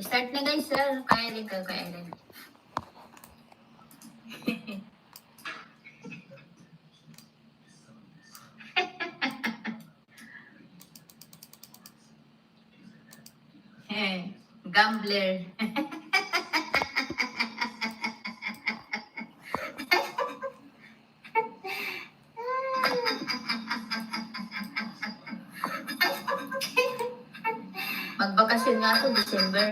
Start na guys, sir. Kaya rin ka, kaya rin. Gambler. Magbakasyon nga ako, December.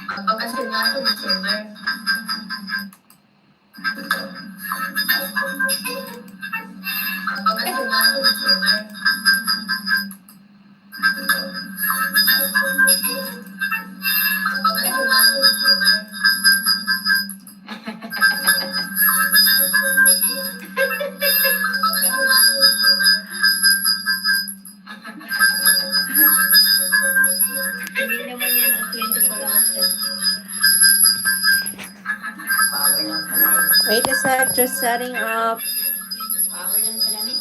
Magbakasyon nga ako, December. Magbakasyon nga ako, December. Magbakasyon nga ako, December. Hindi naman yan ang 24 hours. Power lang pala eh. Wait a sec, just setting up. Power lang pala eh.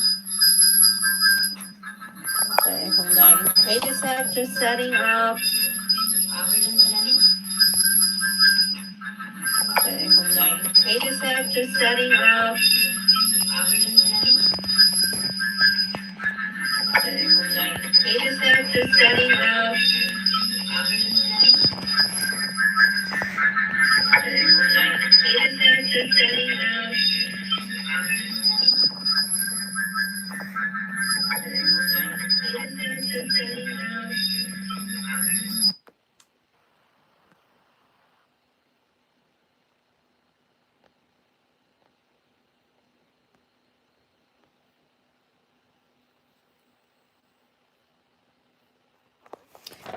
Okay, hold on. Wait a sec, just setting up. Power lang pala eh. Okay, hold on. Wait a sec, just setting up. Power lang pala eh. Okay, hold on. Wait a sec, just setting up. Power lang pala eh. Okay, hold on. Wait a sec, just setting up. Okay, hold on. Wait a sec, just setting up.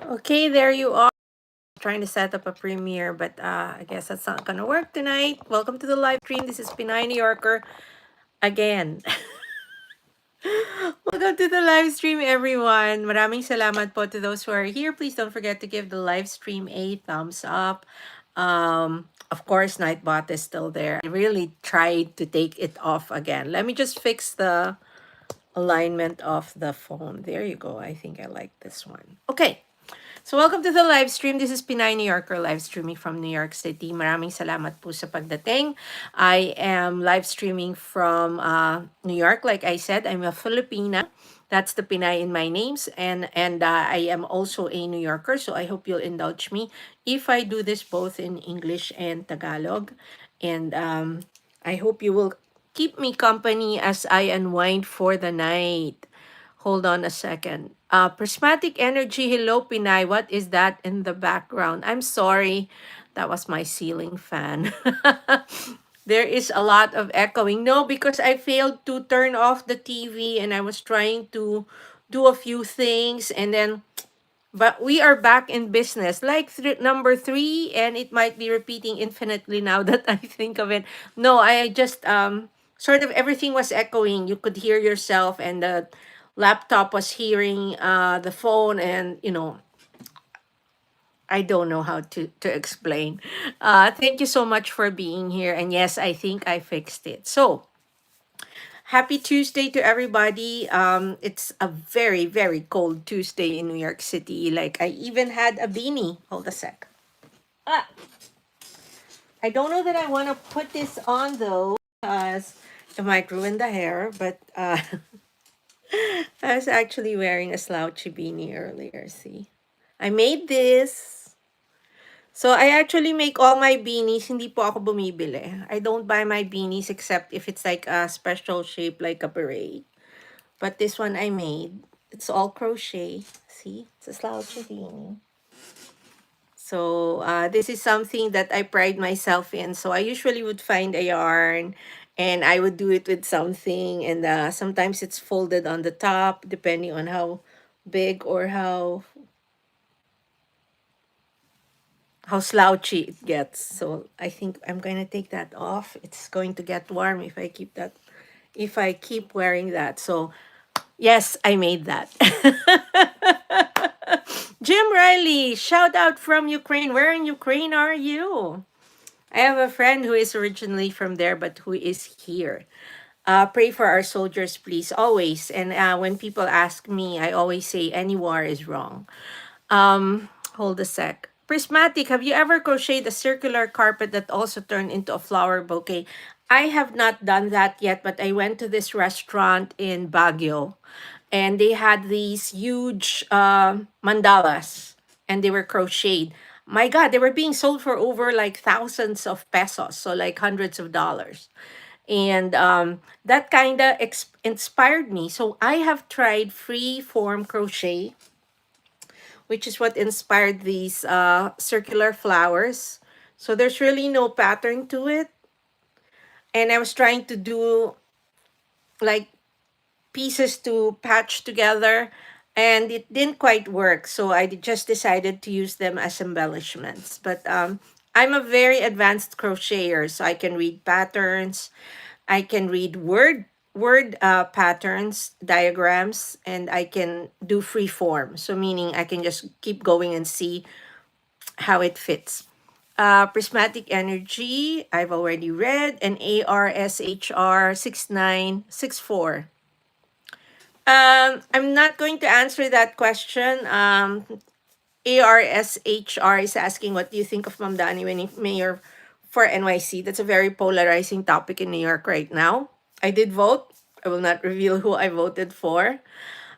Okay, there you are. Trying to set up a premiere, but I guess that's not gonna work tonight. Welcome to the live stream. This is Pinay New Yorker again. Welcome to the live stream, everyone. Maraming salamat po to those who are here. Please don't forget to give the live stream a thumbs up. Of course, Nightbot is still there. I really tried to take it off again. Let me just fix the alignment of the phone. There you go. I think I like this one. Okay. So welcome to the live stream. This is Pinay New Yorker live streaming from New York City. Maraming salamat po sa pagdating. I am live streaming from New York. Like I said, I'm a Filipina. That's the Pinay in my names. And I am also a New Yorker. So I hope you'll indulge me if I do this both in English and Tagalog. And I hope you will keep me company as I unwind for the night. Hold on a second. Prismatic energy. Hello, Pinay. What is that in the background? I'm sorry. That was my ceiling fan. There is a lot of echoing. No, because I failed to turn off the TV and I was trying to do a few things and then, but we are back in business. Like number 3, and it might be repeating infinitely now that I think of it. No, I just, sort of everything was echoing. You could hear yourself and the laptop was hearing the phone, and I don't know how to explain. Thank you so much for being here, and yes, I think I fixed it. So happy Tuesday to everybody. It's a very, very cold Tuesday in New York City. Like, I even had a beanie. Hold a sec. I don't know that I want to put this on though, because it might ruin the hair, but I was actually wearing a slouchy beanie earlier, see? I made this. So I actually make all my beanies. Hindi po ako bumibili. I don't buy my beanies except if it's like a special shape like a beret. But this one I made. It's all crochet. See? It's a slouchy beanie. So this is something that I pride myself in. So I usually would find a yarn and I would do it with something. And sometimes it's folded on the top depending on how big or how slouchy it gets. So I think I'm going to take that off. It's going to get warm if I keep wearing that. So yes, I made that. Jim Riley, shout out from Ukraine. Where in Ukraine are you? I have a friend who is originally from there, but who is here. Pray for our soldiers, please, always. And when people ask me, I always say any war is wrong. Hold a sec. Prismatic, have you ever crocheted a circular carpet that also turned into a flower bouquet? I have not done that yet, but I went to this restaurant in Baguio and they had these huge mandalas and they were crocheted. My God, they were being sold for over like thousands of pesos, so like hundreds of dollars. And that kind of inspired me. So I have tried free form crochet, which is what inspired these circular flowers. So there's really no pattern to it. And I was trying to do like pieces to patch together and it didn't quite work. So I just decided to use them as embellishments. But I'm a very advanced crocheter, so I can read patterns. I can read word patterns, diagrams, and I can do free form. So meaning I can just keep going and see how it fits. Prismatic Energy, I've already read, and ARSHR 6964. I'm not going to answer that question. ARSHR is asking, what do you think of Ma'am Dani winning mayor for NYC? That's a very polarizing topic in New York right now. I did vote. I will not reveal who I voted for.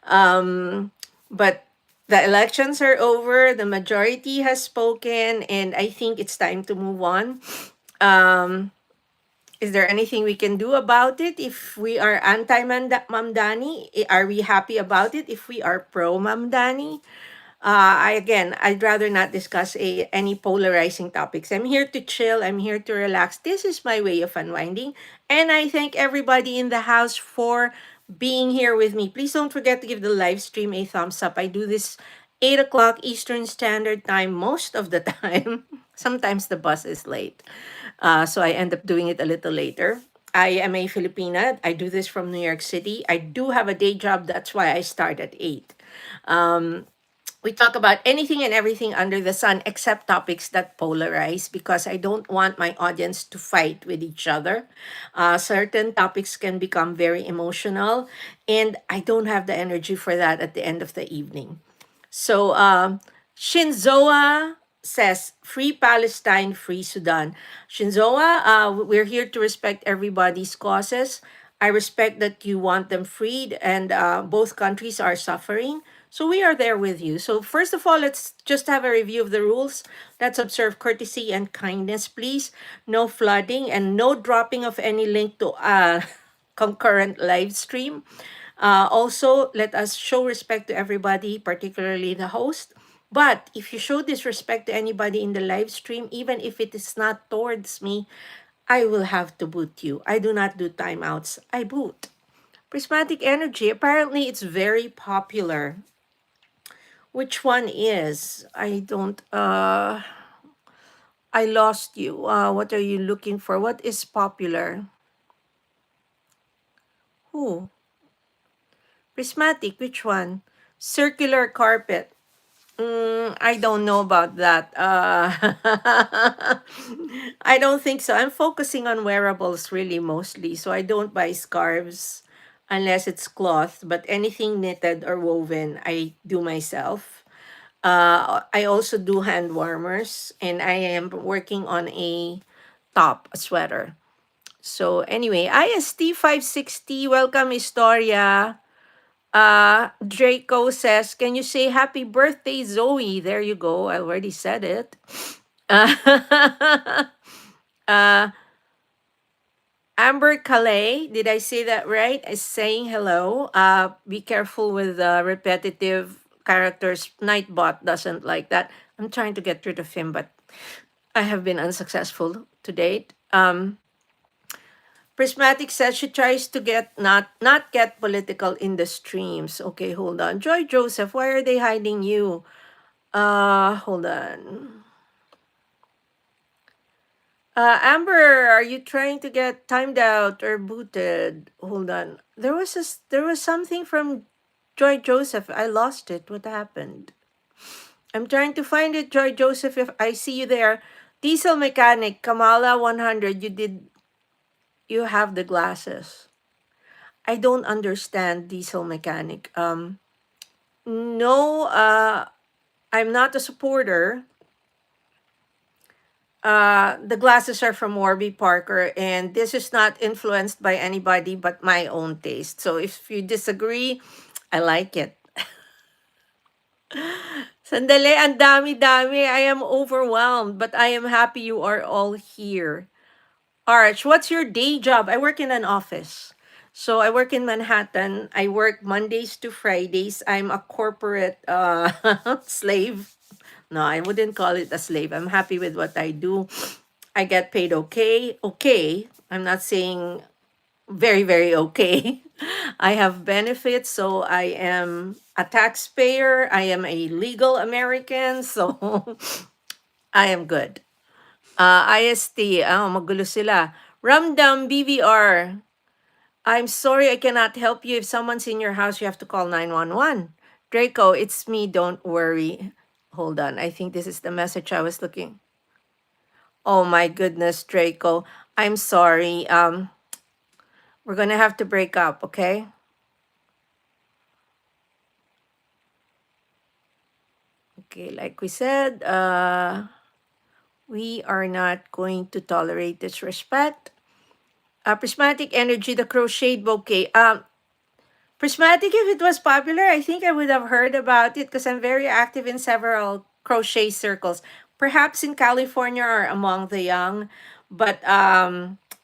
But the elections are over. The majority has spoken, and I think it's time to move on. Is there anything we can do about it? If we are anti-Mamdani, are we happy about it? If we are pro-Mamdani, I'd rather not discuss any polarizing topics. I'm here to chill. I'm here to relax. This is my way of unwinding. And I thank everybody in the house for being here with me. Please don't forget to give the live stream a thumbs up. I do this 8 o'clock Eastern Standard Time most of the time. Sometimes the bus is late. So I end up doing it a little later. I am a Filipina. I do this from New York City. I do have a day job. That's why I start at 8. We talk about anything and everything under the sun except topics that polarize because I don't want my audience to fight with each other. Certain topics can become very emotional, and I don't have the energy for that at the end of the evening. So, Shinzoa says, free Palestine, free Sudan. Shinzoa, we're here to respect everybody's causes. I respect that you want them freed, and both countries are suffering. So we are there with you. So first of all, let's just have a review of the rules. Let's observe courtesy and kindness, please. No flooding and no dropping of any link to concurrent live stream. Also, let us show respect to everybody, particularly the host. But if you show disrespect to anybody in the live stream, even if it is not towards me, I will have to boot you. I do not do timeouts. I boot. Prismatic Energy, apparently it's very popular. Which one is? I don't, I lost you. What are you looking for? What is popular? Who? Prismatic, which one? Circular carpet. I don't know about that. I don't think so. I'm focusing on wearables really mostly. So I don't buy scarves unless it's cloth, but anything knitted or woven, I do myself. I also do hand warmers and I am working on a top, a sweater. So anyway, IST 560, welcome Historia. Draco says, can you say happy birthday, Zoe? There you go. I already said it. uh, Amber Calais, did I say that right? Is saying hello. Be careful with repetitive characters. Nightbot doesn't like that. I'm trying to get rid of him, but I have been unsuccessful to date. Prismatic says she tries to get not get political in the streams. Okay, hold on. Joy Joseph, why are they hiding you? Hold on. Amber, are you trying to get timed out or booted? Hold on. There was something from Joy Joseph. I lost it. What happened? I'm trying to find it, Joy Joseph. If I see you there, Diesel Mechanic, Kamala 100. You have the glasses. I don't understand diesel mechanic. No, I'm not a supporter. The glasses are from Warby Parker, and this is not influenced by anybody but my own taste. So if you disagree, I like it. Sandali, ang dami-dami. I am overwhelmed, but I am happy you are all here. Arch, what's your day job? I work in an office. So I work in Manhattan. I work Mondays to Fridays. I'm a corporate slave. No, I wouldn't call it a slave. I'm happy with what I do. I get paid okay. Okay. I'm not saying very, very okay. I have benefits, so I am a taxpayer. I am a legal American, so I am good. IST, magulo sila. Ramdam BVR. I'm sorry I cannot help you. If someone's in your house, you have to call 911. Draco, it's me. Don't worry. Hold on. I think this is the message I was looking. Oh my goodness, Draco. I'm sorry. We're gonna have to break up, okay? Okay, like we said, we are not going to tolerate disrespect. Prismatic energy, the crocheted bouquet. Prismatic, if it was popular, I think I would have heard about it because I'm very active in several crochet circles, perhaps in California or among the young. But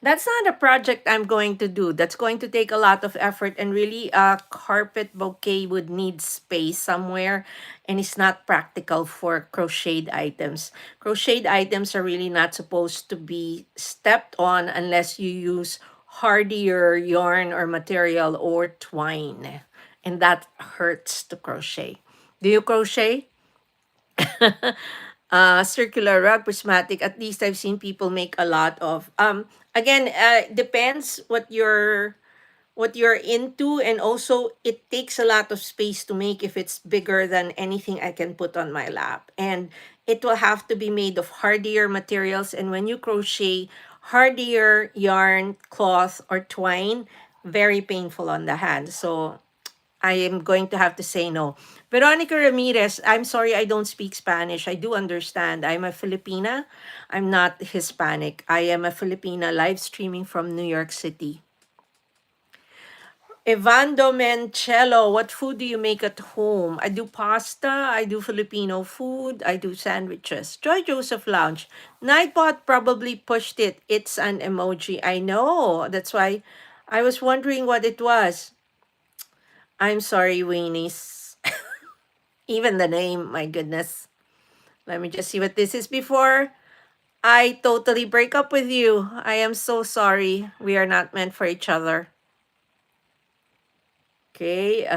that's not a project I'm going to do. That's going to take a lot of effort, and really, a carpet bouquet would need space somewhere, and it's not practical for crocheted items. Crocheted items are really not supposed to be stepped on unless you use hardier yarn or material or twine. And that hurts to crochet. Do you crochet? Circular rug, prismatic. At least I've seen people make a lot of. Again, depends what you're into, and also it takes a lot of space to make if it's bigger than anything I can put on my lap. And it will have to be made of hardier materials, and when you crochet hardier yarn, cloth, or twine, very painful on the hand. So I am going to have to say no. Veronica Ramirez, I'm sorry I don't speak Spanish. I do understand. I'm a Filipina. I'm not Hispanic. I am a Filipina live streaming from New York City. Evando Mencello, what food do you make at home? I do pasta, I do Filipino food, I do sandwiches. Joy Joseph Lounge. Nightbot probably pushed it. It's an emoji. I know. That's why I was wondering what it was. I'm sorry, weenies. Even the name, my goodness. Let me just see what this is before I totally break up with you. I am so sorry. We are not meant for each other. Okay.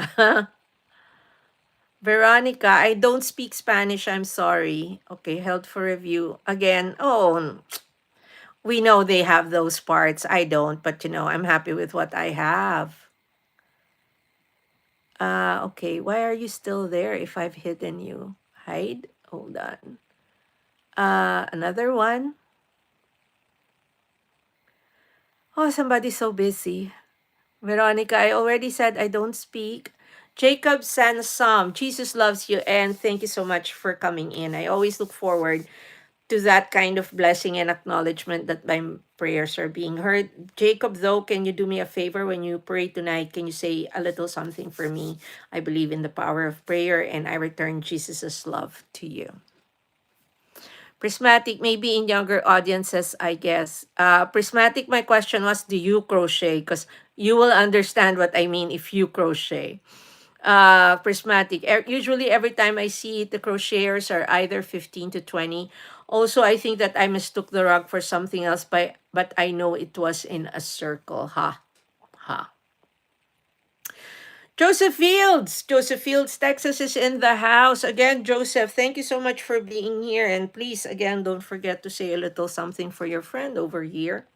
Veronica, I don't speak Spanish. I'm sorry. Okay, held for review. Again, oh, we know they have those parts. I don't, but I'm happy with what I have. Okay, why are you still there if I've hidden you? Hide? Hold on. Another one. Oh, somebody's so busy. Veronica, I already said I don't speak. Jacob Sansam, Jesus loves you, and thank you so much for coming in. I always look forward to that kind of blessing and acknowledgement that my prayers are being heard. Jacob, though, can you do me a favor when you pray tonight? Can you say a little something for me? I believe in the power of prayer, and I return Jesus' love to you. Prismatic, maybe in younger audiences, I guess. Prismatic, my question was, do you crochet? Because you will understand what I mean if you crochet. Prismatic, usually every time I see it, the crocheters are either 15 to 20. Also, I think that I mistook the rug for something else, but I know it was in a circle. Ha, ha. Joseph Fields, Texas is in the house. Again, Joseph, thank you so much for being here. And please, again, don't forget to say a little something for your friend over here.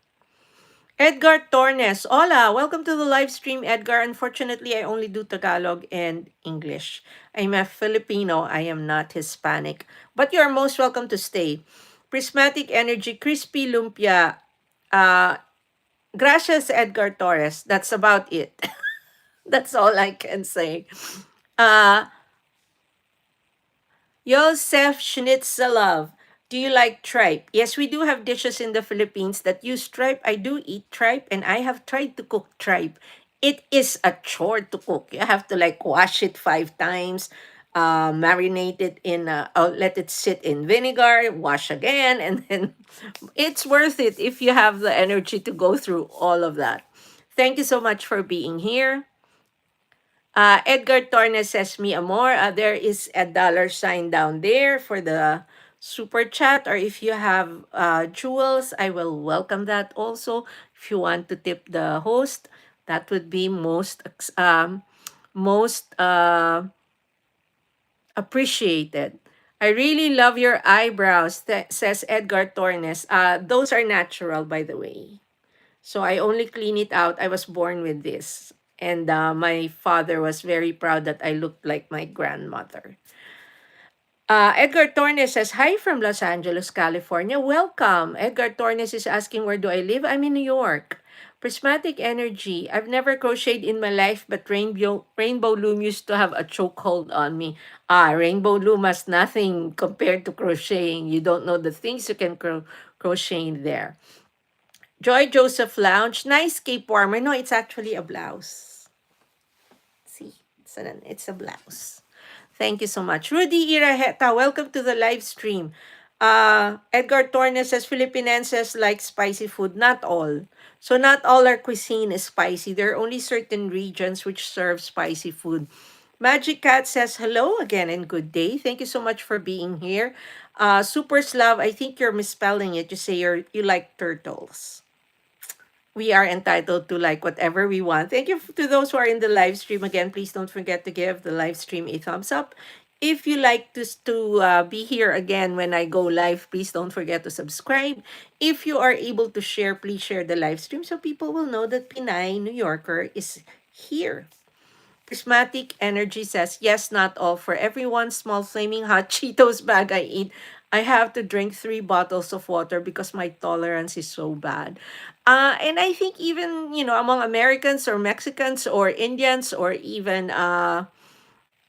Edgar Tornes, hola, welcome to the live stream, Edgar. Unfortunately, I only do Tagalog and English. I'm a Filipino, I am not Hispanic. But you are most welcome to stay. Prismatic Energy, Crispy Lumpia. Gracias, Edgar Torres. That's about it. That's all I can say. Uh, Yosef Schnitzelov. Do you like tripe? Yes, we do have dishes in the Philippines that use tripe. I do eat tripe and I have tried to cook tripe. It is a chore to cook. You have to like wash it 5 times, marinate it in, let it sit in vinegar, wash again, and then it's worth it if you have the energy to go through all of that. Thank you so much for being here. Edgar Tornes says, "Mi amor, there is a dollar sign down there for the super chat. Or if you have jewels, I will welcome that also. If you want to tip the host, that would be most appreciated. I really love your eyebrows," says Edgar Tornes. Those are natural, by the way. So I only clean it out. I was born with this. And my father was very proud that I looked like my grandmother. Edgar Tornes says, "Hi from Los Angeles, California. Welcome." Edgar Tornes is asking, where do I live? I'm in New York. Prismatic energy. I've never crocheted in my life, but Rainbow Loom used to have a chokehold on me. Rainbow Loom has nothing compared to crocheting. You don't know the things you can crochet in there. Joy Joseph Lounge. Nice cape warmer. No, it's actually a blouse. See, it's a blouse. Thank you so much. Rudy Iraheta, welcome to the live stream. Edgar Tornes says Filipinenses like spicy food. Not all. So not all our cuisine is spicy. There are only certain regions which serve spicy food. Magic Cat says hello again and good day. Thank you so much for being here. Super Slav, I think you're misspelling it. You say you like turtles. We are entitled to like whatever we want. Thank you to those who are in the live stream. Again, please don't forget to give the live stream a thumbs up. If you like to be here again when I go live, please don't forget to subscribe. If you are able to share, please share the live stream so people will know that Pinay New Yorker is here. Prismatic Energy says, yes, not all. For every one small flaming hot Cheetos bag I eat, I have to drink 3 bottles of water because my tolerance is so bad. And I think even, among Americans or Mexicans or Indians or even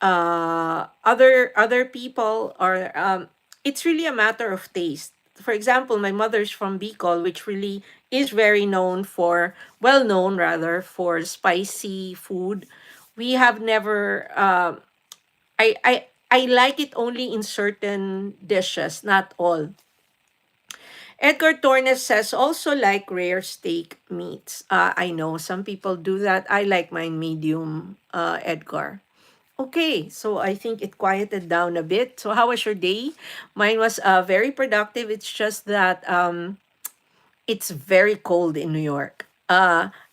other people, or it's really a matter of taste. For example, my mother's from Bicol, which really is very known for, well known rather, for spicy food. We have never I like it only in certain dishes, not all. Edgar Tornes says also like rare steak meats. I know some people do that. I like mine medium, Edgar. Okay, so I think it quieted down a bit. So how was your day? Mine was very productive. It's just that it's very cold in New York.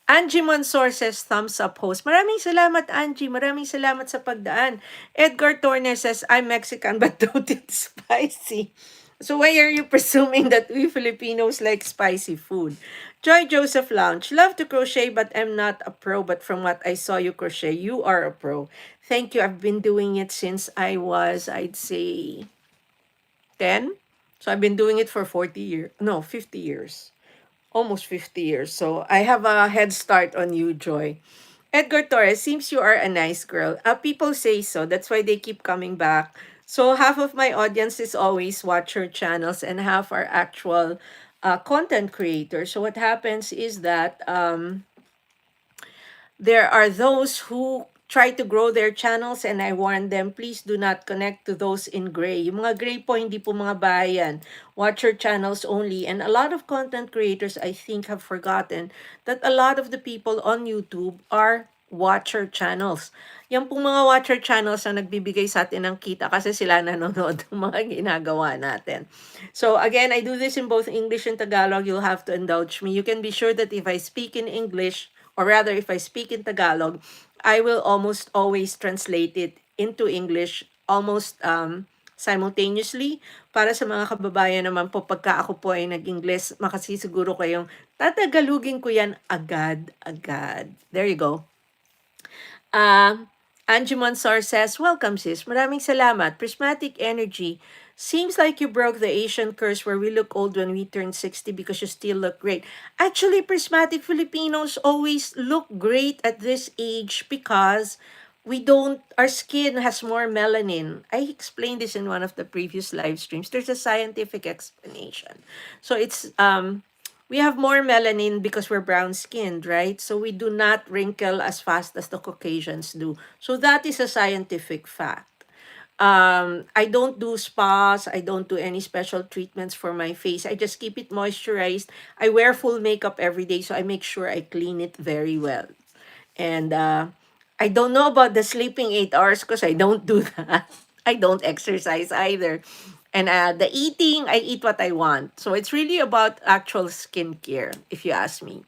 Angie Monsor says, thumbs up host. Maraming salamat, Angie. Maraming salamat sa pagdaan. Edgar Tornes says, I'm Mexican but don't eat spicy. So why are you presuming that we Filipinos like spicy food? Joy Joseph Lounge. Love to crochet but I'm not a pro. But from what I saw you crochet, you are a pro. Thank you. I've been doing it since I was, I'd say, 10. So I've been doing it for 40 years. No, 50 years. Almost 50 years. So I have a head start on you, Joy. Edgar Torres, seems you are a nice girl. People say so. That's why they keep coming back. So half of my audience is always watcher channels and half are actual content creators. So what happens is that there are those who try to grow their channels and I warn them, please do not connect to those in gray. Yung mga gray po, hindi po mga bayan. Watch your channels only. And a lot of content creators, I think, have forgotten that a lot of the people on YouTube are watcher channels. Yan pong mga watcher channels na nagbibigay sa atin ng kita kasi sila nanonood ng mga ginagawa natin. So again, I do this in both English and Tagalog. You'll have to indulge me. You can be sure that if I speak in English, or rather if I speak in Tagalog, I will almost always translate it into English almost simultaneously. Para sa mga kababayan naman po, pagka ako po ay nag-English, makasisiguro kayong tatagalugin ko yan agad-agad. There you go. Angie Monsor says, welcome sis. Maraming salamat. Prismatic Energy. Seems like you broke the Asian curse where we look old when we turn 60 because you still look great. Actually, prismatic Filipinos always look great at this age because we don't, our skin has more melanin. I explained this in one of the previous live streams. There's a scientific explanation. So we have more melanin because we're brown skinned, right? So we do not wrinkle as fast as the Caucasians do. So that is a scientific fact. I don't do spas. I don't do any special treatments for my face. I just keep it moisturized. I wear full makeup every day, so I make sure I clean it very well. And I don't know about the sleeping 8 hours because I don't do that. I don't exercise either. And the eating, I eat what I want. So it's really about actual skincare, if you ask me.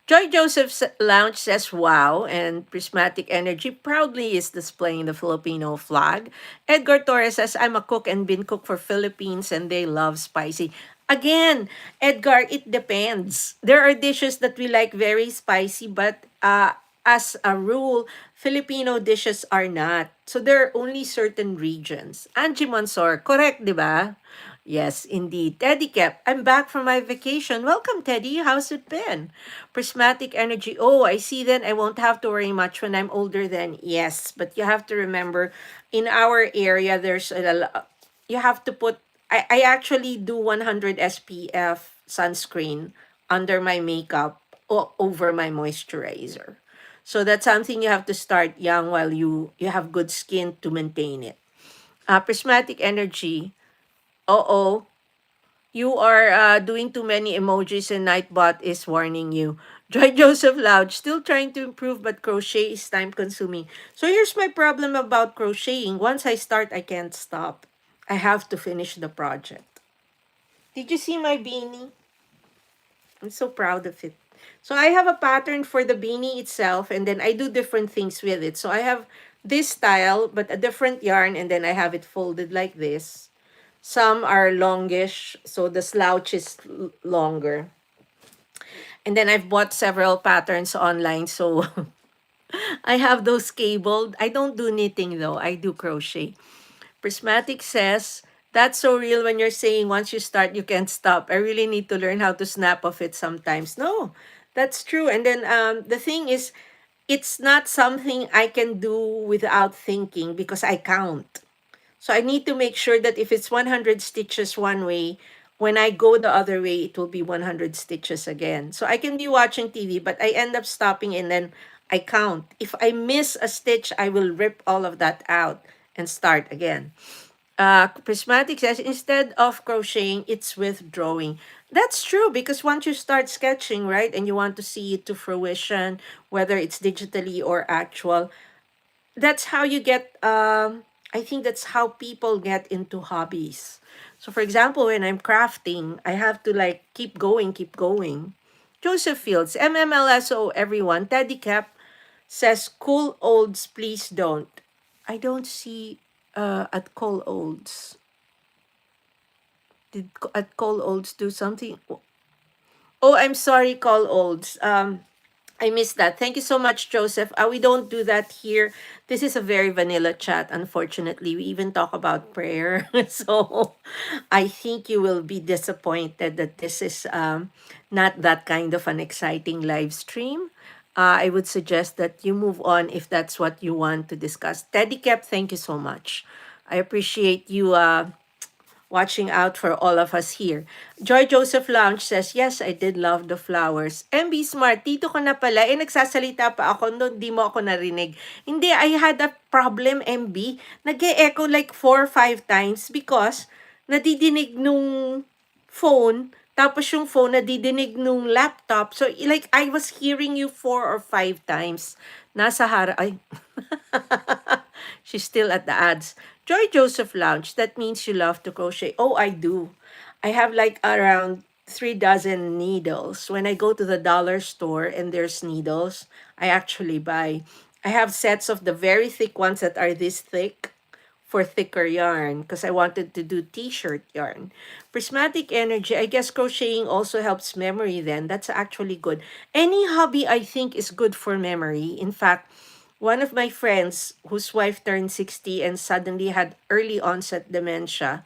Joy Joseph's Lounge says, wow, and Prismatic Energy proudly is displaying the Filipino flag. Edgar Torres says, I'm a cook and been cook for Philippines and they love spicy. Again, Edgar, it depends. There are dishes that we like very spicy, but as a rule, Filipino dishes are not. So there are only certain regions. Angie Monsor, correct, di ba? Yes, indeed. Teddy Kep, I'm back from my vacation. Welcome, Teddy. How's it been? Prismatic energy. Oh, I see then. I won't have to worry much when I'm older then. Yes, but you have to remember, in our area, you have to put, I actually do 100 SPF sunscreen under my makeup over my moisturizer. So that's something you have to start young while you have good skin to maintain it. Prismatic energy. Oh, you are doing too many emojis and Nightbot is warning you. Joy Joseph Loud, still trying to improve, but crochet is time consuming. So here's my problem about crocheting. Once I start, I can't stop. I have to finish the project. Did you see my beanie? I'm so proud of it. So I have a pattern for the beanie itself, and then I do different things with it. So I have this style, but a different yarn, and then I have it folded like this. Some are longish, so the slouch is longer. And then I've bought several patterns online, so I have those cabled. I don't do knitting though, I do crochet. Prismatic says, that's so real when you're saying once you start, you can't stop. I really need to learn how to snap off it sometimes. No, that's true. And then the thing is, it's not something I can do without thinking because I count. So I need to make sure that if it's 100 stitches one way, when I go the other way, it will be 100 stitches again. So I can be watching TV, but I end up stopping and then I count. If I miss a stitch, I will rip all of that out and start again. Prismatic says, instead of crocheting, it's withdrawing. That's true because once you start sketching, right, and you want to see it to fruition, whether it's digitally or actual, that's how you get I think that's how people get into hobbies. So for example, when I'm crafting, I have to like keep going. Joseph Fields, MMLSO, everyone. Teddy Cap says, cool olds, please don't. I don't see at Cool Olds. Did at Cool Olds do something? Oh, I'm sorry, Call Olds. I missed that. Thank you so much, Joseph. We don't do that here. This is a very vanilla chat, unfortunately. We even talk about prayer. So I think you will be disappointed that this is not that kind of an exciting live stream. I would suggest that you move on if that's what you want to discuss. Teddy Cap, thank you so much. I appreciate you watching out for all of us here. Joy Joseph Lounge says, yes, I did love the flowers. MB Smart, dito ka na pala. Nagsasalita pa ako, no, di mo ako narinig. Hindi, I had a problem, MB. Nag-e-echo like 4 or 5 times because nadidinig nung phone, tapos yung phone nadidinig nung laptop. So, like, I was hearing you 4 or 5 times. Nasa ay. She's still at the ads. Joy Joseph Lounge, that means you love to crochet. Oh, I do. I have like around 3 dozen needles. When I go to the dollar store and there's needles, I actually buy. I have sets of the very thick ones that are this thick for thicker yarn because I wanted to do t-shirt yarn. Prismatic energy, I guess crocheting also helps memory then. That's actually good. Any hobby I think is good for memory. In fact, One of my friends whose wife turned 60 and suddenly had early onset dementia,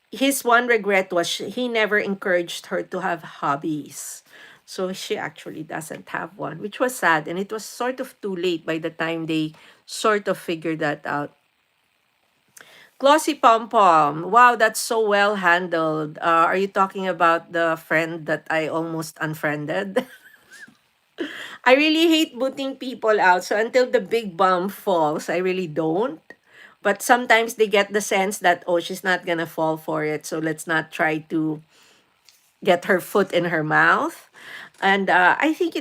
his one regret was he never encouraged her to have hobbies. So she actually doesn't have one, which was sad. And it was sort of too late by the time they sort of figured that out. Glossy Pom Pom. Wow, that's so well handled. Are you talking about the friend that I almost unfriended? I really hate booting people out. So until the big bomb falls, I really don't. But sometimes they get the sense that, oh, she's not going to fall for it. So let's not try to get her foot in her mouth. And I think,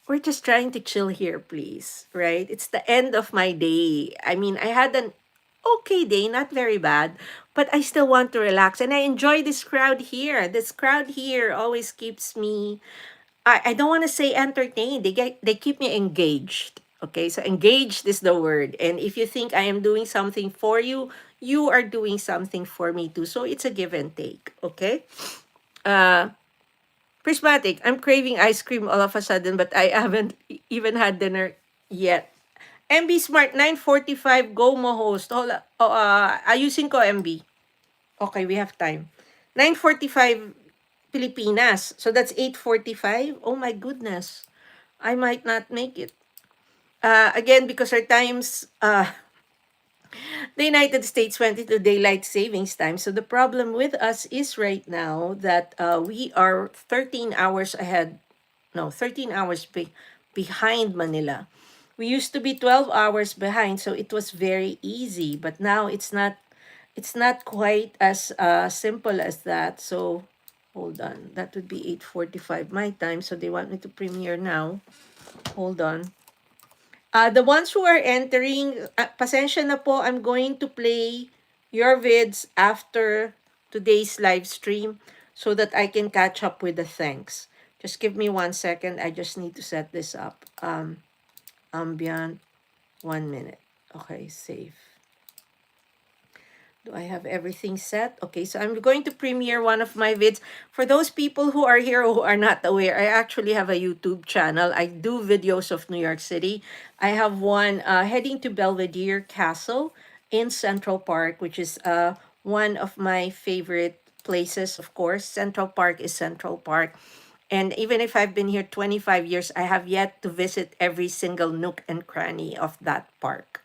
we're just trying to chill here, please. Right? It's the end of my day. I mean, I had an okay day, not very bad, but I still want to relax. And I enjoy this crowd here. This crowd here always keeps me, I don't want to say entertained. They keep me engaged. Okay, so engaged is the word. And if you think I am doing something for you, you are doing something for me too. So it's a give and take. Okay. Uh, Prismatic. I'm craving ice cream all of a sudden, but I haven't even had dinner yet. MB Smart 9:45 go mo host. Hold, ayusin ko MB. Okay, we have time. 9:45 Pilipinas. So that's 8:45. Oh my goodness. I might not make it. Again, because our times, the United States went into daylight savings time. So the problem with us is right now that we are 13 hours ahead. No, 13 hours behind Manila. We used to be 12 hours behind, so it was very easy. But now it's not quite as simple as that. So hold on. That would be 8:45 my time. So they want me to premiere now. Hold on. The ones who are entering, pasensya na po, I'm going to play your vids after today's live stream so that I can catch up with the thanks. Just give me 1 second. I just need to set this up. Ambient, 1 minute. Okay, save. Do I have everything set? Okay, so I'm going to premiere one of my vids. For those people who are here who are not aware, I actually have a YouTube channel. I do videos of New York City. I have one heading to Belvedere Castle in Central Park, which is one of my favorite places, of course. Central Park is Central Park. And even if I've been here 25 years, I have yet to visit every single nook and cranny of that park.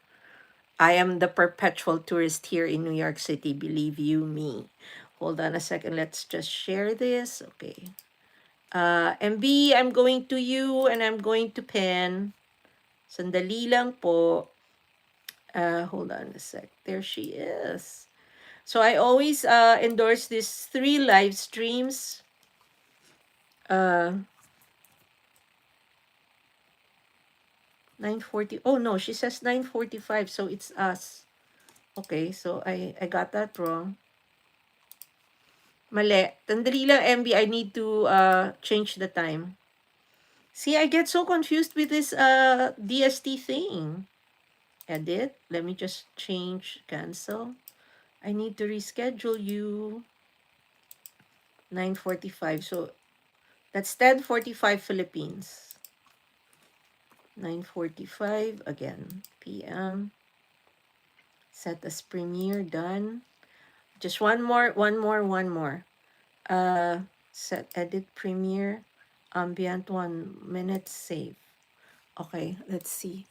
I am the perpetual tourist here in New York City, believe you me. Hold on a second, let's just share this. Okay. MB, I'm going to you and I'm going to pen. Sandali lang po. Hold on a sec. There she is. So I always endorse these 3 live streams. 9:40. Oh no, she says 9:45, so it's us. Okay, so I got that wrong. Mali. Tandali lang, MB. I need to change the time. See, I get so confused with this DST thing. Edit. Let me just change. Cancel. I need to reschedule you. 9:45. So that's 10:45 Philippines. 9:45 again. PM. Set as premiere. Done. Just one more. Set edit premiere. Ambient 1 minute save. Okay, let's see.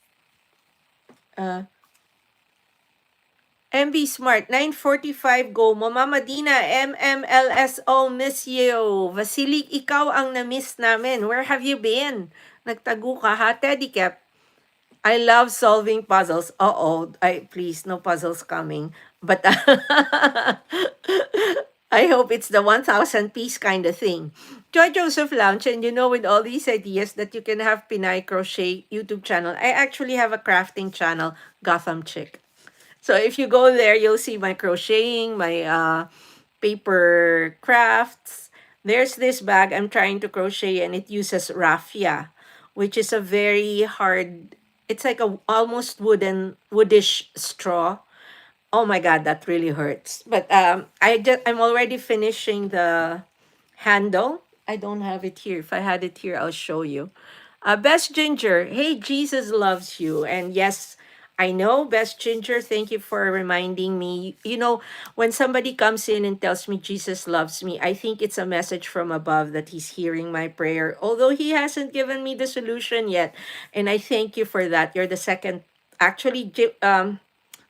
MB Smart 9:45 go mo. Mama Dina, MMLSO, miss you. Vasilik, ikaw ang na-miss namin. Where have you been? Nagtago ka ha, Teddy Cap. I love solving puzzles. Please, no puzzles coming. But I hope it's the 1,000 piece kind of thing. Joy Joseph Lounge, and with all these ideas that you can have Pinay Crochet YouTube channel. I actually have a crafting channel, Gotham Chick. So if you go there, you'll see my crocheting, my paper crafts. There's this bag I'm trying to crochet and it uses raffia, which is a very hard, it's like a almost woodish straw. Oh my God, that really hurts. But I'm already finishing the handle. I don't have it here. If I had it here, I'll show you. Best Ginger, hey, Jesus loves you. And yes, I know, Best Ginger, thank you for reminding me. You know, when somebody comes in and tells me Jesus loves me, I think it's a message from above that he's hearing my prayer, although he hasn't given me the solution yet. And I thank you for that. You're the second. Actually,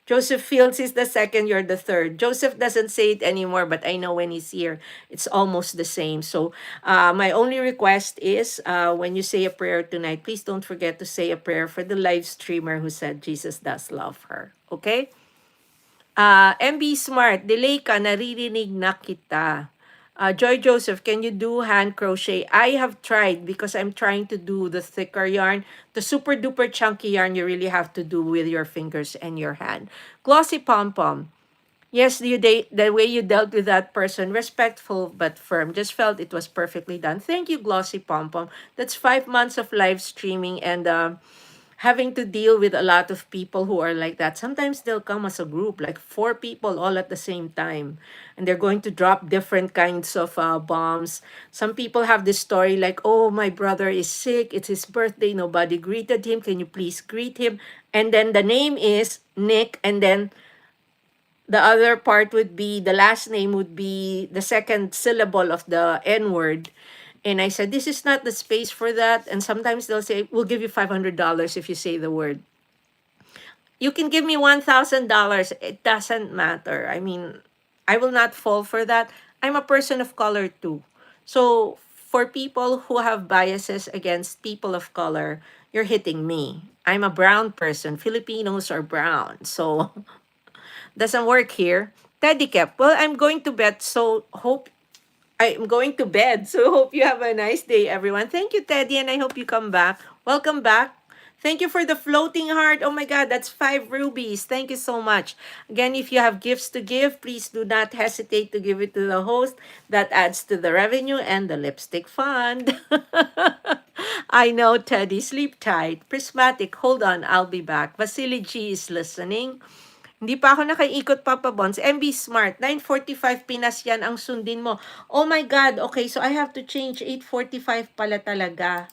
Joseph Fields is the second, you're the third. Joseph doesn't say it anymore, but I know when he's here, it's almost the same. So, my only request is when you say a prayer tonight, please don't forget to say a prayer for the live streamer who said Jesus does love her. Okay? MB Smart, delay ka, naririnig na kita. Joy Joseph, can you do hand crochet? I have tried because I'm trying to do the thicker yarn. The super duper chunky yarn you really have to do with your fingers and your hand. Glossy Pom Pom. Yes, the way you dealt with that person, respectful but firm. Just felt it was perfectly done. Thank you, Glossy Pom Pom. That's 5 months of live streaming and having to deal with a lot of people who are like that. Sometimes they'll come as a group, like 4 people all at the same time, and they're going to drop different kinds of bombs. Some people have this story like, oh, my brother is sick. It's his birthday. Nobody greeted him. Can you please greet him? And then the name is Nick, and then the other part would be the last name would be the second syllable of the N word. And I said, this is not the space for that. And sometimes they'll say, we'll give you $500 if you say the word. You can give me $1,000. It doesn't matter. I mean, I will not fall for that. I'm a person of color too. So for people who have biases against people of color, you're hitting me. I'm a brown person. Filipinos are brown. So doesn't work here. Teddy Cap, well, I'm going to bed, so hope I'm going to bed. So hope you have a nice day, everyone. Thank you, Teddy, and I hope you come back. Welcome back. Thank you for the floating heart. Oh my God, that's 5 rubies. Thank you so much. Again, if you have gifts to give, please do not hesitate to give it to the host. That adds to the revenue and the lipstick fund. I know, Teddy. Sleep tight. Prismatic, hold on. I'll be back. Vasily G is listening. Hindi pa ako nakaiikot, Papa Bons. MB Smart, 9:45 Pinas yan ang sundin mo. Oh my God, okay, so I have to change 8:45 pala talaga.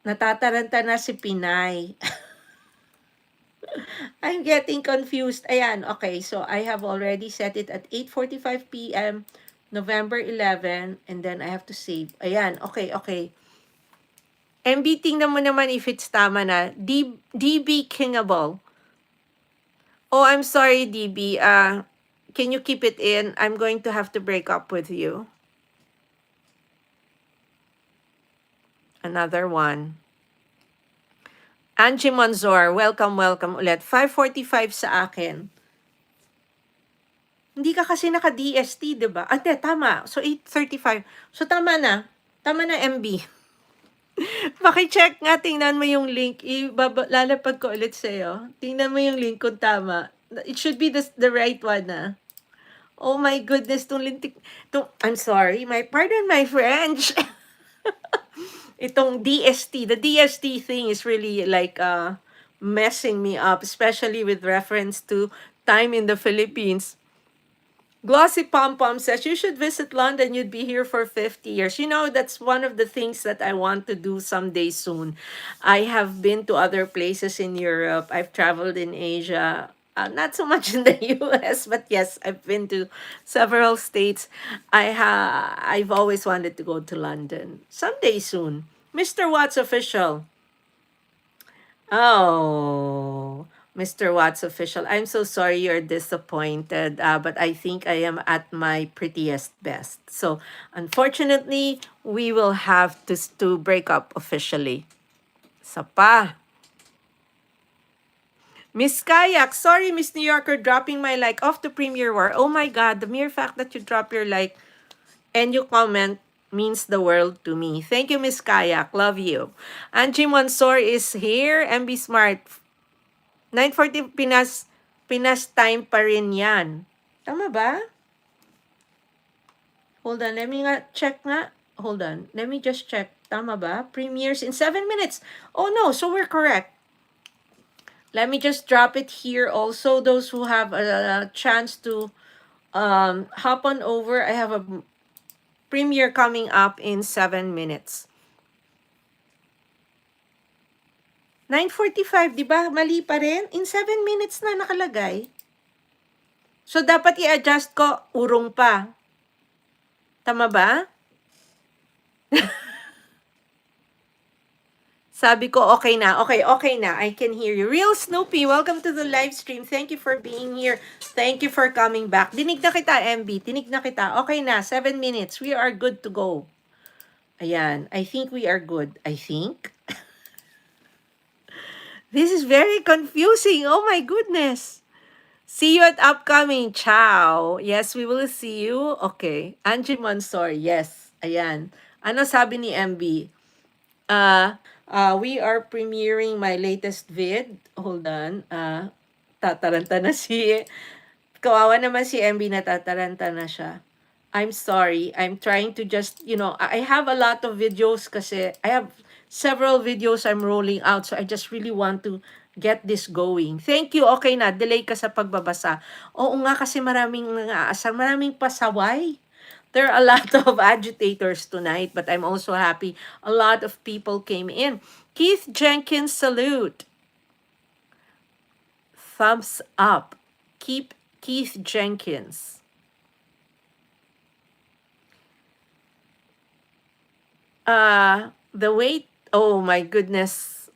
Natataranta na si Pinay. I'm getting confused. Ayan, okay, so I have already set it at 8:45 p.m. November 11, and then I have to save. Ayan, okay, okay. MB, tingnan mo naman if it's tama na. DB Kingable. Oh, I'm sorry, DB. Can you keep it in? I'm going to have to break up with you. Another one. Angie Monzor, welcome, welcome ulit. 5:45 sa akin. Hindi ka kasi naka-DST, di ba? Ate, tama. So, 8:35. So, tama na. Tama na, MB. Paki-check nga, tingnan mo yung link. Lalapag ko ulit sa'yo. Tingnan mo yung link kung tama. It should be the right one, ah. Oh my goodness, I'm sorry, pardon my French. Itong DST, the DST thing is really like messing me up, especially with reference to time in the Philippines. Glossy Pom Pom says, you should visit London. You'd be here for 50 years. You know, that's one of the things that I want to do someday soon. I have been to other places in Europe. I've traveled in Asia. Not so much in the US, but yes, I've been to several states. I've always wanted to go to London. Someday soon. Mr. Watts Official. Oh, Mr. Watts Official, I'm so sorry you're disappointed, but I think I am at my prettiest best. So, unfortunately, we will have to break up officially. Sapa. Miss Kayak, sorry, Miss New Yorker, dropping my like off the Premiere War. Oh my God, the mere fact that you drop your like and you comment means the world to me. Thank you, Miss Kayak. Love you. Angie Monsor is here. MB Smart. 9:40 Pinas time pa rin yan. Tama ba? Hold on, let me nga check nga. Hold on, let me just check. Tama ba? Premieres in 7 minutes. Oh no, so we're correct. Let me just drop it here also. Those who have a chance to hop on over. I have a premiere coming up in 7 minutes. 9:45, di ba? Mali pa rin. In 7 minutes na nakalagay. So, dapat i-adjust ko, urong pa. Tama ba? Sabi ko, okay na. Okay na. I can hear you. Real Snoopy, welcome to the live stream. Thank you for being here. Thank you for coming back. Dinig na kita, MB. Dinig na kita. Okay na. 7 minutes. We are good to go. Ayan. I think we are good. I think. This is very confusing. Oh my goodness. See you at upcoming. Ciao. Yes, we will see you. Okay. Angie Monsor. Yes. Ayan. Ano sabi ni MB? We are premiering my latest vid. Hold on. Tataranta na si... Kawawa naman si MB, natataranta na siya. I'm sorry. I'm trying to just, I have a lot of videos kasi I have several videos I'm rolling out. So I just really want to get this going. Thank you. Okay na. Delay ka sa pagbabasa. Oo nga kasi maraming nangaasar. Maraming pasaway. There are a lot of agitators tonight, but I'm also happy a lot of people came in. Keith Jenkins, salute. Thumbs up. Keep Keith Jenkins. The wait, oh my goodness.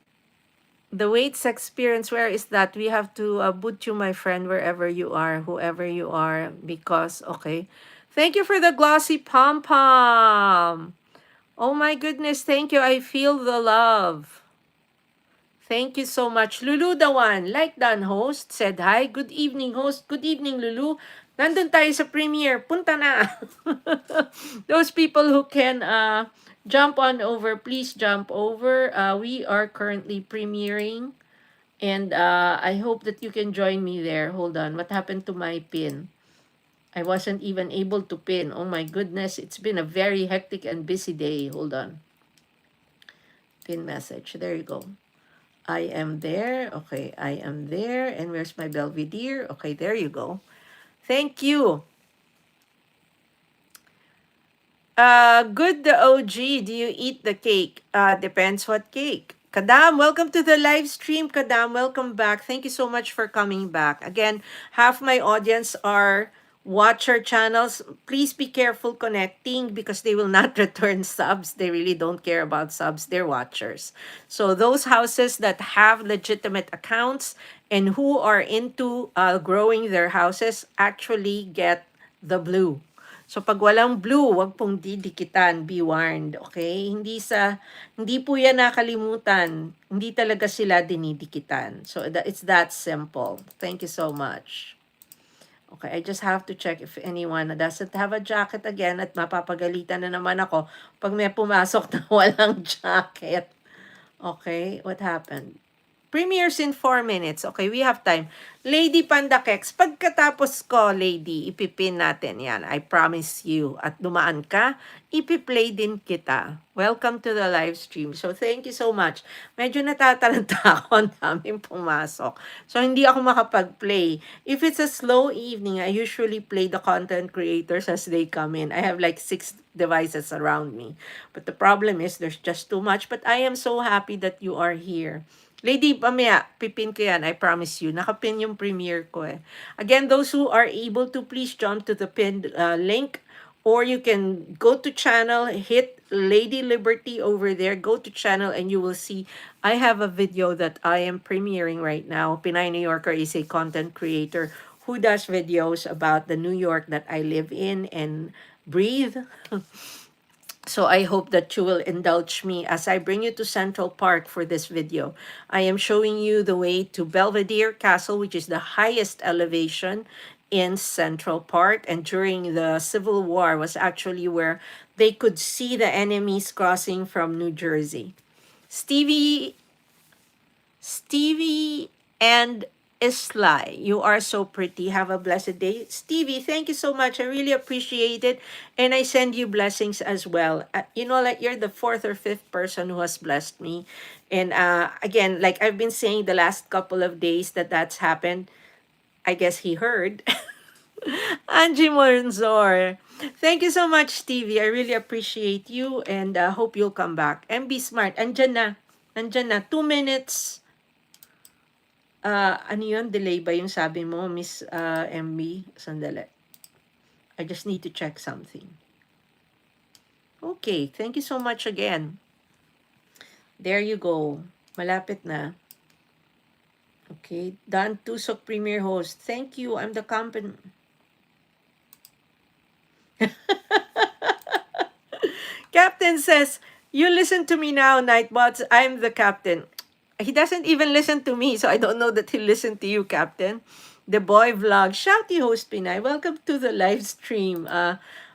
The waits experience, where is that? We have to boot you, my friend, wherever you are, whoever you are, because, okay. Thank you for the glossy pom-pom. Oh my goodness, thank you. I feel the love. Thank you so much. Lulu the one, like Dan host, said hi. Good evening, host. Good evening, Lulu. Nandun tayo sa premiere. Punta na. Those people who can jump on over, please jump over. We are currently premiering. And I hope that you can join me there. Hold on. What happened to my pin? I wasn't even able to pin. Oh my goodness. It's been a very hectic and busy day. Hold on. Pin message. There you go. I am there. Okay, I am there. And where's my Belvedere? Okay, there you go. Thank you. Good the OG. Do you eat the cake? Depends what cake. Kadam, welcome to the live stream. Kadam, welcome back. Thank you so much for coming back. Again, half my audience are watcher channels. Please be careful connecting because they will not return subs. They really don't care about subs. They're watchers. So those houses that have legitimate accounts and who are into growing their houses actually get the blue. So pag walang blue, wag pong didikitan, be warned, okay? Hindi po yan nakalimutan. Hindi talaga sila dinidikitan. So it's that simple. Thank you so much. Okay, I just have to check if anyone doesn't have a jacket again at mapapagalitan na naman ako pag may pumasok na walang jacket. Okay, what happened? Premieres in 4 minutes. Okay, we have time. Lady Panda Kex, pagkatapos ko, lady, ipipin natin yan. I promise you. At dumaan ka, ipiplay din kita. Welcome to the live stream. So, thank you so much. Medyo natatalanta ako. Ang daming pumasok. So, hindi ako makapag-play. If it's a slow evening, I usually play the content creators as they come in. I have like 6 devices around me. But the problem is, there's just too much. But I am so happy that you are here. Lady, pamaya, pipin ko yan. I promise you. Nakapin yung premiere ko eh. Again, those who are able to, please jump to the pinned link. Or you can go to channel, hit Lady Liberty over there. Go to channel and you will see I have a video that I am premiering right now. Pinay New Yorker is a content creator who does videos about the New York that I live in and breathe. So I hope that you will indulge me as I bring you to Central Park for this video. I am showing you the way to Belvedere Castle, which is the highest elevation in Central Park. And during the Civil War was actually where they could see the enemies crossing from New Jersey. Stevie and Islay, you are so pretty. Have a blessed day. Stevie, thank you so much. I really appreciate it. And I send you blessings as well. Like you're the 4th or 5th person who has blessed me. And again, like I've been saying the last couple of days that's happened. I guess he heard. Angie Monzor. Thank you so much, Stevie. I really appreciate you and hope you'll come back. And be smart. Andyan na. 2 minutes. Ano yun? Delay ba yung sabi mo, Miss MB? Sandali. I just need to check something. Okay, thank you so much again. There you go. Malapit na. Okay, Dan Tusok Premier Host. Thank you. I'm the company. Captain says, you listen to me now, Nightbots. I'm the captain. He doesn't even listen to me, so I don't know that he listened to you, Captain. The Boy Vlog. Shouty host, Pinay. Welcome to the live stream.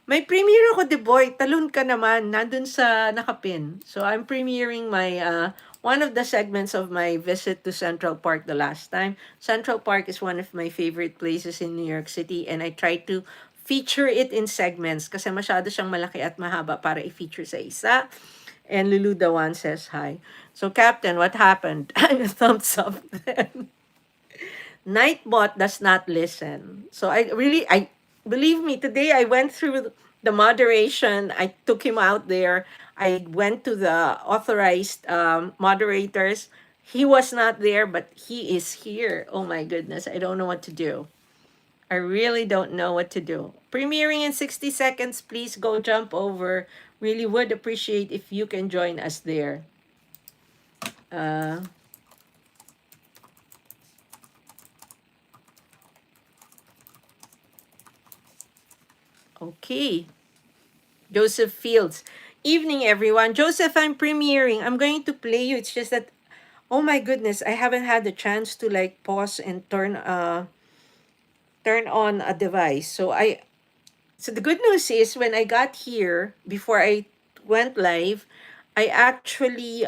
May premiere ako, The Boy. Talon ka naman. Nandun sa nakapin. So I'm premiering my one of the segments of my visit to Central Park the last time. Central Park is one of my favorite places in New York City, and I try to feature it in segments kasi masyado siyang malaki at mahaba para i-feature sa isa. And Lulu Dawan says hi. So, Captain, what happened? Thumbs up then. Nightbot does not listen. So, I believe me, today I went through the moderation. I took him out there. I went to the authorized moderators. He was not there, but he is here. Oh my goodness. I don't know what to do. I really don't know what to do. Premiering in 60 seconds, please go jump over. Really would appreciate if you can join us there. Okay. Joseph Fields. Evening, everyone. Joseph, I'm premiering. I'm going to play you. It's just that, oh my goodness, I haven't had the chance to like pause and turn on a device. So the good news is when I got here, before I went live, I actually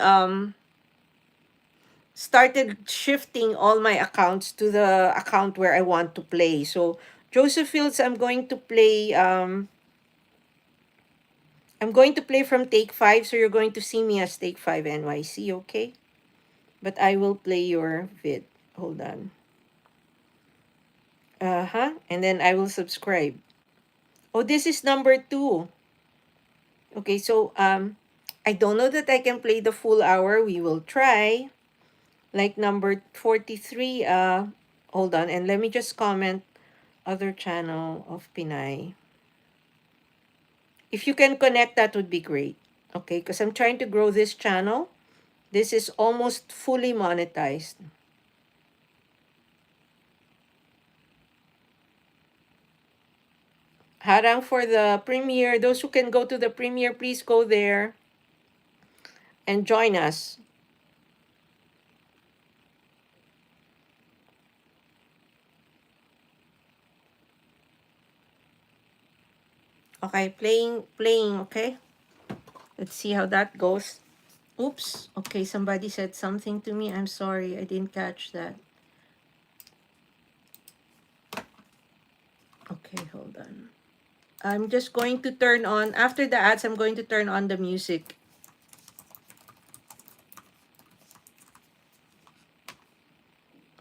started shifting all my accounts to the account where I want to play. So Joseph Fields, I'm going to play from take 5, so you're going to see me as take 5 NYC, okay? But I will play your vid. Hold on. And then I will subscribe. Oh, this is number 2. Okay, so I don't know that I can play the full hour. We will try. Like number 43, hold on, and let me just comment other channel of Pinay. If you can connect, that would be great. Okay, because I'm trying to grow this channel. This is almost fully monetized. Harang for the premiere. Those who can go to the premiere, please go there and join us. Okay, playing, okay? Let's see how that goes. Oops. Okay, somebody said something to me. I'm sorry. I didn't catch that. Okay, hold on. I'm just going to turn on, after the ads, I'm going to turn on the music.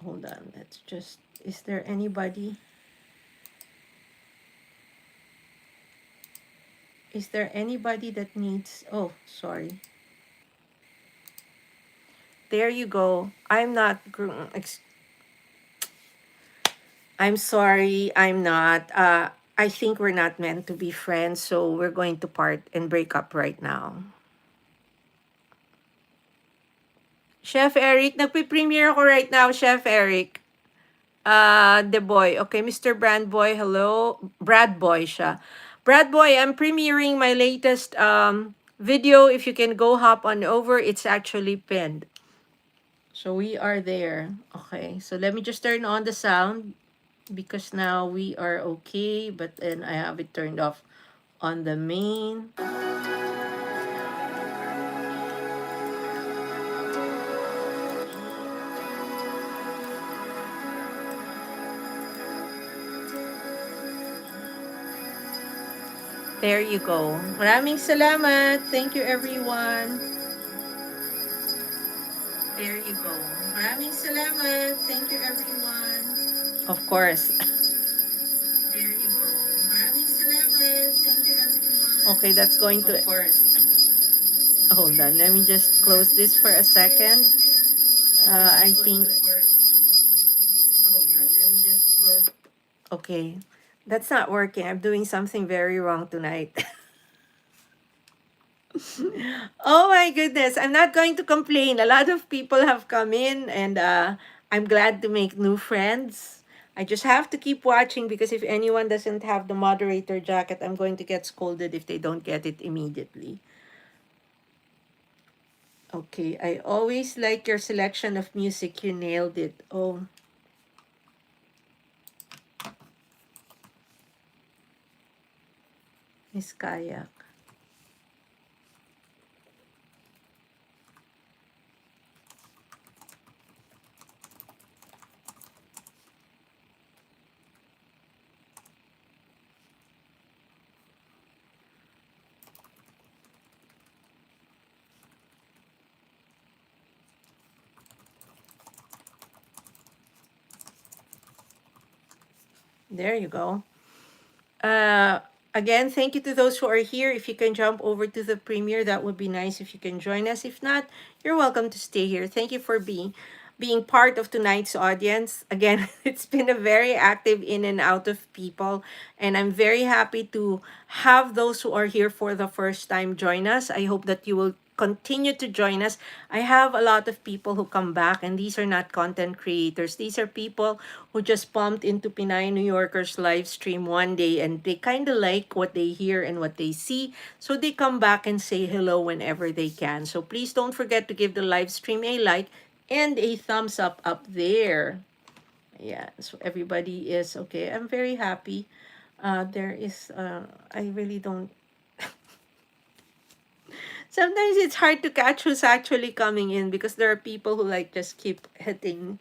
Hold on. Let's just, is there anybody? Is there anybody that needs, oh, sorry. There you go. I'm sorry. I'm not. I think we're not meant to be friends, so we're going to part and break up right now. Chef Eric, nagpe-premiere ako right now, Chef Eric. The boy. Okay, Mr. Brand Boy, hello. Brad Boy siya. Brad Boy, I'm premiering my latest video. If you can go hop on over, it's actually pinned. So we are there. Okay, so let me just turn on the sound because now we are okay, but then I have it turned off on the main. There you go. Maraming salamat. Thank you, everyone. There you go. Maraming salamat. Thank you, everyone. Of course. There you go. Maraming salamat. Thank you, everyone. Okay, that's going to... Of course. Hold on. Let me just close this for a second. I think... Okay. That's not working. I'm doing something very wrong tonight. Oh my goodness. I'm not going to complain. A lot of people have come in and I'm glad to make new friends. I just have to keep watching because if anyone doesn't have the moderator jacket, I'm going to get scolded if they don't get it immediately. Okay, I always like your selection of music. You nailed it. Oh, Miss Kayak. There you go. Uh, Again, thank you to those who are here. If you can jump over to the premiere, that would be nice if you can join us. If not, you're welcome to stay here. Thank you for being part of tonight's audience. Again, it's been a very active in and out of people, and I'm very happy to have those who are here for the first time join us. I hope that you will continue to join us. I have a lot of people who come back, and these are not content creators. These are people who just bumped into Pinay New Yorkers live stream one day and they kind of like what they hear and what they see. So they come back and say hello whenever they can. So please don't forget to give the live stream a like and a thumbs up there. Yeah, so everybody is okay. I'm very happy. There is, I really don't. Sometimes it's hard to catch who's actually coming in because there are people who like just keep hitting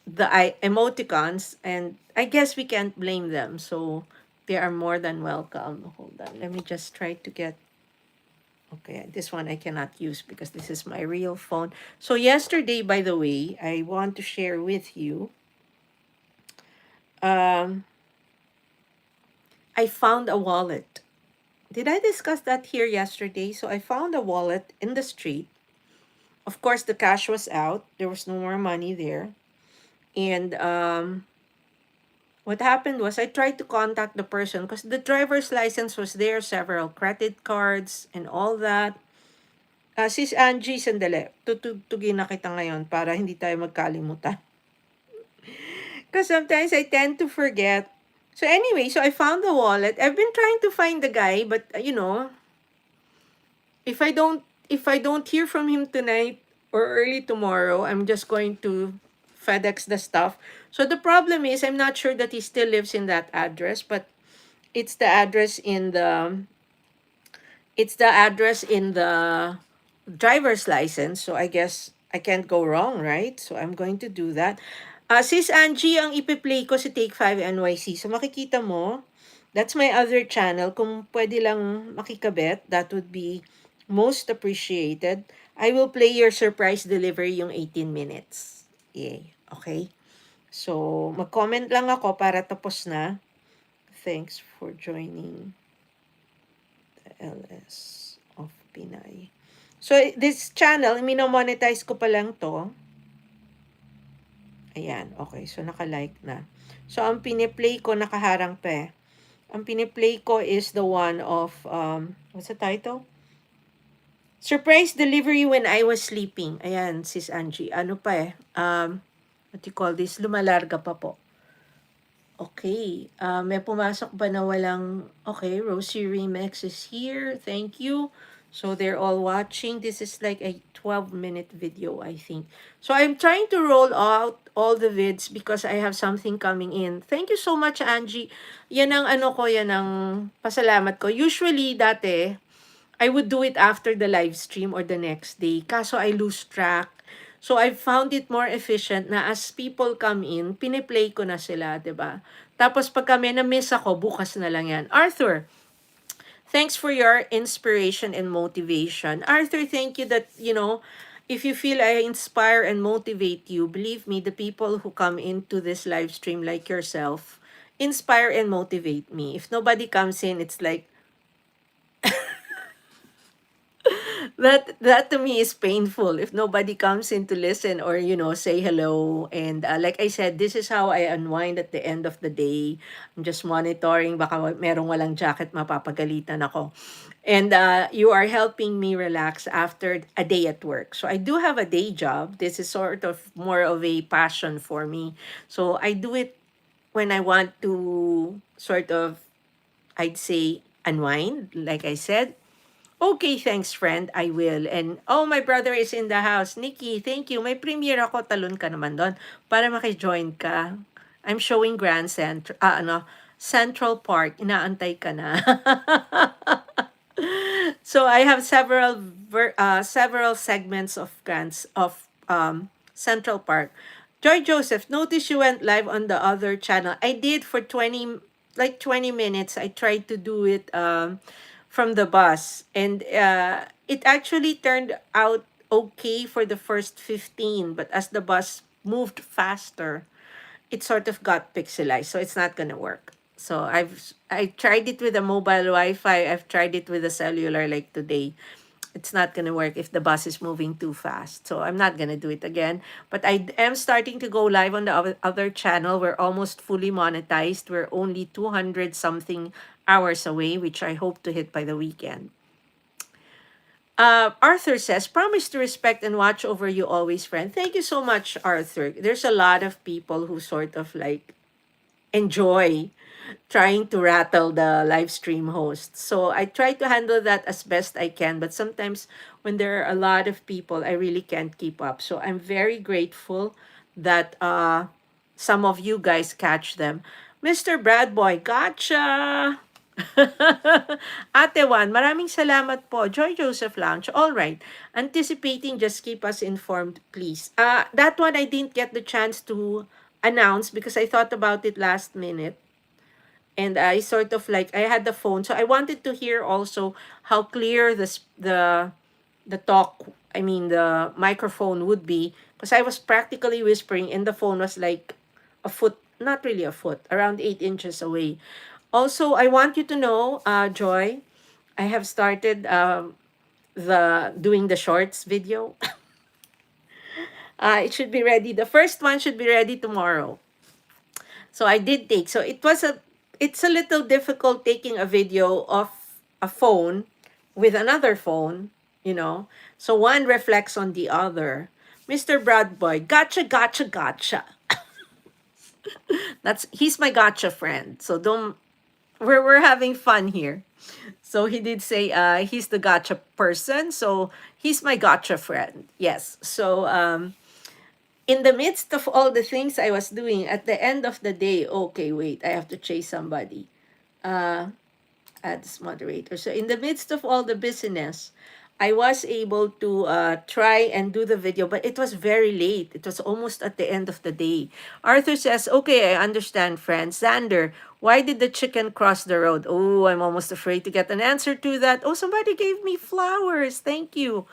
the emoticons, and I guess we can't blame them. So they are more than welcome. Hold on, let me just try to get. Okay, this one I cannot use because this is my real phone. So yesterday, by the way, I want to share with you. Um, I found a wallet. Did I discuss that here yesterday? So I found a wallet in the street. Of course, the cash was out. There was no more money there. And what happened was I tried to contact the person because the driver's license was there, several credit cards, and all that. Sis Angie, sandali. Tutugtugin na kita ngayon para hindi tayo magkalimutan. Because sometimes I tend to forget. So anyway, so I found the wallet. I've been trying to find the guy, but you know, if I don't hear from him tonight or early tomorrow, I'm just going to FedEx the stuff. So the problem is I'm not sure that he still lives in that address, but it's the address in the driver's license. So I guess I can't go wrong, right? So I'm going to do that. Sis Angie, ang ipi-play ko si Take 5 NYC. So makikita mo, that's my other channel. Kung pwede lang makikabit, that would be most appreciated. I will play your surprise delivery yung 18 minutes. Yay. Okay? So, mag-comment lang ako para tapos na. Thanks for joining the LS of Pinay. So, this channel, minomonetize ko pa lang to. Ayan, okay. So, naka-like na. So, ang piniplay ko, nakaharang pa eh. Ang piniplay ko is the one of, what's the title? Surprise delivery when I was sleeping. Ayan, sis Angie. Ano pa eh? What you call this? Lumalarga pa po. Okay. May pumasok ba na walang... Okay, Rosie Remix is here. Thank you. So they're all watching. This is like a 12-minute video, I think. So I'm trying to roll out all the vids because I have something coming in. Thank you so much, Angie. Yan ang ano ko, yan ang pasalamat ko. Usually, dati, I would do it after the live stream or the next day. Kaso I lose track. So I found it more efficient na as people come in, piniplay ko na sila, 'di ba? Tapos pag kami na-miss ako, bukas na lang yan. Arthur, thanks for your inspiration and motivation. Arthur, thank you that, if you feel I inspire and motivate you, believe me, the people who come into this live stream like yourself, inspire and motivate me. If nobody comes in, it's like, That to me is painful if nobody comes in to listen or say hello. And like I said, this is how I unwind at the end of the day. I'm just monitoring, baka merong walang jacket, mapapagalitan ako. And you are helping me relax after a day at work. So I do have a day job. This is sort of more of a passion for me. So I do it when I want to sort of, I'd say, unwind, like I said. Okay, thanks, friend. I will. And, oh, my brother is in the house. Nikki, thank you. May premiere ako. Talon ka naman doon para makijoin ka. I'm showing Central Park. Inaantay ka na. So I have several segments of grants of Central Park. Joy Joseph, notice you went live on the other channel. I did for 20 minutes. I tried to do it from the bus, and it actually turned out okay for the first 15, but as the bus moved faster, it sort of got pixelized, so it's not gonna work. So I tried it with a mobile Wi-Fi. I've tried it with a cellular like today. It's not gonna work if the bus is moving too fast. So I'm not gonna do it again. But I am starting to go live on the other channel. We're almost fully monetized. We're only 200 something hours away, which I hope to hit by the weekend. Arthur says, promise to respect and watch over you always, friend. Thank you so much, Arthur. There's a lot of people who sort of like enjoy trying to rattle the live stream host. So I try to handle that as best I can. But sometimes when there are a lot of people, I really can't keep up. So I'm very grateful that some of you guys catch them. Mr. Bradboy, gotcha! Ate Juan, maraming salamat po. Joy Joseph Lounge. All right. Anticipating, just keep us informed, please. That one I didn't get the chance to announce because I thought about it last minute. And I sort of like, I had the phone. So I wanted to hear also how clear the talk, I mean, the microphone would be. Because I was practically whispering and the phone was like a foot, not really a foot, around 8 inches away. Also, I want you to know, Joy, I have started the doing the shorts video. It should be ready. The first one should be ready tomorrow. So I did take. So it's a little difficult taking a video of a phone with another phone, you know. So one reflects on the other. Mr. Bradboy, gotcha, gotcha, gotcha. He's my gotcha friend. So don't we're having fun here. So he did say he's the gotcha person. So he's my gotcha friend. Yes. So in the midst of all the things I was doing, at the end of the day, okay, wait, I have to chase somebody. Add this moderator. So in the midst of all the business, I was able to try and do the video, but it was very late. It was almost at the end of the day. Arthur says, okay, I understand, friend. Xander, why did the chicken cross the road? Oh, I'm almost afraid to get an answer to that. Oh, somebody gave me flowers. Thank you.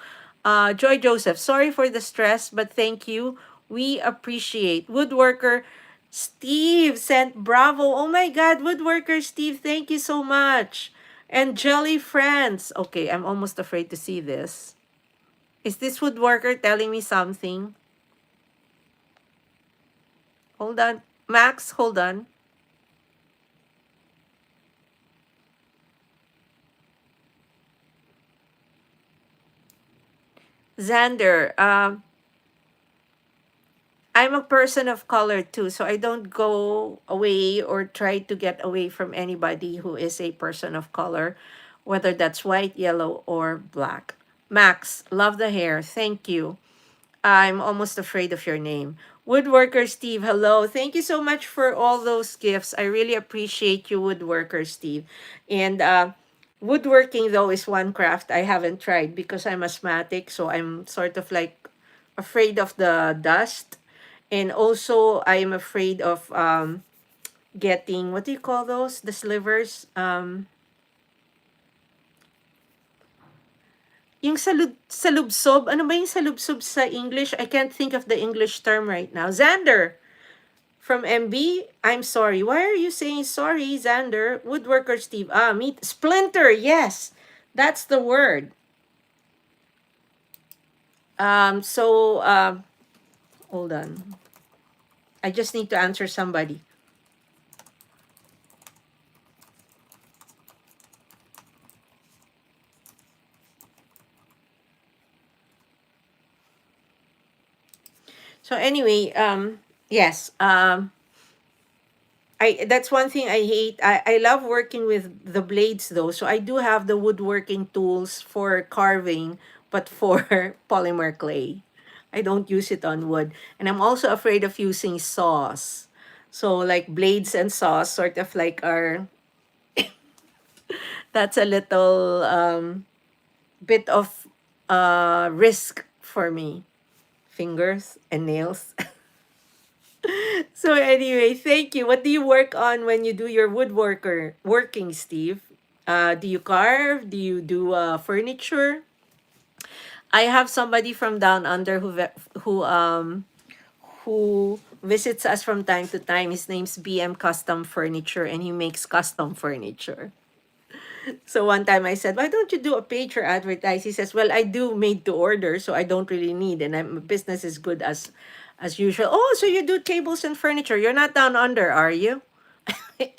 Joy Joseph, sorry for the stress, but thank you. We appreciate. Woodworker Steve sent bravo. Oh my God, Woodworker Steve, thank you so much. And Jelly Friends. Okay, I'm almost afraid to see this. Is this Woodworker telling me something? Hold on. Max, hold on. Xander, I'm a person of color too, so I don't go away or try to get away from anybody who is a person of color, whether that's white, yellow, or black. Max, love the hair. Thank you. I'm almost afraid of your name. Woodworker Steve, hello. Thank you so much for all those gifts. I really appreciate you, Woodworker Steve. And woodworking, though, is one craft I haven't tried because I'm asthmatic, so I'm sort of like afraid of the dust. And also, I'm afraid of getting, what do you call those? The slivers? Yung salubsob, ano ba yung salubsob sa English? I can't think of the English term right now. Xander from MB, I'm sorry. Why are you saying sorry, Xander? Woodworker Steve. Splinter, yes. That's the word. So hold on. I just need to answer somebody. So anyway, yes. I that's one thing I hate. I love working with the blades though. So I do have the woodworking tools for carving, but for polymer clay. I don't use it on wood. And I'm also afraid of using saws. So like blades and saws sort of like are that's a little bit of risk for me. Fingers and nails. So anyway, thank you. What do you work on when you do your woodworker working, Steve? Do you carve? Do you do furniture? I have somebody from down under who visits us from time to time. His name's BM Custom Furniture, and he makes custom furniture. So one time I said, "Why don't you do a page or advertise?" He says, "Well, I do made to order, so I don't really need, and my business is good as usual." Oh, so you do tables and furniture? You're not down under, are you?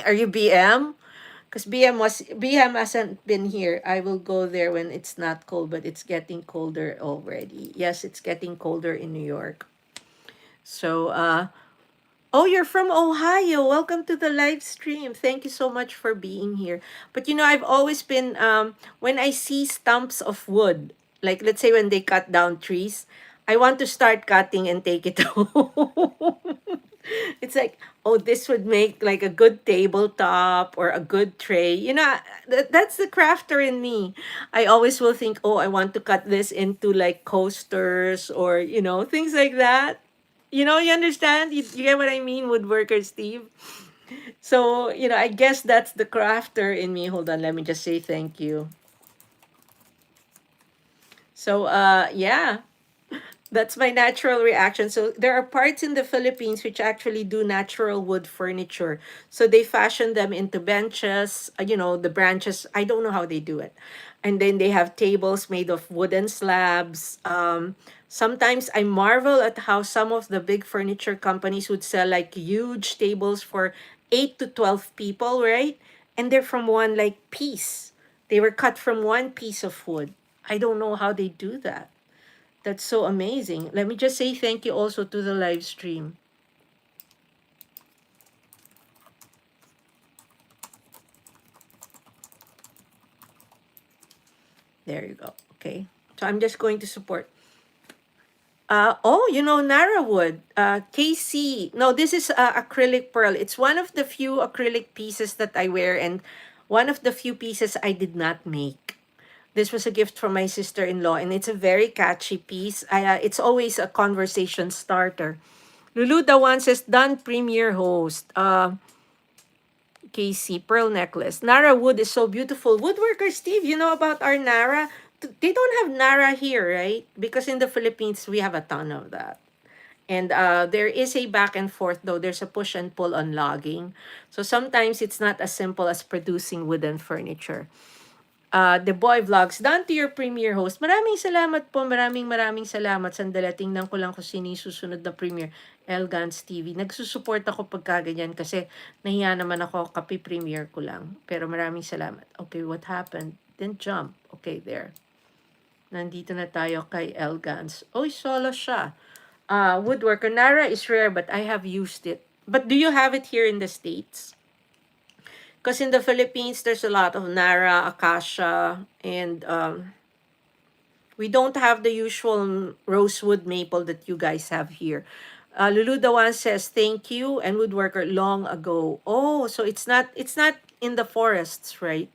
Are you BM? Because BM hasn't been here. I will go there when it's not cold, but it's getting colder already. Yes, it's getting colder in New York. So oh, you're from Ohio. Welcome to the live stream. Thank you so much for being here. But I've always been when I see stumps of wood, like let's say when they cut down trees, I want to start cutting and take it home. It's like, oh, this would make like a good tabletop or a good tray. That's the crafter in me. I always will think, oh, I want to cut this into like coasters or, things like that. You understand? You get what I mean, woodworker Steve? So, I guess that's the crafter in me. Hold on, let me just say thank you. So, yeah. That's my natural reaction. So there are parts in the Philippines which actually do natural wood furniture. So they fashion them into benches, the branches. I don't know how they do it. And then they have tables made of wooden slabs. Sometimes I marvel at how some of the big furniture companies would sell like huge tables for 8 to 12 people, right? And they're from one like piece. They were cut from one piece of wood. I don't know how they do that. That's so amazing. Let me just say thank you also to the live stream. There you go. Okay. So I'm just going to support. Nara wood. KC. No, this is acrylic pearl. It's one of the few acrylic pieces that I wear and one of the few pieces I did not make. This was a gift from my sister-in-law and it's a very catchy piece. It's always a conversation starter. Lulu the one says, done premiere host. Casey, pearl necklace. Nara wood is so beautiful. Woodworker Steve, you know about our Nara? They don't have Nara here, right? Because in the Philippines, we have a ton of that. And there is a back and forth, though. There's a push and pull on logging. So sometimes it's not as simple as producing wooden furniture. The Boy Vlogs, done to your premiere host. Maraming salamat po. Maraming salamat. Sandali, tingnan ko lang kung sino yung susunod na premiere. Elgans TV. Nagsusupport ako pagka ganyan kasi nahiya naman ako, kapi-premiere ko lang. Pero maraming salamat. Okay, what happened? Then jump. Okay, there. Nandito na tayo kay Elgans. Oy, solo siya. Woodworker. Nara is rare but I have used it. But do you have it here in the States? Because in the Philippines, there's a lot of Nara, Acacia, and we don't have the usual rosewood maple that you guys have here. Lulu Dawan says thank you and woodworker long ago. Oh, so it's not in the forests, right?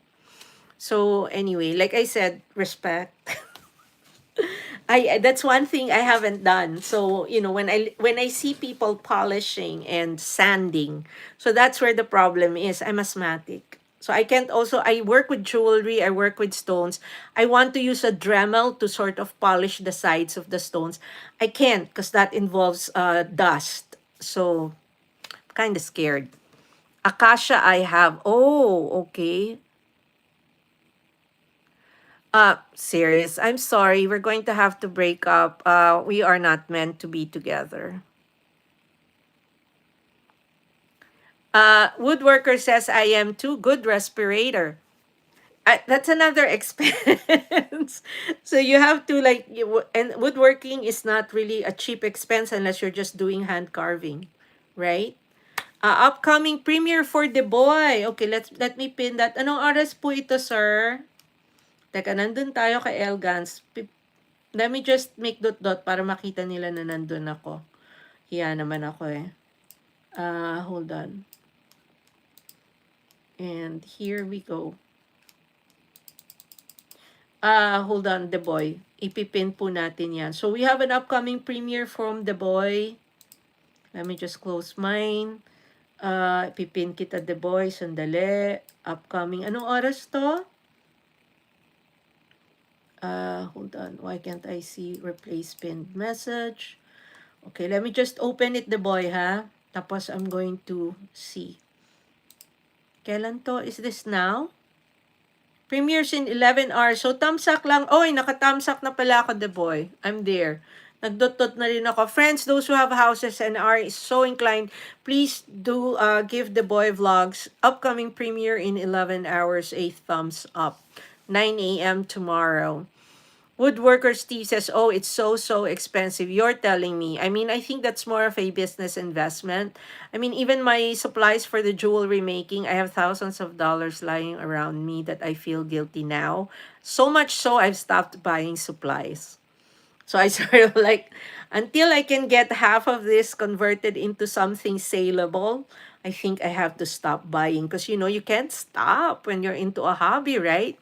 So anyway, like I said, respect. That's one thing I haven't done. So, when I see people polishing and sanding, so that's where the problem is. I'm asthmatic. So I work with jewelry, I work with stones. I want to use a Dremel to sort of polish the sides of the stones. I can't because that involves dust. So, kind of scared. Acacia I have. Oh, okay. Serious. I'm sorry. We're going to have to break up. We are not meant to be together. Woodworker says I am too good respirator. That's another expense. So you have to like and woodworking is not really a cheap expense unless you're just doing hand carving, right? Upcoming premiere for The Boy. Okay, let me pin that. Anong oras po ito, sir? Teka, nandun tayo kay Elgans. Let me just make dot para makita nila na nandun ako. Hiya naman ako eh. Hold on. And here we go. Hold on, The Boy. Ipipin po natin yan. So we have an upcoming premiere from The Boy. Let me just close mine. Ipipin kita, The Boy. Sandali. Upcoming. Anong oras to? Hold on. Why can't I see replace pinned message? Okay, let me just open it, The Boy, ha? Tapos I'm going to see. Kailan to? Is this now? Premieres in 11 hours. So, thumbsuck lang. Oy, naka-thumbsuck na pala ako, The Boy. I'm there. Nagdot-dot na rin ako. Friends, those who have houses and are so inclined, please do give The Boy Vlogs upcoming premiere in 11 hours a thumbs up. 9 a.m. tomorrow. Woodworker Steve says, oh, it's so expensive. You're telling me. I mean, I think that's more of a business investment. I mean, even my supplies for the jewelry making, I have thousands of dollars lying around me that I feel guilty now. So much so, I've stopped buying supplies. So I sort of like, until I can get half of this converted into something saleable, I think I have to stop buying. Because, you know, you can't stop when you're into a hobby, right?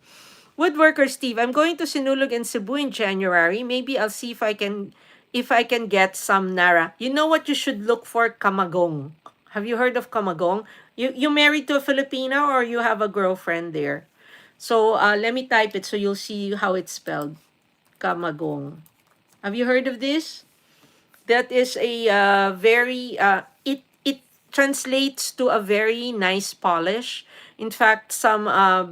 Woodworker Steve, I'm going to Sinulog and Cebu in January. Maybe I'll see if I can get some Nara. You know what you should look for? Kamagong. Have you heard of Kamagong? You married to a Filipino or you have a girlfriend there? So let me type it so you'll see how it's spelled. Kamagong. Have you heard of this? That is a very it translates to a very nice polish. In fact, some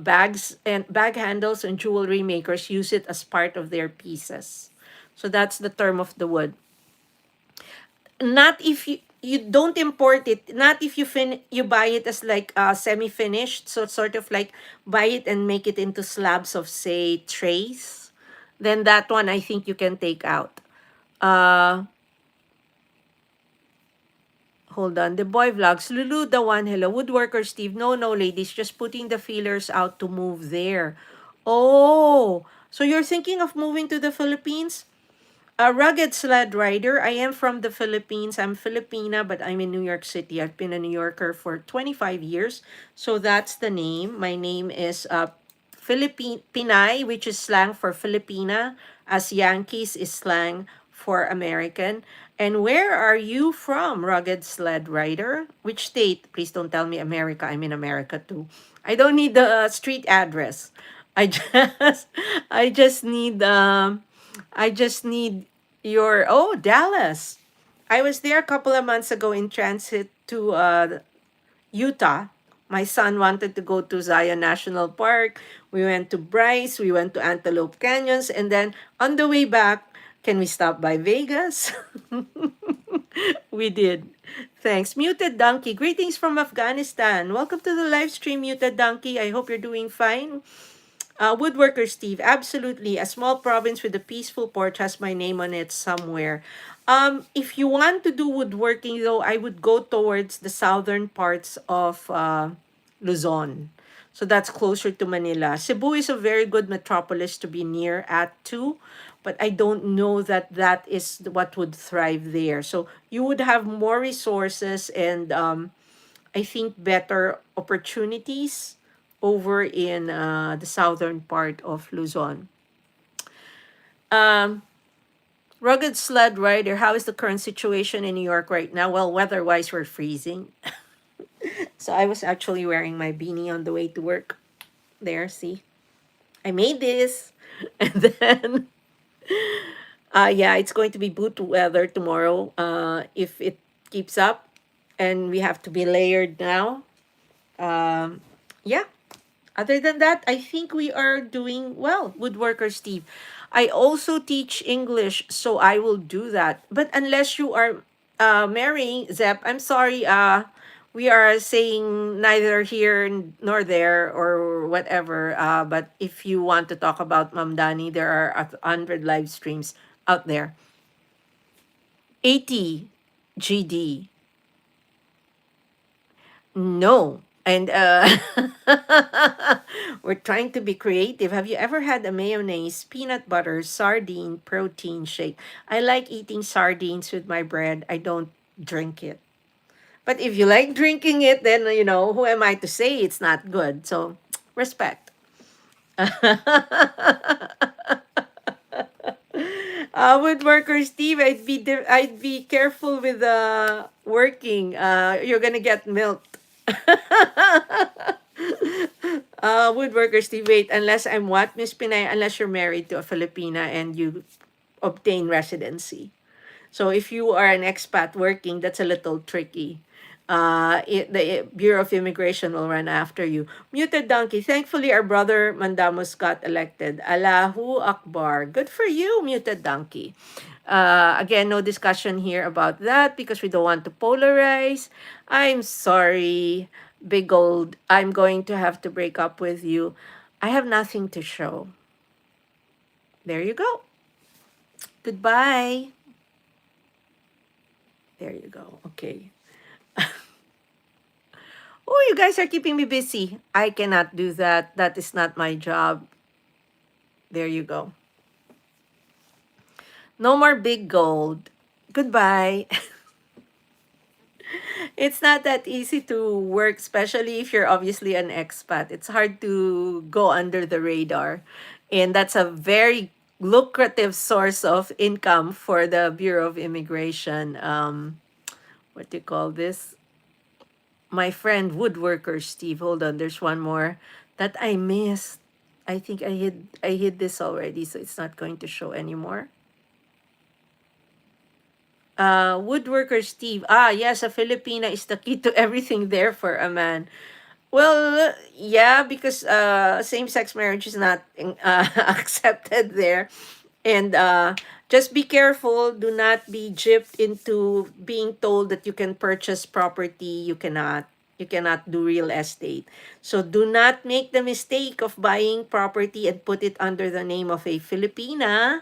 bags and bag handles and jewelry makers use it as part of their pieces. So that's the term of the wood. Not if you don't import it. Not if you buy it as like semi-finished. So sort of like buy it and make it into slabs of say trays. Then that one I think you can take out. Hold on. The Boy Vlogs. Lulu, the one. Hello. Woodworker Steve. No, ladies. Just putting the feelers out to move there. Oh, so you're thinking of moving to the Philippines? A rugged sled rider. I am from the Philippines. I'm Filipina, but I'm in New York City. I've been a New Yorker for 25 years. So that's the name. My name is Pinay, which is slang for Filipina, as Yankees is slang for American. And where are you from, rugged sled rider? Which state? Please don't tell me America. I'm in America too. I don't need the street address. I just I just need I just need your Dallas. I was there a couple of months ago in transit to Utah. My son wanted to go to Zion National Park. We went to Bryce. We went to Antelope Canyons. And then on the way back, can we stop by Vegas? We did. Thanks. Muted Donkey. Greetings from Afghanistan. Welcome to the live stream, Muted Donkey. I hope you're doing fine. Woodworker Steve, absolutely. A small province with a peaceful port has my name on it somewhere. If you want to do woodworking, though, I would go towards the southern parts of Luzon. So that's closer to Manila. Cebu is a very good metropolis to be near at too, but I don't know that that is what would thrive there. So you would have more resources and I think better opportunities over in the southern part of Luzon. Rugged sled rider, how is the current situation in New York right now? Well, weather-wise, we're freezing. So I was actually wearing my beanie on the way to work. There, see? I made this. And then, yeah, it's going to be boot weather tomorrow if it keeps up. And we have to be layered now. Yeah. Other than that, I think we are doing well. Woodworker Steve. I also teach English, so I will do that. But unless you are marrying Zep, I'm sorry. We are saying neither here nor there or whatever. But if you want to talk about Mam Dani, there are 100 live streams out there. 80 GD. No. And we're trying to be creative. Have you ever had a mayonnaise, peanut butter, sardine, protein shake? I like eating sardines with my bread. I don't drink it. But if you like drinking it, then, who am I to say it's not good? So, respect. Woodworker Steve, I'd be careful with working. You're gonna get milked. Woodworker Steve, wait, unless I'm what, Miss Pinay? Unless you're married to a Filipina and you obtain residency. So if you are an expat working, that's a little tricky. The Bureau of Immigration will run after you. Muted Donkey. Thankfully, our brother Mandamos got elected. Allahu Akbar. Good for you, Muted Donkey. Again, no discussion here about that because we don't want to polarize. I'm sorry, Big Old. I'm going to have to break up with you. I have nothing to show. There you go. Goodbye. There you go. Okay. Oh, you guys are keeping me busy. I cannot do that. That is not my job. There you go. No more big gold. Goodbye. It's not that easy to work, especially if you're obviously an expat. It's hard to go under the radar. And that's a very lucrative source of income for the Bureau of Immigration. What do you call this? My friend Woodworker Steve. Hold on, there's one more that I missed. I think I hid this already, so it's not going to show anymore. Woodworker Steve. Ah, yes, a Filipina is the key to everything there for a man. Well, yeah, because same-sex marriage is not accepted there. And just be careful. Do not be gypped into being told that you can purchase property. You cannot. You cannot do real estate. So do not make the mistake of buying property and put it under the name of a Filipina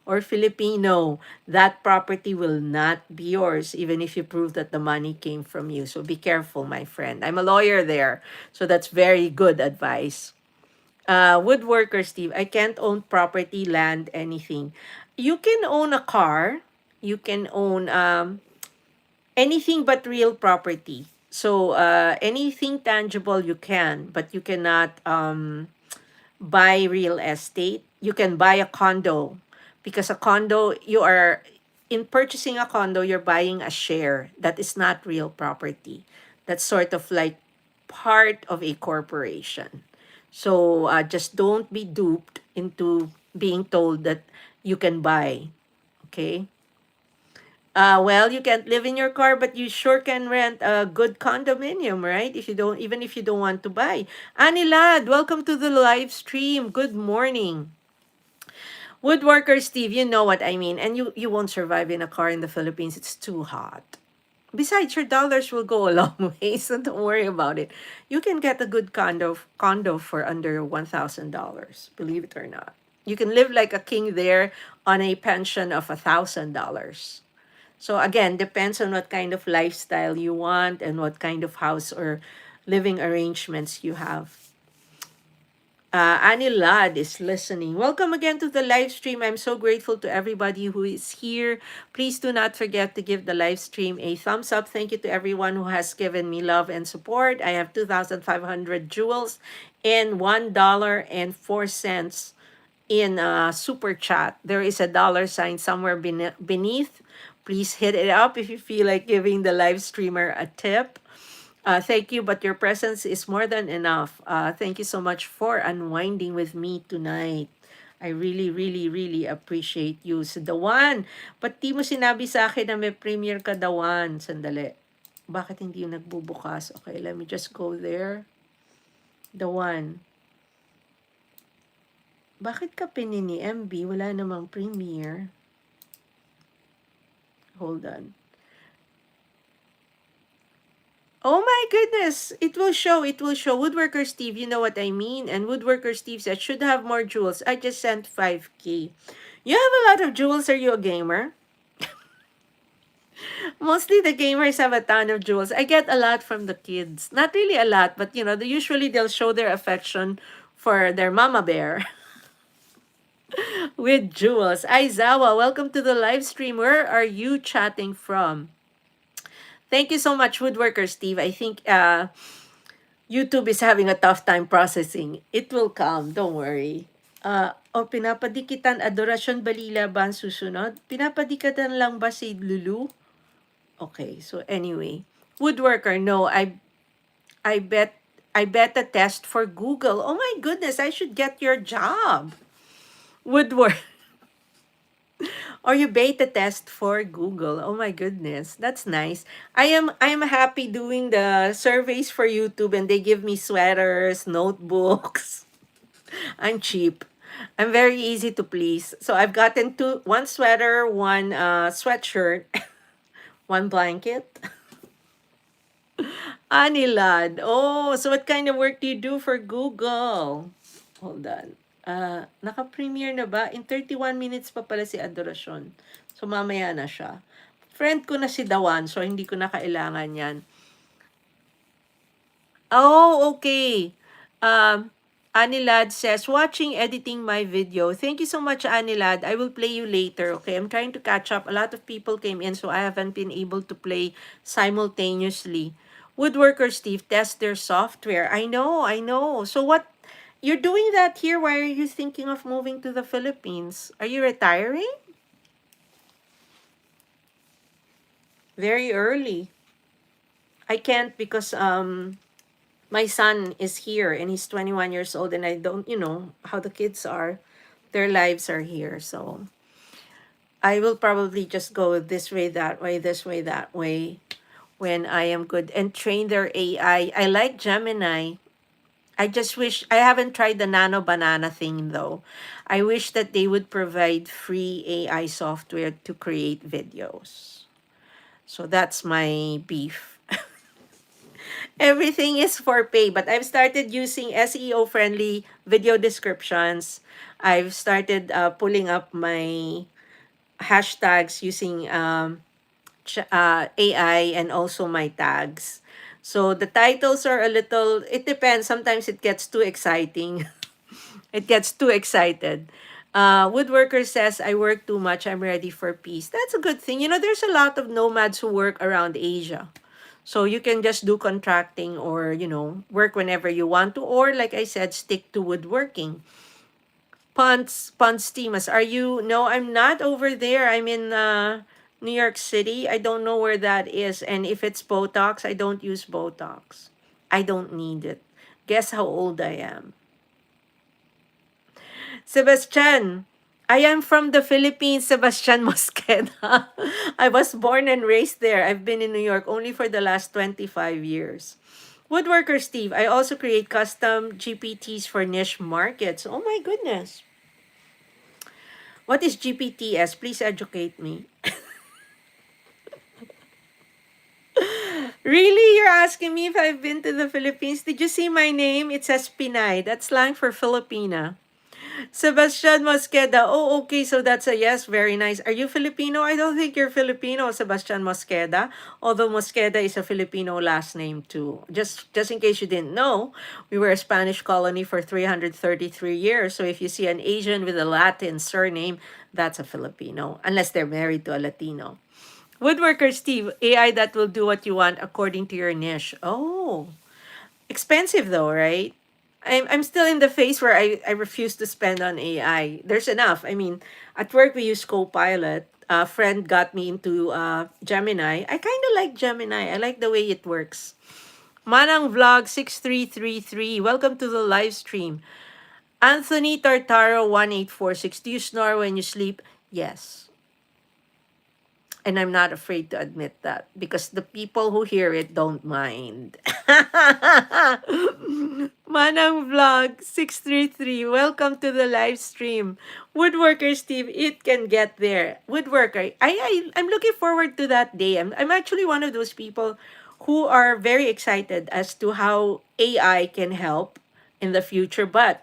or Filipino. That property will not be yours, even if you prove that the money came from you. So be careful, my friend. I'm a lawyer there. So that's very good advice. Woodworker Steve, I can't own property, land, anything. You can own a car. You can own anything but real property. So anything tangible you can, but you cannot buy real estate. You can buy a condo because a condo, you are in purchasing a condo, you're buying a share. That is not real property. That's sort of like part of a corporation. So just don't be duped into being told that you can buy. Okay. Well, you can't live in your car, but you sure can rent a good condominium, right? Even if you don't want to buy. Anilad, welcome to the live stream. Good morning. Woodworker Steve, you know what I mean. And you won't survive in a car in the Philippines. It's too hot. Besides, your dollars will go a long way, so don't worry about it. You can get a good condo for under $1,000, believe it or not. You can live like a king there on a pension of $1,000. So again, depends on what kind of lifestyle you want and what kind of house or living arrangements you have. Annie Ladd is listening. Welcome again to the live stream. I'm so grateful to everybody who is here. Please do not forget to give the live stream a thumbs up. Thank you to everyone who has given me love and support. I have 2,500 jewels and $1.04 in super chat. There is a dollar sign somewhere beneath. Please hit it up if you feel like giving the live streamer a tip. Thank you, but your presence is more than enough. Thank you so much for unwinding with me tonight. I really, really, really appreciate you. So, Dawan, ba't di mo sinabi sa akin na may premiere ka, Dawan? Sandali. Bakit hindi yung nagbubukas? Okay, let me just go there. Dawan. Bakit ka pinini MB? Wala namang Premiere. Hold on. Oh my goodness! It will show. It will show. Woodworker Steve, you know what I mean? And Woodworker Steve said, should have more jewels. I just sent 5K. You have a lot of jewels. Are you a gamer? Mostly the gamers have a ton of jewels. I get a lot from the kids. Not really a lot, but you know, usually they'll show their affection for their mama bear with jewels. Aizawa, welcome to the live stream. Where are you chatting from? Thank you so much, Woodworker Steve. I think YouTube is having a tough time processing. It will come, don't worry. Pinapadikitan adorasyon balila ba ang susunod? Pinapadikitan lang ba si Lulu? Okay, so anyway. Woodworker, no, I bet I bet a test for Google. Oh my goodness, I should get your job. Woodwork. Or you beta test for Google. Oh my goodness, that's nice. I am happy doing the surveys for YouTube and they give me sweaters, notebooks. I'm cheap. I'm very easy to please. So I've gotten one sweater, one sweatshirt, one blanket. Anilad. Oh, so what kind of work do you do for Google? Hold on. Naka-premiere na ba? In 31 minutes pa pala si Adoracion. So mamaya na siya. Friend ko na si Dawan, so hindi ko na kailangan yan. Oh, okay. Anilad says, watching, editing my video. Thank you so much, Anilad. I will play you later, okay? I'm trying to catch up. A lot of people came in, so I haven't been able to play simultaneously. Woodworker Steve, test their software. I know, I know. So what, you're doing that here? Why are you thinking of moving to the Philippines? Are you retiring? Very early. I can't because my son is here and he's 21 years old and I don't, you know, how the kids are. Their lives are here. So I will probably just go this way, that way, this way, that way when I am good and train their AI. I like Gemini. I just wish, I haven't tried the nano banana thing though. I wish that they would provide free AI software to create videos. So that's my beef. Everything is for pay, but I've started using SEO friendly video descriptions. I've started pulling up my hashtags using AI and also my tags. So the titles are a little, it depends. Sometimes it gets too exciting. It gets too excited. Woodworker says, I work too much. I'm ready for peace. That's a good thing. You know, there's a lot of nomads who work around Asia. So you can just do contracting or, you know, work whenever you want to. Or like I said, stick to woodworking. Ponce Timas, are you? No, I'm not over there. I'm in New York City. I don't know where that is. And if it's Botox, I don't use Botox. I don't need it. Guess how old I am. Sebastian, I am from the Philippines, Sebastian Mosqueda. I was born and raised there. I've been in New York only for the last 25 years. Woodworker Steve, I also create custom GPTs for niche markets. Oh my goodness. What is GPTs? Please educate me. Really? You're asking me if I've been to the Philippines? Did you see my name? It says Pinay. That's slang for Filipina. Sebastian Mosqueda. Oh, okay. So that's a yes. Very nice. Are you Filipino? I don't think you're Filipino, Sebastian Mosqueda. Although Mosqueda is a Filipino last name too. Just in case you didn't know, we were a Spanish colony for 333 years. So if you see an Asian with a Latin surname, that's a Filipino. Unless they're married to a Latino. Woodworker Steve, AI that will do what you want according to your niche. Oh, expensive though, right? I'm still in the phase where I refuse to spend on AI. There's enough. I mean, at work we use Copilot. A friend got me into Gemini. I kind of like Gemini. I like the way it works. Manang Vlog 6333. Welcome to the live stream. Anthony Tartaro 1846. Do you snore when you sleep? Yes. And I'm not afraid to admit that because the people who hear it don't mind. Manang Vlog 633, welcome to the live stream. Woodworker Steve, it can get there. Woodworker, I'm looking forward to that day. I'm actually one of those people who are very excited as to how AI can help in the future, but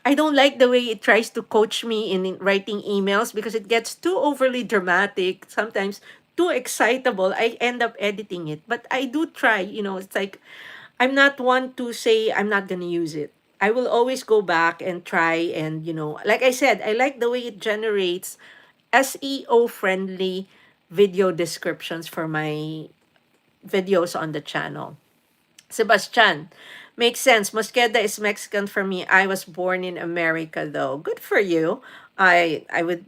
I don't like the way it tries to coach me in writing emails because it gets too overly dramatic, sometimes too excitable. I end up editing it. But I do try, it's like I'm not one to say I'm not going to use it. I will always go back and try and, like I said, I like the way it generates SEO friendly video descriptions for my videos on the channel. Sebastian, makes sense. Mosqueda is Mexican for me. I was born in America, though. Good for you. I would.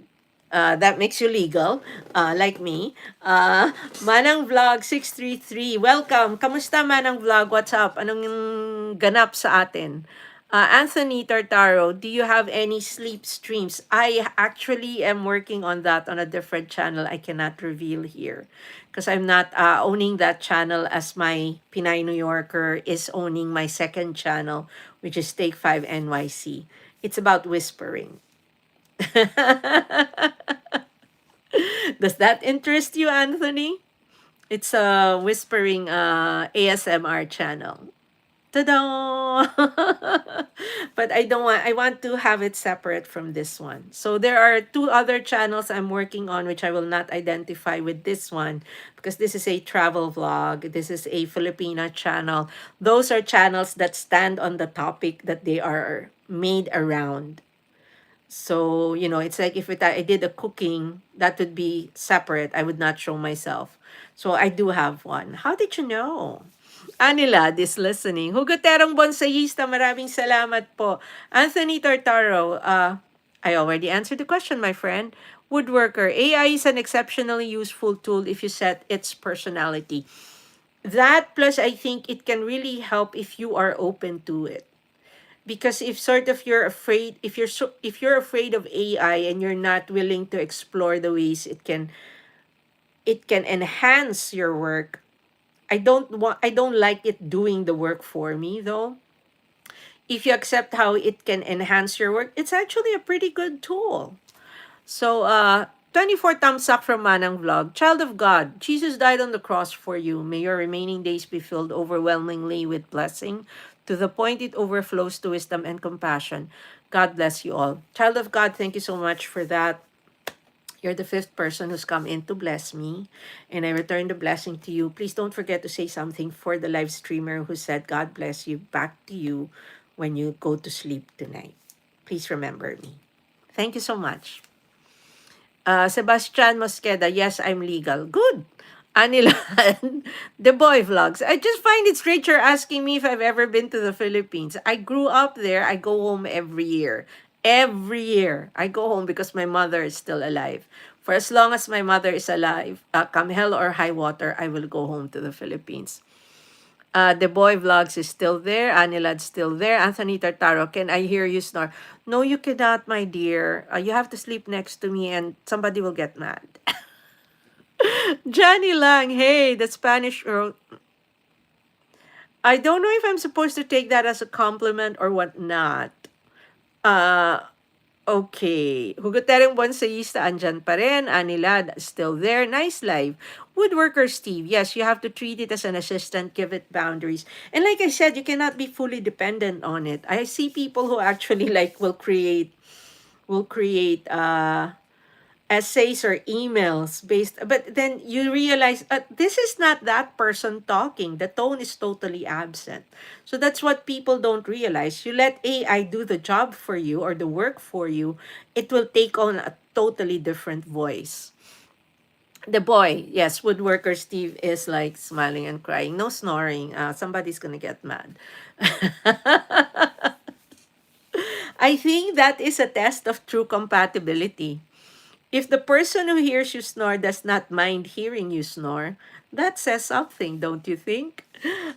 That makes you legal, like me. Manang Vlog 633, welcome. Kamusta Manang Vlog? What's up? Anong ganap sa atin? Anthony Tartaro, do you have any sleep streams? I actually am working on that on a different channel I cannot reveal here because I'm not owning that channel as my Pinay New Yorker is owning my second channel, which is Take 5 NYC. It's about whispering. Does that interest you, Anthony? It's a whispering ASMR channel. Ta-da! But I want to have it separate from this one. So there are two other channels I'm working on, which I will not identify with this one because this is a travel vlog. This is a Filipina channel. Those are channels that stand on the topic that they are made around. So, it's like if I did a cooking, that would be separate. I would not show myself. So I do have one. How did you know? Anilad is listening. Hugoterong Bonsayista, maraming salamat po. Anthony Tortaro, I already answered the question, my friend. Woodworker, AI is an exceptionally useful tool if you set its personality. That plus I think it can really help if you are open to it. Because if sort of you're afraid, if you're afraid of AI and you're not willing to explore the ways it can enhance your work, I don't like it doing the work for me though. If you accept how it can enhance your work, it's actually a pretty good tool. So 24 thumbs up from Manang Vlog. Child of God, Jesus died on the cross for you. May your remaining days be filled overwhelmingly with blessing to the point it overflows to wisdom and compassion. God bless you all. Child of God, thank you so much for that. You're the fifth person who's come in to bless me, and I return the blessing to you. Please don't forget to say something for the live streamer who said, God bless you, back to you when you go to sleep tonight. Please remember me. Thank you so much. Sebastian Mosqueda, yes, I'm legal. Good. Anilan, the boy vlogs. I just find it strange you're asking me if I've ever been to the Philippines. I grew up there. I go home every year. Every year, I go home because my mother is still alive. For as long as my mother is alive, come hell or high water, I will go home to the Philippines. The boy vlogs is still there. Anilad's still there. Anthony Tartaro, can I hear you snore? No, you cannot, my dear. You have to sleep next to me and somebody will get mad. Johnny Lang, hey, the Spanish girl. I don't know if I'm supposed to take that as a compliment or what not. Uh, Okay. Hugotereng Bonsayista, andyan pa rin. Anilad, still there. Nice live. Woodworker Steve, yes, you have to treat it as an assistant, give it boundaries. And like I said, you cannot be fully dependent on it. I see people who actually like will create essays or emails based, but then you realize this is not that person talking. The tone is totally absent. So that's what people don't realize. You let AI do the job for you or the work for you, it will take on a totally different voice. The boy, yes, woodworker Steve is like smiling and crying. No snoring. Somebody's gonna get mad. I think that is a test of true compatibility. If the person who hears you snore does not mind hearing you snore, that says something, don't you think?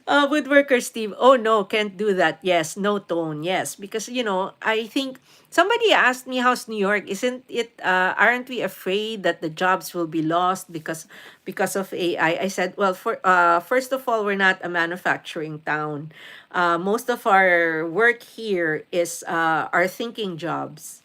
Woodworker Steve, oh no, can't do that. Yes, no tone. Yes, because I think somebody asked me, how's New York? Isn't it? Aren't we afraid that the jobs will be lost because of AI? I said, well, first of all, we're not a manufacturing town. Most of our work here is our thinking jobs.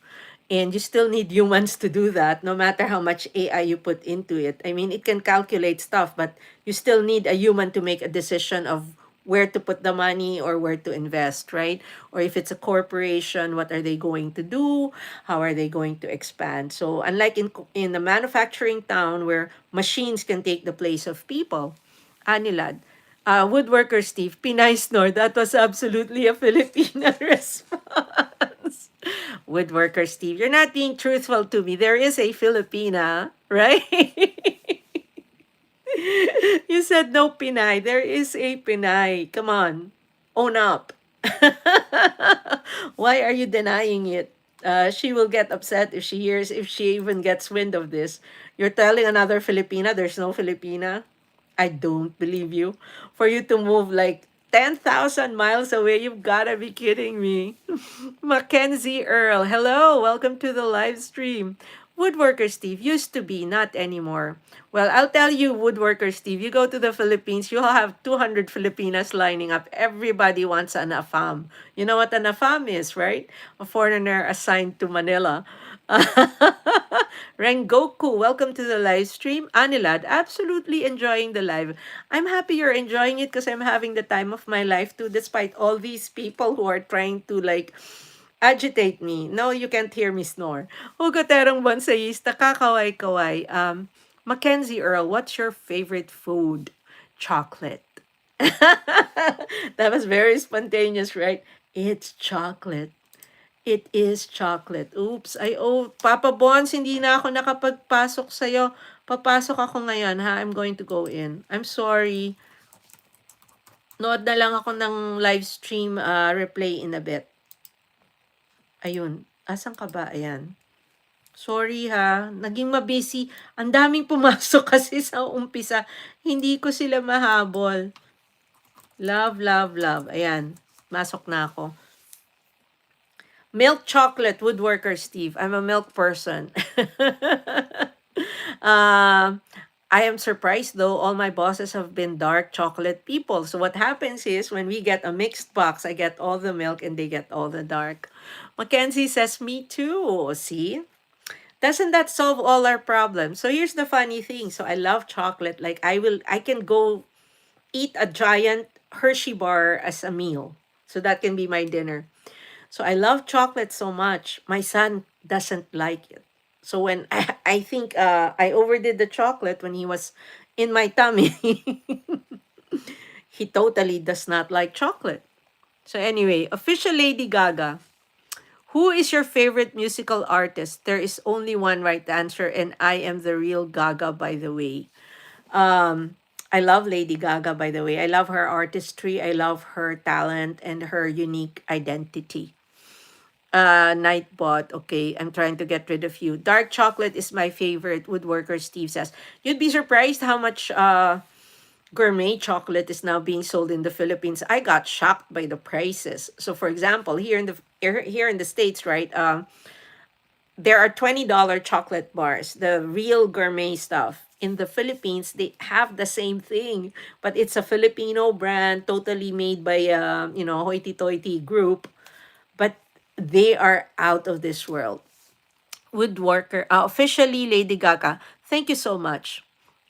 And you still need humans to do that, no matter how much AI you put into it. I mean, it can calculate stuff, but you still need a human to make a decision of where to put the money or where to invest, right? Or if it's a corporation, what are they going to do? How are they going to expand? So, unlike in the manufacturing town where machines can take the place of people, Anilad, woodworker Steve, Pinay snore, that was absolutely a Filipino response. Woodworker Steve, you're not being truthful to me. There is a Filipina, right? You said no Pinay. There is a Pinay. Come on, own up. Why are you denying it? She will get upset if she even gets wind of this. You're telling another Filipina there's no Filipina. I don't believe you. For you to move like 10,000 miles away, you've gotta be kidding me. Mackenzie Earl, hello, welcome to the live stream. Woodworker Steve used to be, not anymore. Well, I'll tell you, Woodworker Steve, you go to the Philippines, you'll have 200 Filipinas lining up. Everybody wants an AFAM. You know what an AFAM is, right? A foreigner assigned to Manila. Rengoku, welcome to the live stream. Anilad, absolutely enjoying the live. I'm happy you're enjoying it because I'm having the time of my life too, despite all these people who are trying to like agitate me. No, you can't hear me snore. Hugoterong bonsayista, kakaway-kaway. Mackenzie Earl, what's your favorite food? Chocolate. That was very spontaneous, right? It's chocolate. It is chocolate. Oops. Papa Bons, hindi na ako nakapagpasok sa'yo. Papasok ako ngayon, ha? I'm going to go in. I'm sorry. Nood na lang ako ng live stream replay in a bit. Ayun. Asan ka ba? Ayan. Sorry ha. Naging mabisi. Ang daming pumasok kasi sa umpisa. Hindi ko sila mahabol. Love, love, love. Ayan. Masok na ako. Milk chocolate, woodworker Steve. I'm a milk person. I am surprised though, all my bosses have been dark chocolate people. So what happens is when we get a mixed box, I get all the milk and they get all the dark. Mackenzie says, me too. See? Doesn't that solve all our problems? So here's the funny thing. So I love chocolate. Like I can go eat a giant Hershey bar as a meal. So that can be my dinner. So I love chocolate so much. My son doesn't like it. So when I think I overdid the chocolate when he was in my tummy, he totally does not like chocolate. So anyway, official Lady Gaga. Who is your favorite musical artist? There is only one right answer, and I am the real Gaga, by the way. I love Lady Gaga, by the way. I love her artistry. I love her talent and her unique identity. Nightbot, okay, I'm trying to get rid of you. Dark chocolate is my favorite, woodworker Steve says. You'd be surprised how much gourmet chocolate is now being sold in the Philippines. I got shocked by the prices. So for example, here in the States, right, there are $20 chocolate bars, the real gourmet stuff. In the Philippines, they have the same thing, but it's a Filipino brand, totally made by a, hoity-toity group, but they are out of this world. Woodworker, officially Lady Gaga, thank you so much.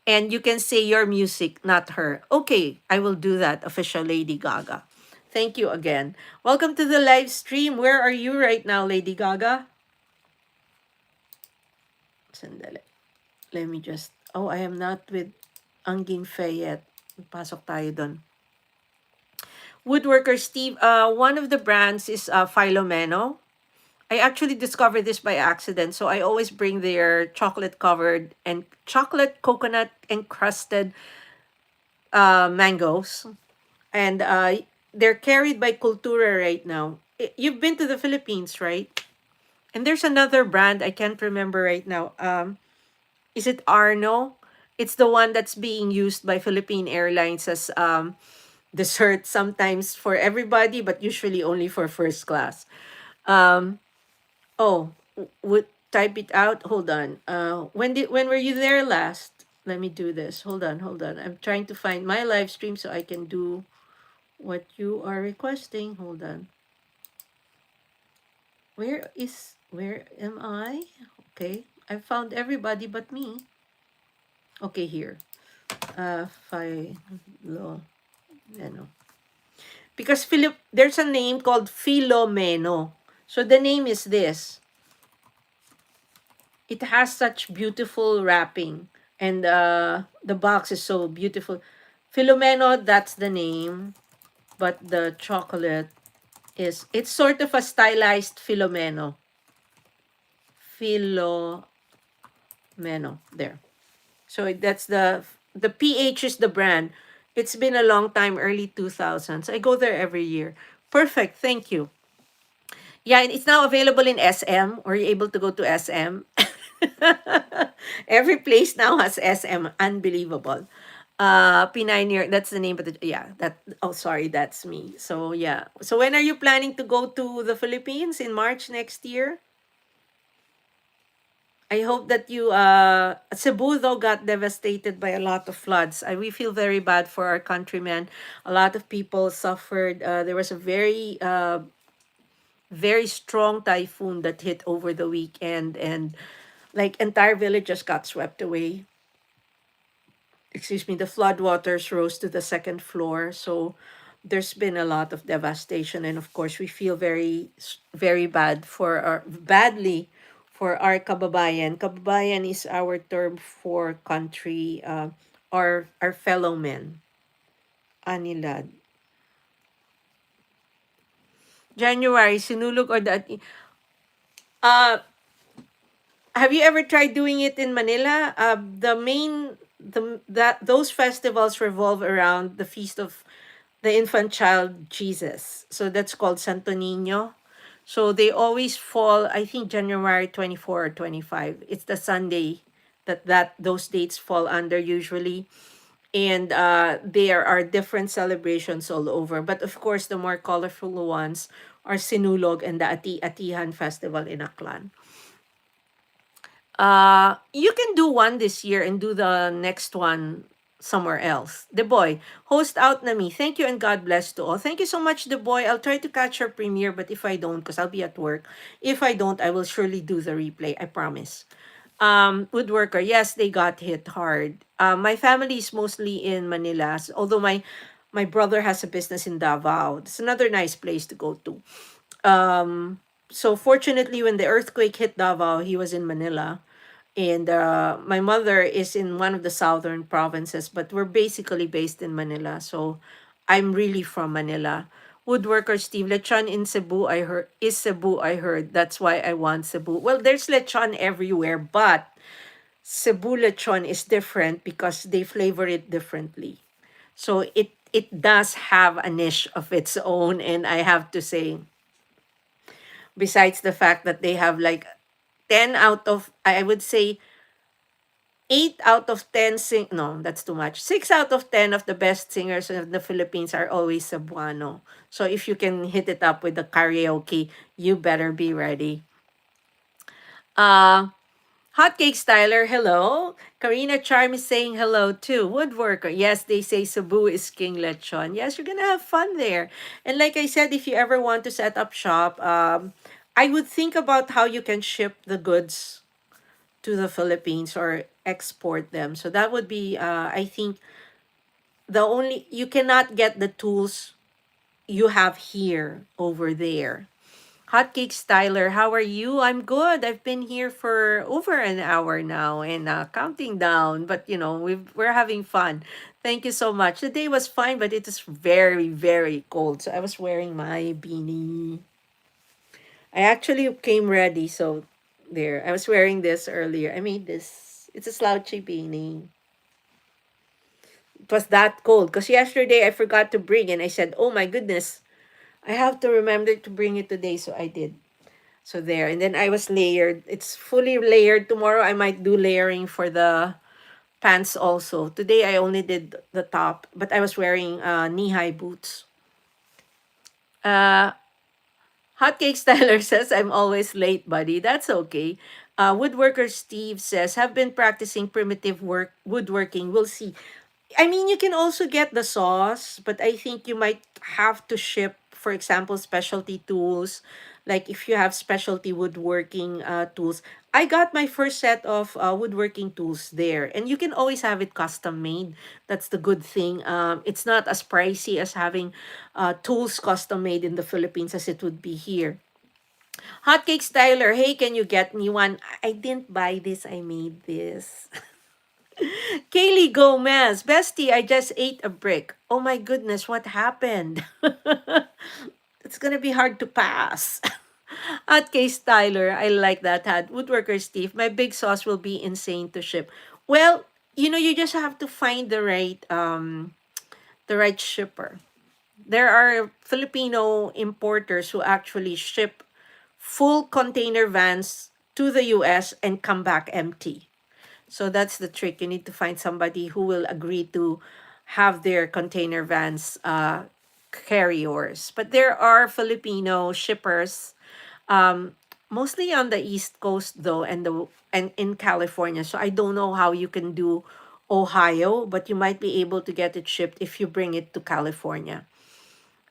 And you can say your music, not her. Okay, I will do that, official Lady Gaga. Thank you again. Welcome to the live stream. Where are you right now, Lady Gaga? Sandali. Let me just, I am not with AnnggingFe yet. Pasok tayo dun. Woodworker Steve, one of the brands is Filomeno. I actually discovered this by accident. So I always bring their chocolate covered and chocolate coconut encrusted mangoes. And they're carried by Cultura right now. You've been to the Philippines, right? And there's another brand I can't remember right now. Is it Arno? It's the one that's being used by Philippine Airlines as dessert sometimes for everybody, but usually only for first class. Um, oh, would type it out. Hold on. When were you there last? Let me do this. Hold on, hold on. I'm trying to find my live stream so I can do what you are requesting. Hold on. Where am I? Okay, I found everybody but me. Okay, here. Philo, because Philip, there's a name called Filomeno. So the name is this. It has such beautiful wrapping, and the box is so beautiful. Filomeno, that's the name, but the chocolate is, it's sort of a stylized Filomeno. Filomeno, there. So that's the PH is the brand. It's been a long time, early 2000s. I go there every year. Perfect, thank you. Yeah, and it's now available in SM, or you're able to go to SM. Every place now has SM. Unbelievable. Pioneer, that's the name of the, yeah, that, oh, sorry, that's me. So, yeah. So, when are you planning to go to the Philippines? In March next year? I hope that you, Cebu though got devastated by a lot of floods. We feel very bad for our countrymen. A lot of people suffered. There was a very strong typhoon that hit over the weekend, and like entire villages got swept away. Excuse me, the floodwaters rose to the second floor. So there's been a lot of devastation, and of course we feel very badly for our kababayan. Kababayan is our term for country, our fellow men. Anilad. January, sinulog or the, uh have you ever tried doing it in Manila? The main that those festivals revolve around the feast of the infant child Jesus. So that's called Santo Niño. So they always fall, I think, January 24 or 25. It's the Sunday that those dates fall under usually. And there are different celebrations all over. But of course, the more colorful ones are Sinulog and the Ati-Atihan Festival in Aklan. You can do one this year and do the next one somewhere else. The boy, host out na me. Thank you and God bless to all. Thank you so much, the boy. I'll try to catch your premiere, but if I don't, because I'll be at work. If I don't, I will surely do the replay. I promise. Woodworker, yes, they got hit hard. My family is mostly in Manila, although my brother has a business in Davao. It's another nice place to go to. So fortunately, when the earthquake hit Davao, he was in Manila. And my mother is in one of the southern provinces, but we're basically based in Manila. So I'm really from Manila. Woodworker Steve, lechon in Cebu, I heard, is Cebu, I heard. That's why I want Cebu. Well, there's lechon everywhere, but Cebu lechon is different because they flavor it differently. So it does have a niche of its own. And I have to say, besides the fact that they have like 10 out of, I would say, 8 out of 10 no, that's too much. 6 out of 10 of the best singers of the Philippines are always Cebuano. So if you can hit it up with the karaoke, you better be ready. Uh Hotcake Styler, hello. Karina Charm is saying hello too. Woodworker, yes, they say Cebu is King Lechon. Yes, you're gonna have fun there. And like I said, if you ever want to set up shop, I would think about how you can ship the goods to the Philippines or export them. So that would be, I think, the only, you cannot get the tools you have here over there. Hotcake Styler, how are you? I'm good. I've been here for over an hour now and counting down, but we're having fun. Thank you so much. The day was fine, but it is very, very cold. So I was wearing my beanie. I actually came ready, so there. I was wearing this earlier. I made this. It's a slouchy beanie. It was that cold because yesterday I forgot to bring and I said, oh my goodness, I have to remember to bring it today. So I did. So there, and then I was layered. It's fully layered. Tomorrow I might do layering for the pants also. Today I only did the top, but I was wearing knee-high boots. Uh, Hotcake Styler says, I'm always late, buddy. That's okay. Woodworker Steve says, have been practicing primitive woodworking. We'll see. I mean, you can also get the saws, but I think you might have to ship, for example, specialty tools. Like if you have specialty woodworking tools. I got my first set of woodworking tools there, and you can always have it custom made. That's the good thing. It's not as pricey as having tools custom made in the Philippines as it would be here. Hotcake Styler, hey, can you get me one? I didn't buy this, I made this. Kaylee Gomez, bestie, I just ate a brick. Oh my goodness, what happened? It's gonna be hard to pass. At Case Tyler, I like that hat. Woodworker Steve, my big sauce will be insane to ship. Well, you just have to find the right shipper. There are Filipino importers who actually ship full container vans to the US and come back empty. So that's the trick. You need to find somebody who will agree to have their container vans carry yours. But there are Filipino shippers, mostly on the East Coast though, and in California. So I don't know how you can do Ohio, but you might be able to get it shipped if you bring it to California.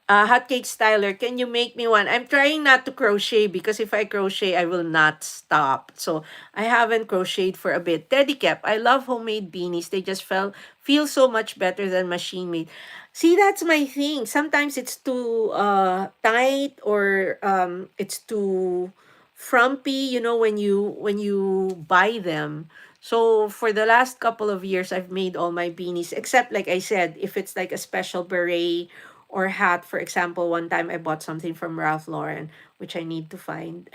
Hotcake Styler, can you make me one? I'm trying not to crochet because if I crochet, I will not stop. So I haven't crocheted for a bit. Teddy Cap, I love homemade beanies. They just feel so much better than machine made. See, that's my thing. Sometimes it's too tight or it's too frumpy, when you buy them. So for the last couple of years, I've made all my beanies, except like I said, if it's like a special beret or hat. For example, one time I bought something from Ralph Lauren, which I need to find.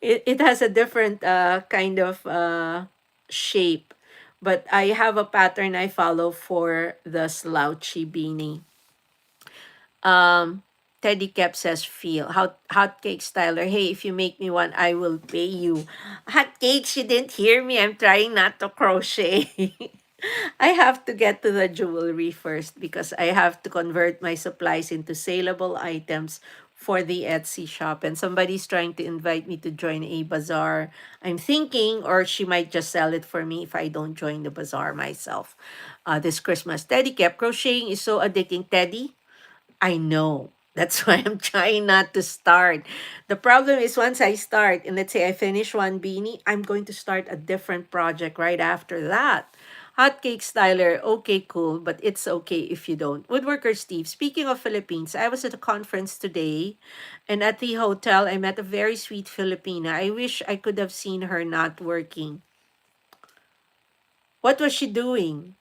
It has a different kind of shape, but I have a pattern I follow for the slouchy beanie. Um, Teddy Cap says, feel. Hot Cake Styler, hey, if you make me one, I will pay you. Hot Cakes, you didn't hear me. I'm trying not to crochet. I have to get to the jewelry first because I have to convert my supplies into saleable items for the Etsy shop. And somebody's trying to invite me to join a bazaar. I'm thinking, or she might just sell it for me if I don't join the bazaar myself this Christmas. Teddy kept crocheting is so addicting. Teddy, I know. That's why I'm trying not to start. The problem is once I start, and let's say I finish one beanie, I'm going to start a different project right after that. Hotcake Styler, okay, cool, but it's okay if you don't. Woodworker Steve, speaking of Philippines, I was at a conference today, and at the hotel, I met a very sweet Filipina. I wish I could have seen her not working. What was she doing?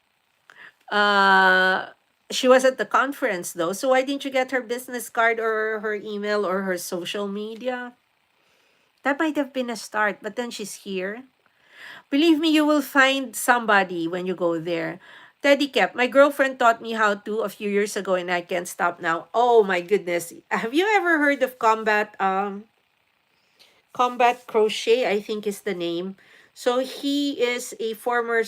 Uh, she was at the conference though. So why didn't you get her business card or her email or her social media? That might have been a start, but then she's here. Believe me, you will find somebody when you go there. Teddy Cap, my girlfriend taught me how to a few years ago and I can't stop now. Oh my goodness. Have you ever heard of Combat Crochet, I think is the name. So he is a former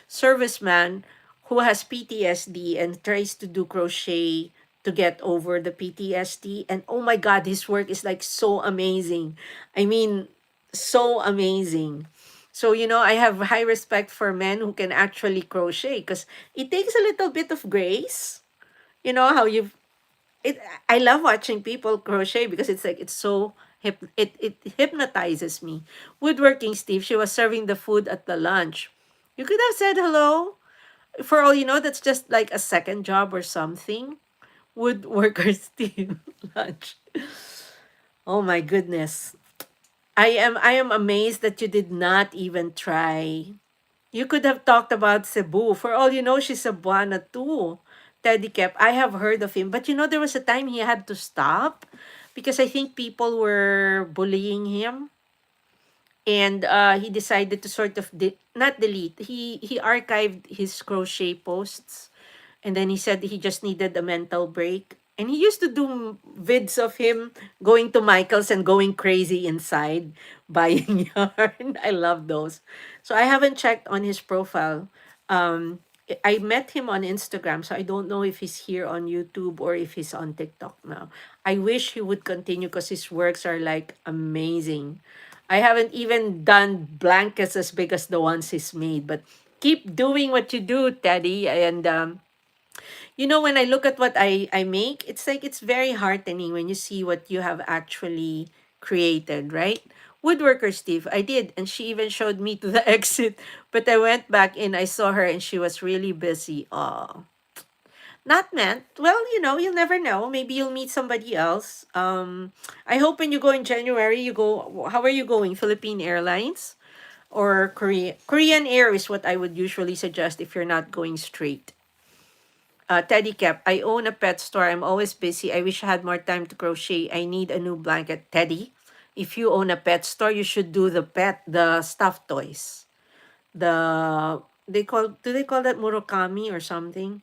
serviceman who has PTSD and tries to do crochet to get over the PTSD. And oh my God, his work is like so amazing. I mean, so amazing. So, I have high respect for men who can actually crochet because it takes a little bit of grace. You know how you it I love watching people crochet because it's like it's so it hypnotizes me. Woodworking Steve, she was serving the food at the lunch. You could have said hello. For all you know, that's just like a second job or something. Woodworker Steve lunch. Oh my goodness. I am amazed that you did not even try. You could have talked about Cebu. For all you know, she's Cebuana too. Teddy Kep, I have heard of him. But there was a time he had to stop because I think people were bullying him. And he decided to sort of, not delete, he archived his crochet posts. And then he said he just needed a mental break. And he used to do vids of him going to Michael's and going crazy inside buying yarn. I love those. So I haven't checked on his profile. I met him on Instagram, so I don't know if he's here on YouTube or if he's on TikTok now. I wish he would continue because his works are like amazing. I haven't even done blankets as big as the ones he's made, but keep doing what you do, Teddy. And when I look at what I make, it's like it's very heartening when you see what you have actually created, right? Woodworker Steve, I did, and she even showed me to the exit, but I went back in, I saw her, and she was really busy. Oh, not meant. Well, you'll never know. Maybe you'll meet somebody else. I hope when you go in January, you go. How are you going? Philippine Airlines or Korean Air is what I would usually suggest if you're not going straight. Teddy Cap, I own a pet store. I'm always busy. I wish I had more time to crochet. I need a new blanket. Teddy, if you own a pet store, you should do the stuffed toys. Do they call that Murakami or something?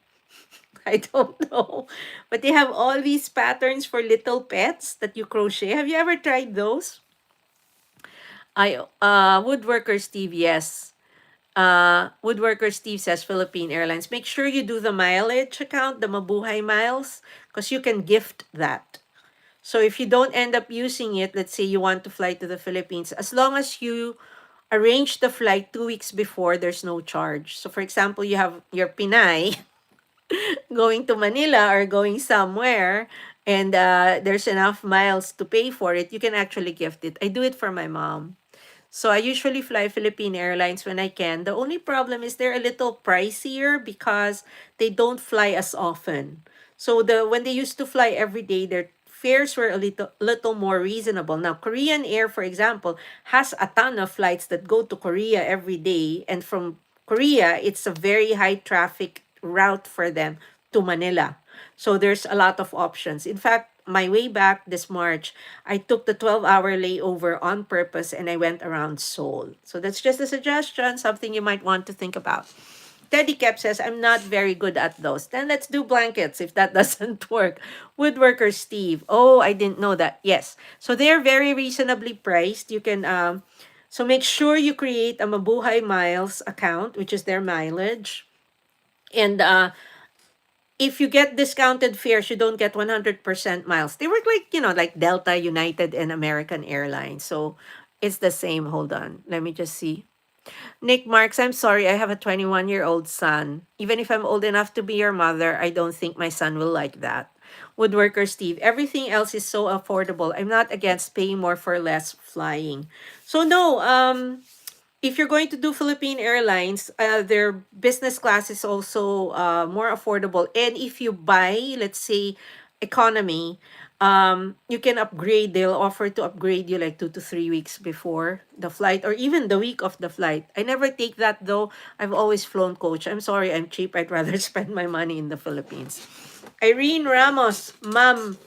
I don't know. But they have all these patterns for little pets that you crochet. Have you ever tried those? Woodworker Steve, yes. Woodworker Steve says Philippine Airlines. Make sure you do the mileage account, the Mabuhay miles, because you can gift that. So if you don't end up using it, let's say you want to fly to the Philippines, as long as you arrange the flight 2 weeks before, there's no charge. So for example, you have your Pinay going to Manila or going somewhere, and there's enough miles to pay for it, you can actually gift it. I do it for my mom. So I usually fly Philippine Airlines when I can. The only problem is they're a little pricier because they don't fly as often. So when they used to fly every day, their fares were a little more reasonable. Now, Korean Air, for example, has a ton of flights that go to Korea every day, and from Korea, it's a very high traffic route for them to Manila. So there's a lot of options. In fact, my way back this March, I took the 12-hour layover on purpose and I went around Seoul. So that's just a suggestion, something you might want to think about. Teddy Cap says, I'm not very good at those. Then let's do blankets if that doesn't work. Woodworker Steve. Oh, I didn't know that. Yes. So they're very reasonably priced. You can, so make sure you create a Mabuhay Miles account, which is their mileage. And if you get discounted fares, you don't get 100% miles. They work like, like Delta, United, and American Airlines. So it's the same. Hold on. Let me just see. Nick Marks, I'm sorry. I have a 21-year-old son. Even if I'm old enough to be your mother, I don't think my son will like that. Woodworker Steve, everything else is so affordable. I'm not against paying more for less flying. So no, if you're going to do Philippine Airlines, their business class is also more affordable. And if you buy, let's say, economy, you can upgrade. They'll offer to upgrade you like 2 to 3 weeks before the flight or even the week of the flight. I never take that though. I've always flown coach. I'm sorry, I'm cheap. I'd rather spend my money in the Philippines. Irene Ramos, Ma'am,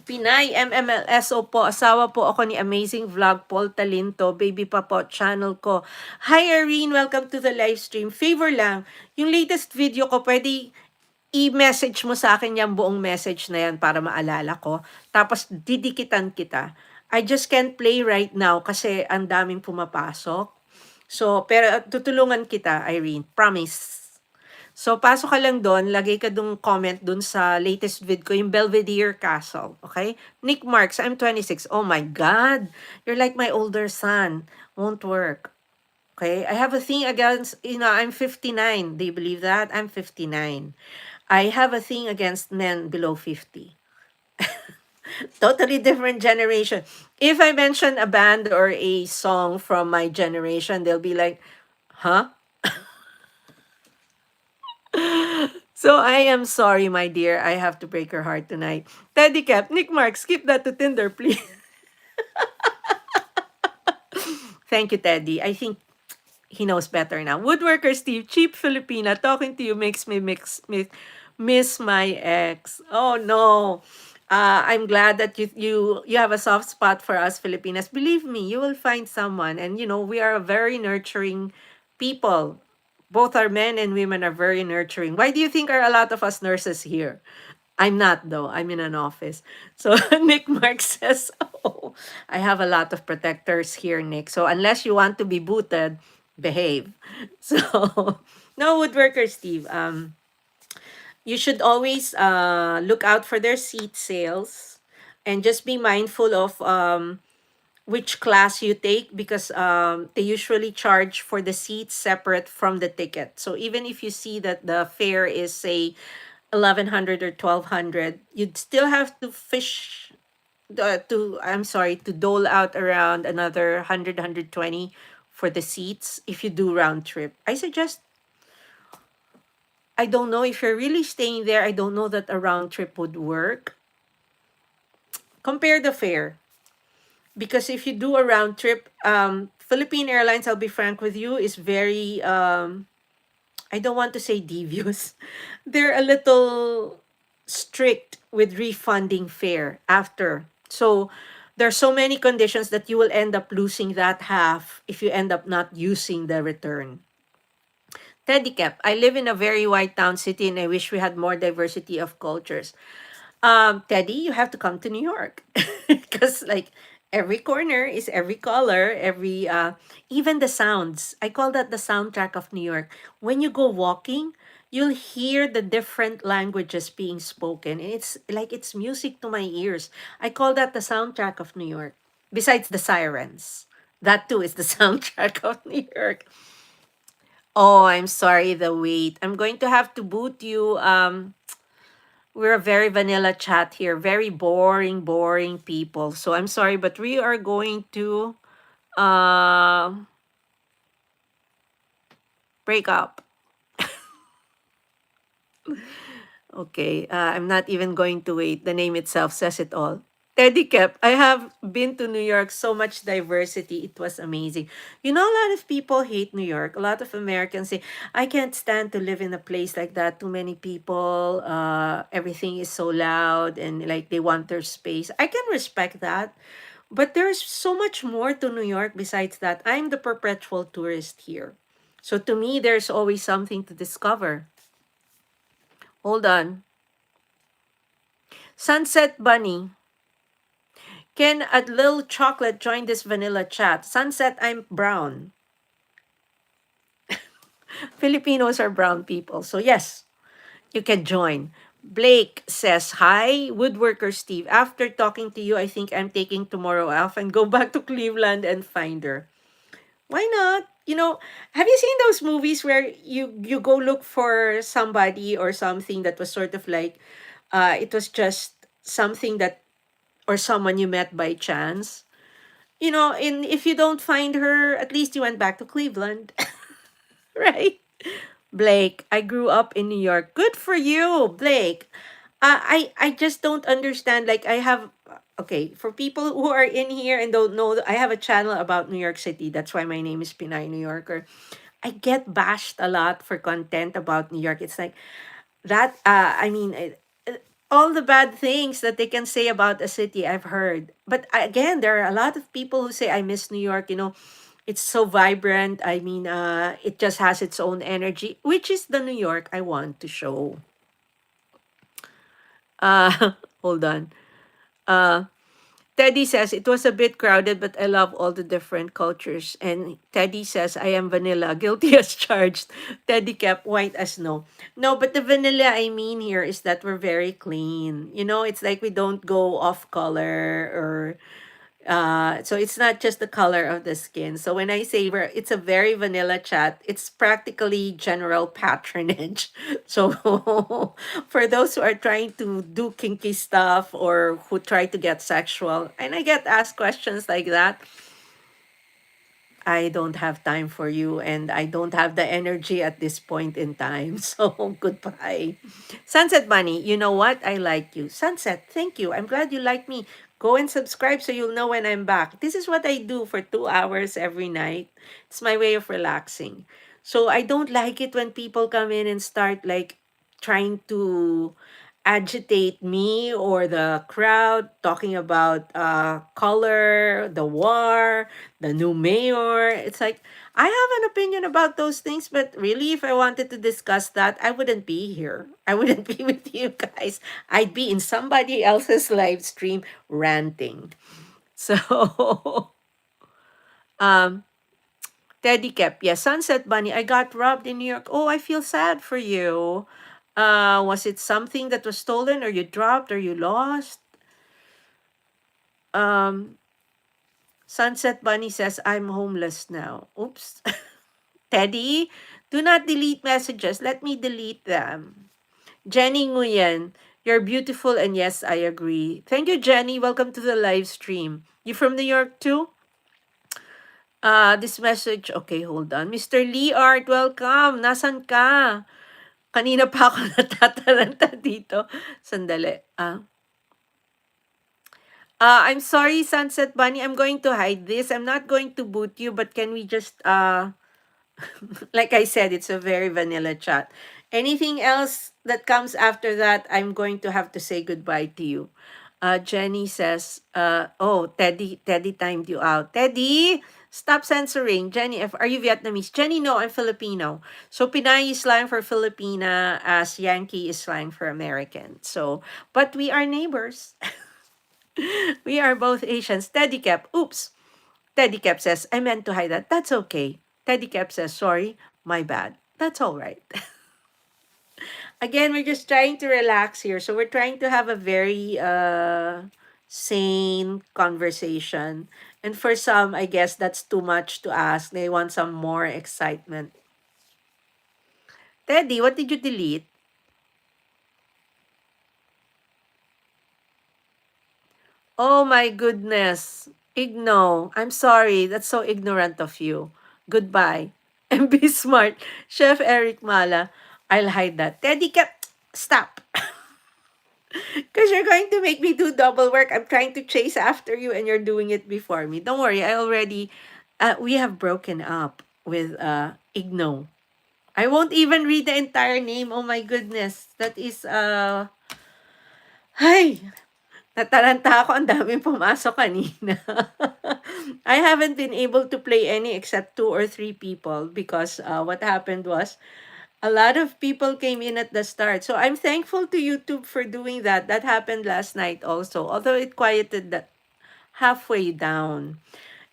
Pinay, MMLSO po. Asawa po ako ni Amazing Vlog Paul Talinto. Baby pa po, channel ko. Hi Irene, welcome to the live stream. Favor lang, yung latest video ko, pwede i-message mo sa akin yung buong message na yan para maalala ko. Tapos didikitan kita. I just can't play right now kasi ang daming pumapasok. So, pero tutulungan kita, Irene. Promise. So, pasok ka lang doon, lagay ka dong comment doon sa latest vid ko, yung Belvedere Castle, okay? Nick Marks, I'm 26. Oh my God, you're like my older son. Won't work. Okay, I have a thing against, I'm 59. Do you believe that? I'm 59. I have a thing against men below 50. Totally different generation. If I mention a band or a song from my generation, they'll be like, huh? So I am sorry, my dear. I have to break your heart tonight. Teddy Cap, Nick Mark, skip that to Tinder, please. Thank you, Teddy. I think he knows better now. Woodworker Steve, cheap Filipina, talking to you makes me miss my ex. Oh no. I'm glad that you have a soft spot for us Filipinas. Believe me, you will find someone. And we are a very nurturing people. Both our men and women are very nurturing. Why do you think are a lot of us nurses here? I'm not though. I'm in an office. So Nick Mark says, "Oh, I have a lot of protectors here, Nick. So unless you want to be booted, behave." So no, woodworker Steve. You should always look out for their seat sales, and just be mindful of which class you take, because they usually charge for the seats separate from the ticket. So even if you see that the fare is, say, 1100 or 1200, you'd still have to fish to I'm sorry, to dole out around another 100, for the seats if you do round trip. I suggest, I don't know if you're really staying there, I don't know that a round trip would work. Compare the fare. Because if you do a round trip, Philippine Airlines, I'll be frank with you, is very, I don't want to say devious. They're a little strict with refunding fare after. So there's so many conditions that you will end up losing that half if you end up not using the return. Teddy Cap, I live in a very white town city and I wish we had more diversity of cultures. Teddy, you have to come to New York because like every corner is every color, every even the sounds. I call that the soundtrack of New York. When you go walking, you'll hear the different languages being spoken. And it's like it's music to my ears. I call that the soundtrack of New York. Besides the sirens, that too is the soundtrack of New York. Oh, I'm sorry, the wait. I'm going to have to boot you. We're a very vanilla chat here, very boring people. So I'm sorry, but we are going to uh, break up. Okay, I'm not even going to wait. The name itself says it all. Teddy Kep, I have been to New York, so much diversity. It was amazing. You know, a lot of people hate New York. A lot of Americans say, I can't stand to live in a place like that. Too many people, everything is so loud and like they want their space. I can respect that. But there's so much more to New York besides that. I'm the perpetual tourist here. So to me, there's always something to discover. Hold on. Sunset Bunny. Can a little chocolate join this vanilla chat? Sunset, I'm brown. Filipinos are brown people. So yes, you can join. Blake says, hi, woodworker Steve. After talking to you, I think I'm taking tomorrow off and go back to Cleveland and find her. Why not? You know, have you seen those movies where you go look for somebody or something that was sort of like it was just something that, or someone you met by chance? You know, in if you don't find her, at least you went back to Cleveland, right? Blake, I grew up in New York. Good for you, Blake. I just don't understand. Like I have, okay, for people who are in here and don't know, I have a channel about New York City. That's why my name is Pinay New Yorker. I get bashed a lot for content about New York. It's like that. All the bad things that they can say about a city, I've heard. But again, there are a lot of people who say I miss New York. You know, it's so vibrant. I mean, it just has its own energy, which is the New York I want to show. Hold on. Uh, Teddy says it was a bit crowded, but I love all the different cultures. And Teddy says I am vanilla, guilty as charged. Teddy kept white as snow. No, but the vanilla I mean here is that we're very clean. You know, it's like we don't go off color, or so it's not just the color of the skin. So when I say it's a very vanilla chat, it's practically general patronage. So for those who are trying to do kinky stuff or who try to get sexual, and I get asked questions like that, I don't have time for you and I don't have the energy at this point in time. So goodbye. Sunset Bunny, you know what? I like you. Sunset, thank you. I'm glad you like me. Go and subscribe so you'll know when I'm back. This is what I do for 2 hours every night. It's my way of relaxing. So I don't like it when people come in and start like trying to agitate me or the crowd talking about color, the war, the new mayor. It's like I have an opinion about those things, but really, if I wanted to discuss that, I wouldn't be here. I wouldn't be with you guys. I'd be in somebody else's live stream ranting. So, um, Teddy Kep, yes, Sunset Bunny, I got robbed in New York. Oh, I feel sad for you. Was it something that was stolen or you dropped or you lost? Um, Sunset Bunny says, I'm homeless now. Oops. Teddy, do not delete messages. Let me delete them. Jenny Nguyen, you're beautiful and yes, I agree. Thank you, Jenny. Welcome to the live stream. You from New York too? This message, okay, hold on. Mr. Lee Art, welcome. Nasan ka? Kanina pa ako natataranta dito. Sandali. I'm sorry, Sunset Bunny. I'm going to hide this. I'm not going to boot you, but can we just, like I said, it's a very vanilla chat. Anything else that comes after that, I'm going to have to say goodbye to you. Jenny says, oh, Teddy timed you out. Teddy, stop censoring. Jenny, are you Vietnamese? Jenny, no, I'm Filipino. So Pinay is slang for Filipina, as Yankee is slang for American. So, but we are neighbors. We are both Asians. Teddy Cap, oops. Teddy Cap says, I meant to hide that. That's okay. Teddy Cap says, sorry, my bad. That's all right. Again, we're just trying to relax here. So we're trying to have a very sane conversation. And for some, I guess that's too much to ask. They want some more excitement. Teddy, what did you delete? Oh my goodness. Igno, I'm sorry. That's so ignorant of you. Goodbye. And be smart. Chef Eric Mala, I'll hide that. Teddy, stop. Because you're going to make me do double work. I'm trying to chase after you and you're doing it before me. Don't worry. I already, we have broken up with Igno. I won't even read the entire name. Oh my goodness. That is, hi. Nataranta ako, ang daming pumasok kanina. I haven't been able to play any except 2 or 3 people because what happened was a lot of people came in at the start. So I'm thankful to YouTube for doing that. That happened last night also, although it quieted that halfway down.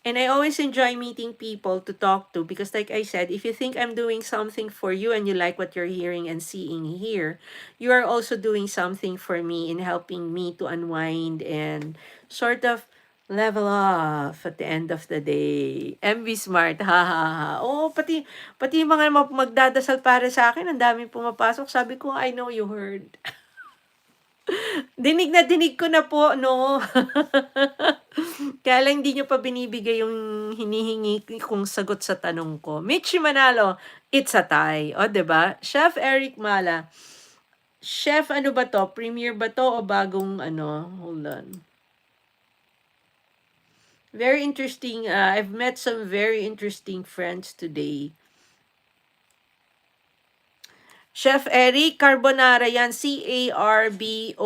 And I always enjoy meeting people to talk to because, like I said, if you think I'm doing something for you and you like what you're hearing and seeing here, you are also doing something for me in helping me to unwind and sort of level off at the end of the day. MV Smart, ha ha ha. Oh, pati yung mga magdadasal para sa akin, ang daming pumapasok. Sabi ko, I know you heard. Dinig na dinig ko na po, no? Kaya lang hindi nyo pa binibigay yung hinihingi kong sagot sa tanong ko. Mitchie Manalo, it's a tie. O, diba? Chef Eric Mala. Chef, ano ba to? Premiere ba to o bagong ano? Hold on. Very interesting. I've met some very interesting friends today. Chef Eric, carbonara yan. Carbonara.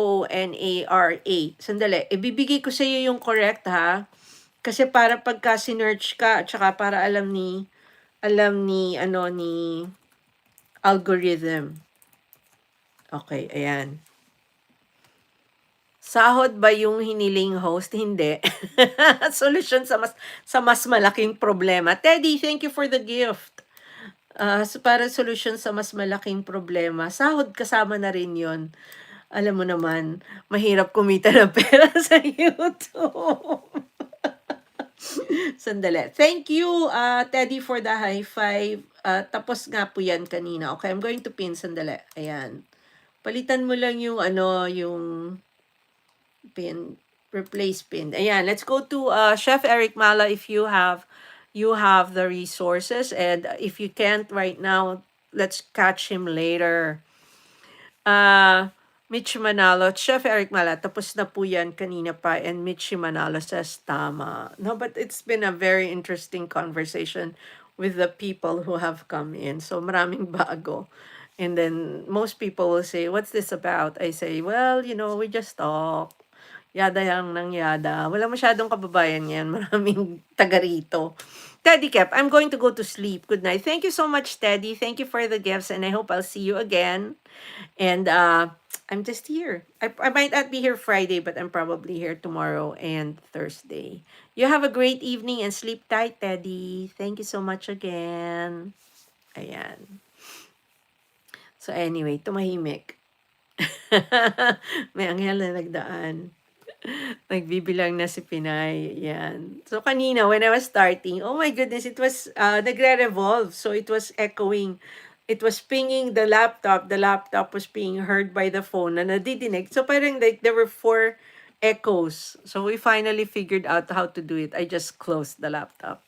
Sandali, ibibigay ko sa iyo yung correct ha. Kasi para pagka sinearch ka, at saka para alam ni algorithm. Okay, ayan. Sahod ba yung hiniling host? Hindi. Solution sa mas malaking problema. Teddy, thank you for the gift. So para solution sa mas malaking problema, sahod kasama na rin yon. Alam mo naman, mahirap kumita ng pera sa YouTube. Sandali. Thank you, Teddy, for the high five. Tapos nga po yan kanina. Okay, I'm going to pin. Sandali. Ayan. Palitan mo lang yung yung pin. Replace pin. Ayan. Let's go to Chef Eric Mala if you have the resources. And if you can't right now, let's catch him later. Mitch Manalo, Chef Eric Mala, tapos na po yan kanina pa, and Mitch Manalo says, tama. No, but it's been a very interesting conversation with the people who have come in. So, maraming bago. And then most people will say, "What's this about?" I say, "Well, we just talk. Yada yang ng yada." Wala masyadong kababayan yan. Maraming taga rito. Teddy Kep, I'm going to go to sleep. Good night. Thank you so much, Teddy. Thank you for the gifts, and I hope I'll see you again. And I'm just here. I might not be here Friday, but I'm probably here tomorrow and Thursday. You have a great evening and sleep tight, Teddy. Thank you so much again. Ayan. So anyway, tumahimik. May anghel na nagdaan. Nagbibilang na si Pinay. Yan. So kanina, when I was starting, oh my goodness, it was nagre-revolve. So it was echoing. It was pinging the laptop. The laptop was being heard by the phone na nadidinig. So parang like there were 4 echoes. So we finally figured out how to do it. I just closed the laptop.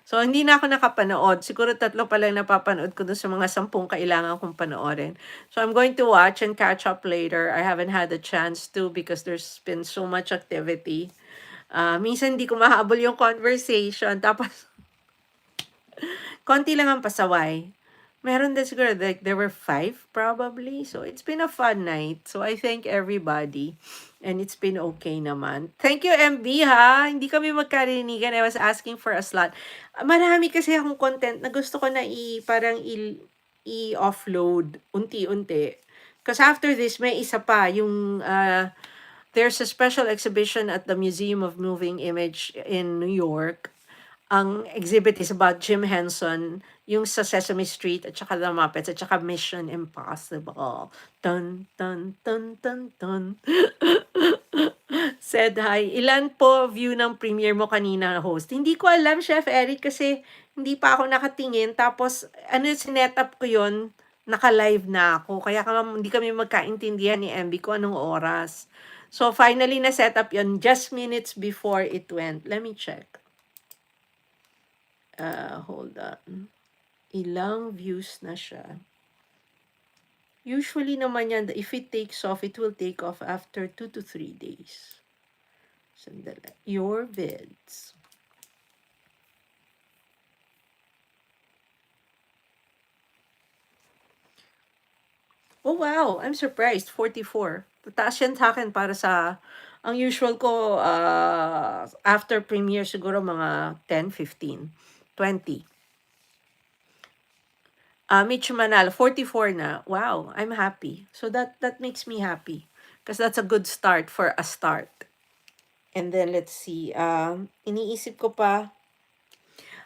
So, hindi na ako nakapanood. Siguro 3 pa lang napapanood ko dun sa mga 10 kailangan kong panoorin. So, I'm going to watch and catch up later. I haven't had a chance to because there's been so much activity. Minsan hindi ko mahabol yung conversation. Tapos, konti lang ang pasaway. Meron din siguro, like, there were 5 probably. So, it's been a fun night. So, I thank everybody. And it's been okay naman. Thank you, MB, ha? Hindi kami magkarinigan. I was asking for a slot. Marami kasi akong content na gusto ko na parang i-offload unti-unti. Because after this, may isa pa. Yung, there's a special exhibition at the Museum of Moving Image in New York. Ang exhibit is about Jim Henson, yung sa Sesame Street, at saka The Muppets, at saka Mission Impossible. Dun, dun, dun, dun, dun. Said hi. Ilan po view ng premiere mo kanina, host? Hindi ko alam, Chef Eric, kasi hindi pa ako nakatingin. Tapos, sinet up ko yun, naka-live na ako. Kaya hindi kami magkaintindihan ni MB ko anong oras. So, finally, na-set up yun just minutes before it went. Let me check. Hold on. Ilang views na siya. Usually naman yan, if it takes off, it will take off after 2 to 3 days. Sandali. Your vids. Oh wow, I'm surprised. 44. Tataas yan sa akin para sa, ang usual ko, after premiere siguro mga 10, 15, 20. Mitch Manal, 44 na. Wow, I'm happy. So that makes me happy. Because that's a good start for a start. And then, let's see. Iniisip ko pa.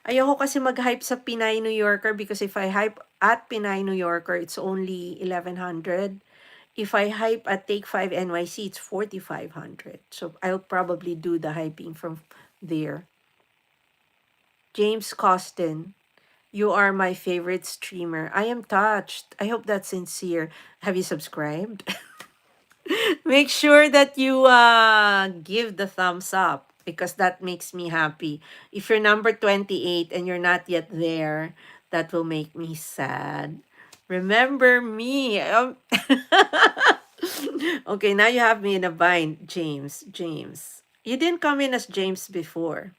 Ayoko kasi mag-hype sa Pinay New Yorker because if I hype at Pinay New Yorker, it's only 1,100. If I hype at Take 5 NYC, it's 4,500. So I'll probably do the hyping from there. James Costin, you are my favorite streamer. I am touched. I hope that's sincere. Have you subscribed? Make sure that you give the thumbs up because that makes me happy. If you're number 28 and you're not yet there, that will make me sad. Remember me. Okay, now you have me in a bind, James. James. You didn't come in as James before.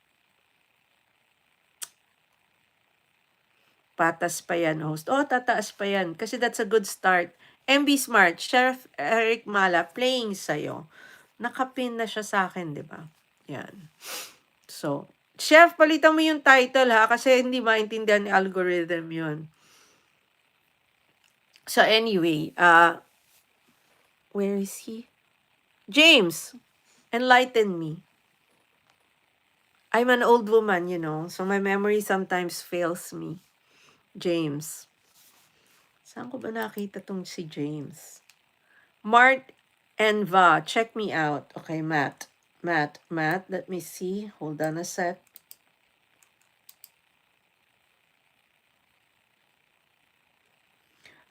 Patas pa yan, host. Oh, tataas pa yan. Kasi that's a good start. MB Smart, Sheriff Eric Mala, playing sa'yo. Nakapin na siya sa akin, di ba? Yan. So, Chef, palitan mo yung title ha, kasi hindi maintindihan ni algorithm yun. So, anyway, where is he? James, enlighten me. I'm an old woman, so my memory sometimes fails me. James. Saan ko ba nakita tong si James? Mart and Va, check me out. Okay, Matt, let me see. Hold on a sec.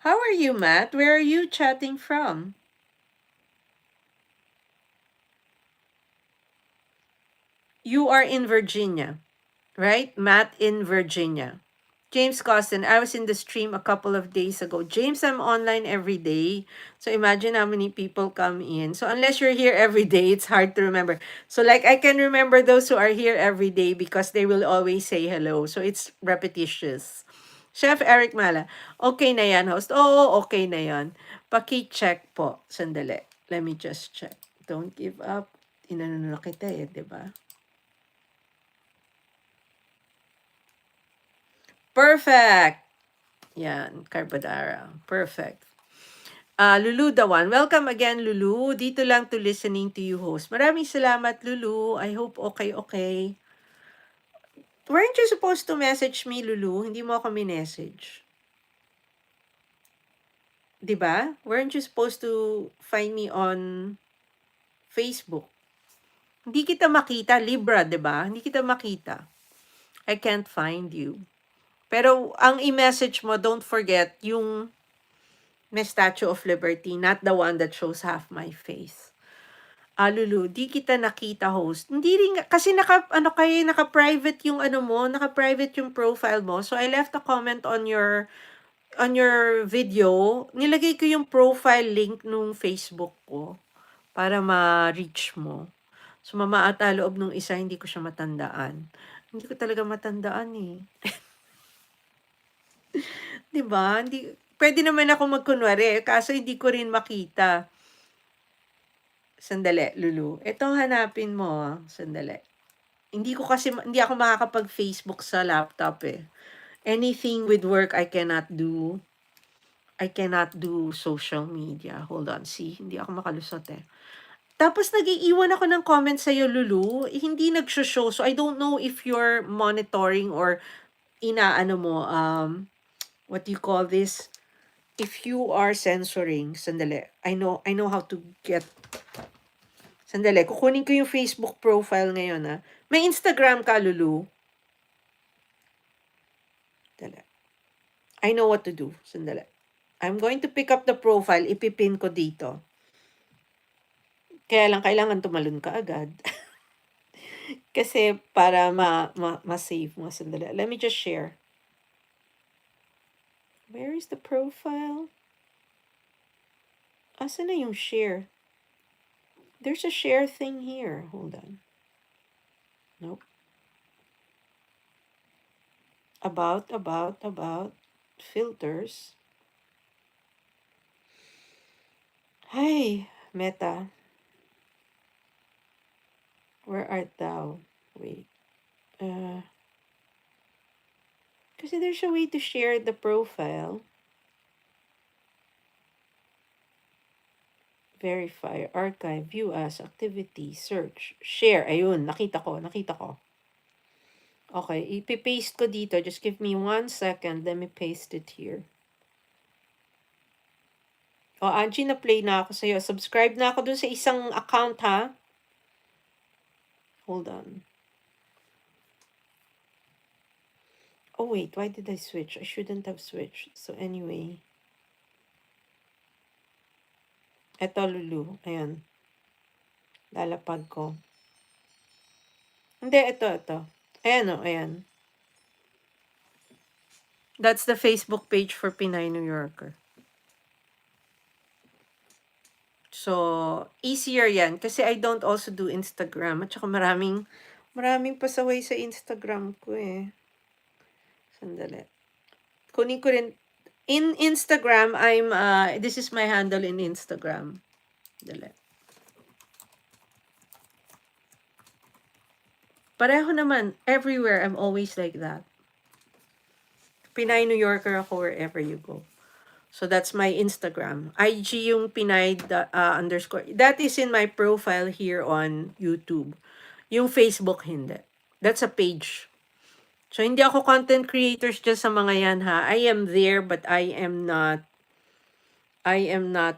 How are you, Matt? Where are you chatting from? You are in Virginia, right? Matt in Virginia. James Costin, I was in the stream a couple of days ago. James, I'm online every day. So imagine how many people come in. So unless you're here every day, it's hard to remember. So like I can remember those who are here every day because they will always say hello. So it's repetitious. Chef Eric Mala, okay na yan, host. Oo, okay na yan. Paki-check po. Sandali. Let me just check. Don't give up. Inano na kita eh, di ba? Perfect! Yan, carbonara. Perfect. Lulu Dawan. Welcome again, Lulu. Dito lang to listening to you, host. Maraming salamat, Lulu. I hope okay. Weren't you supposed to message me, Lulu? Hindi mo ako minessage. Diba? Weren't you supposed to find me on Facebook? Hindi kita makita, Libra, diba? Hindi kita makita. I can't find you. Pero ang i-message mo, don't forget, yung may Statue of Liberty, not the one that shows half my face. Lulu, di kita nakita, host. Hindi rin, kasi naka-private yung ano mo, naka-private yung profile mo. So I left a comment on your video. Nilagay ko yung profile link nung Facebook ko para ma-reach mo. So mamaata loob nung isa, hindi ko siya matandaan. Hindi ko talaga matandaan eh. 'Di ba? Hindi, pwede naman ako magkunwari, kaso hindi ko rin makita. Sandali, Lulu. Ito hanapin mo, sandali. Hindi ako makakapag-Facebook sa laptop eh. Anything with work I cannot do. I cannot do social media. Hold on, see? Hindi ako makalusot eh. Tapos nag-iiwan ako ng comment sa'yo, Lulu. Hindi nag-show. So I don't know if you're monitoring or inaano mo, what do you call this? If you are censoring, sandali. I know how to get. Sandali, kukunin ko yung Facebook profile ngayon ha. May Instagram ka, Lulu? Sandali. I know what to do. Sandali. I'm going to pick up the profile. Ipipin ko dito. Kaya lang kailangan tumalon ka agad. Kasi para ma-save mo. Sandali. Let me just share. Where is the profile? Asa na yung share? There's a share thing here. Hold on. Nope. About. Filters. Hi, Meta. Where art thou? Wait. Kasi there's a way to share the profile. Verify, archive, view as, activity, search, share. Ayun, nakita ko. Okay, ipipaste ko dito. Just give me 1 second. Let me paste it here. Angie, na-play na ako sa'yo. Subscribe na ako dun sa isang account, ha? Hold on. Oh, wait. Why did I switch? I shouldn't have switched. So, anyway. Eto, Lulu. Ayan. Lalapag ko. Hindi, ito. Ayan o, ayan. That's the Facebook page for Pinay New Yorker. So, easier yan. Kasi I don't also do Instagram. At saka maraming pasaway sa Instagram ko eh. Sandali. Kunin ko rin. In Instagram, this is my handle in Instagram. Dali. Pareho naman. Everywhere, I'm always like that. Pinay New Yorker ako wherever you go. So, that's my Instagram. IG yung Pinay underscore. That is in my profile here on YouTube. Yung Facebook, hindi. That's a page. So, hindi ako content creators dyan sa mga yan, ha. I am there, but I am not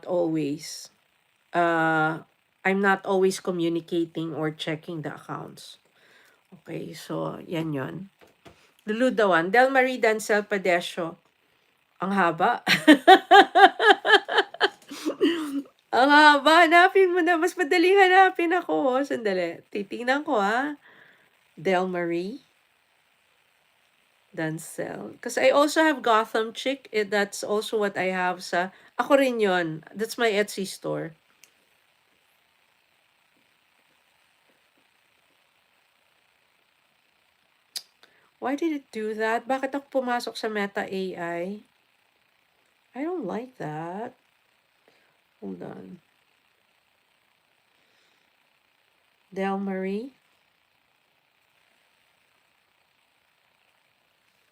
always, I'm not always communicating or checking the accounts. Okay, so, yan yon. Lulu Dawan. Del Marie Dancel Padesio. Ang haba. Ang haba. Hanapin mo na. Mas madaling hanapin ako. Sandali. Titingnan ko, ha. Del Marie Dancel. Because I also have Gotham Chick. That's also what I have sa... Ako rin yon. That's my Etsy store. Why did it do that? Bakit ako pumasok sa Meta AI? I don't like that. Hold on. Del Marie?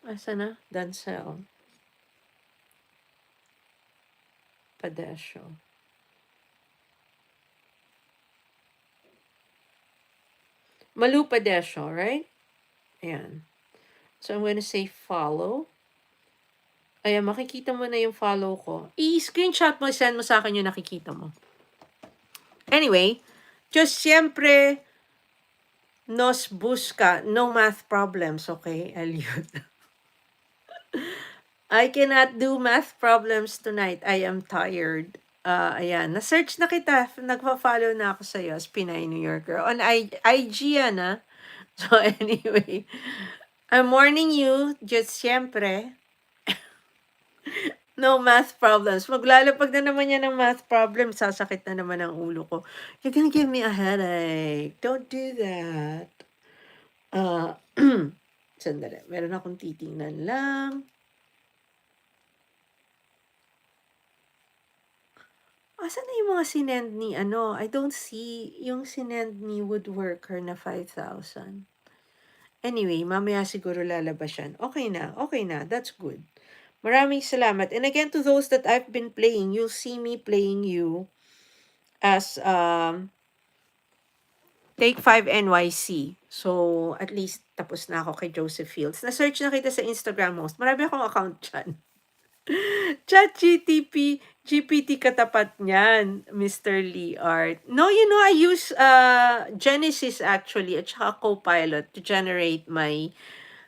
Asa na? Dancel. Padesyo. Malu Padesyo, right? Ayan. So, I'm gonna say follow. Ayan, makikita mo na yung follow ko. I-screenshot mo, send mo sa akin yung nakikita mo. Anyway, just siyempre, nos busca, no math problems, okay, Eliud? I cannot do math problems tonight. I am tired. Ayan, na-search na kita. Nagpa-follow na ako sa'yo as Pinay New Yorker. On IG yan, ah. So anyway, I'm warning you, just siyempre, no math problems. Maglalapag na naman yan ng math problems. Sasakit na naman ang ulo ko. You're gonna give me a headache. Don't do that. Sandali. Meron akong titingnan lang. Asan na yung mga sinend ni ano? I don't see yung sinend ni woodworker na 5,000. Anyway, mamaya siguro lalabas yan. Okay na. Okay na. That's good. Maraming salamat. And again, to those that I've been playing, you'll see me playing you as Take 5 NYC. So, at least tapos na ako kay Joseph Fields. Na-search na kita sa Instagram host. Marami akong account dyan. GPT katapat niyan, Mr. Lee Art. No, you know, I use Genesis actually at saka Copilot to generate my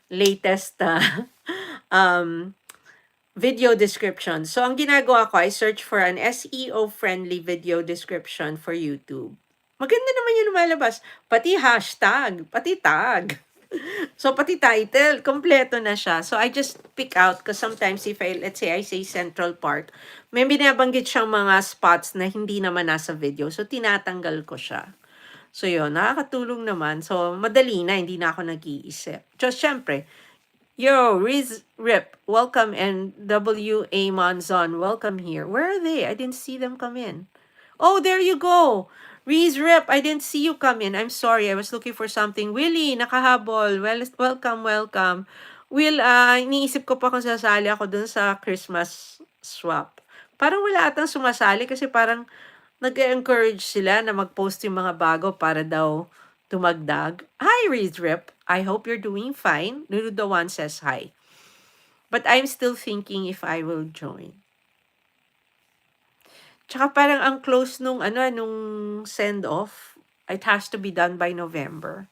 latest video description. So, ang ginagawa ko, I search for an SEO-friendly video description for YouTube. Maganda naman yung lumalabas. Pati hashtag, pati tag. So, pati title, kompleto na siya. So, I just pick out because sometimes if let's say I say Central Park, may binabanggit siyang mga spots na hindi naman nasa video. So, tinatanggal ko siya. So, yun, nakakatulong naman. So, madali na, hindi na ako nag-iisip. Just, syempre, yo, Riz Rip, welcome, and W.A. Monzon, welcome here. Where are they? I didn't see them come in. Oh, there you go. Riz Rip, I didn't see you come in. I'm sorry, I was looking for something. Willie, nakahabol. Well, welcome, welcome. Will, iniisip ko pa kung sasali ako dun sa Christmas swap. Parang wala atang sumasali kasi parang nag-encourage sila na mag-post yung mga bago para daw tumagdag. Hi, Riz Rip. I hope you're doing fine. Lulu the one says hi. But I'm still thinking if I will join. Tsaka parang ang close nung send-off, it has to be done by November.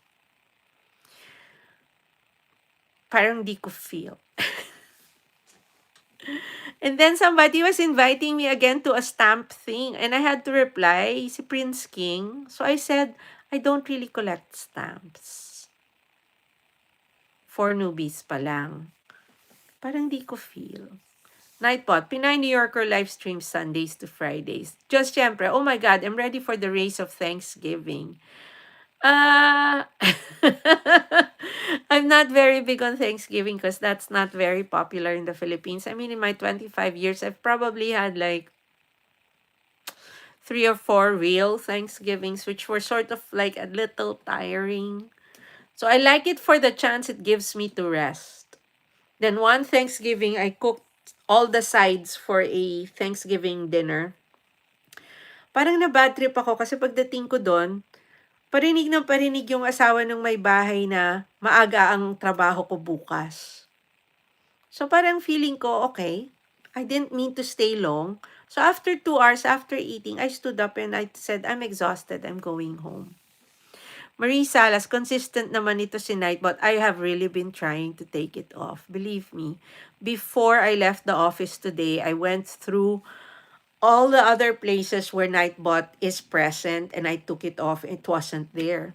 Parang di ko feel. And then somebody was inviting me again to a stamp thing and I had to reply, si Prince King. So I said, I don't really collect stamps. For newbies pa lang. Parang di ko feel. Nightbot, Pinay New Yorker live stream Sundays to Fridays. Just syempre, oh my God, I'm ready for the race of Thanksgiving. I'm not very big on Thanksgiving because that's not very popular in the Philippines. I mean, in my 25 years, I've probably had like 3 or 4 real Thanksgivings, which were sort of like a little tiring. So I like it for the chance it gives me to rest. Then one Thanksgiving, I cooked all the sides for a Thanksgiving dinner. Parang na-bad trip ako kasi pagdating ko doon, parinig ng parinig yung asawa ng may bahay na maaga ang trabaho ko bukas. So parang feeling ko, okay, I didn't mean to stay long. So after 2 hours, after eating, I stood up and I said, I'm exhausted, I'm going home. Marie Salas, consistent naman ito si Nightbot. I have really been trying to take it off. Believe me, before I left the office today, I went through all the other places where Nightbot is present and I took it off. It wasn't there.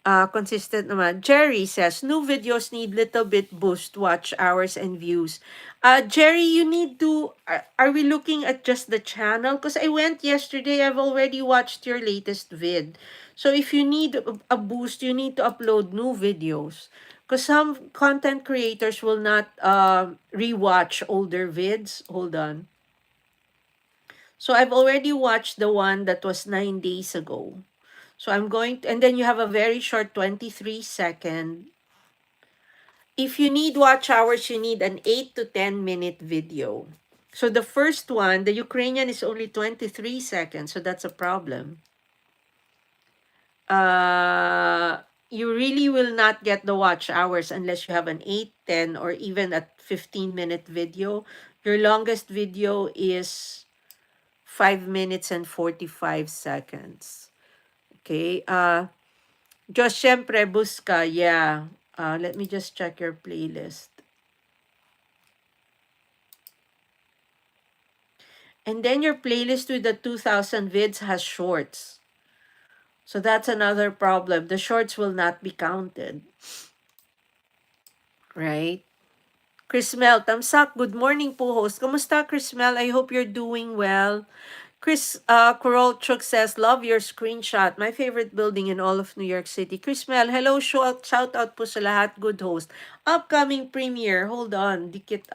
Consistent naman. Jerry says, new videos need little bit boost watch hours and views. Jerry, you need to, are we looking at just the channel? Because I went yesterday, I've already watched your latest vid. So if you need a boost, you need to upload new videos. Because some content creators will not rewatch older vids. Hold on. So I've already watched the one that was 9 days ago. So I'm going to, and then you have a very short 23-second. If you need watch hours, you need an 8 to 10-minute video. So the first one, the Ukrainian is only 23 seconds, so that's a problem. You really will not get the watch hours unless you have an 8, 10, or even a 15-minute video. Your longest video is 5 minutes and 45 seconds. Okay, Diyos, syempre, busca, yeah. Let me just check your playlist. And then your playlist with the 2000 vids has shorts. So that's another problem. The shorts will not be counted. Right? Chrismel, tamsak, good morning po host. Kamusta, Chrismel? I hope you're doing well. Chris Korolchuk says, love your screenshot. My favorite building in all of New York City. Chris Mel, hello, shout out po sa lahat. Good host. Upcoming premiere. Hold on. Dikit,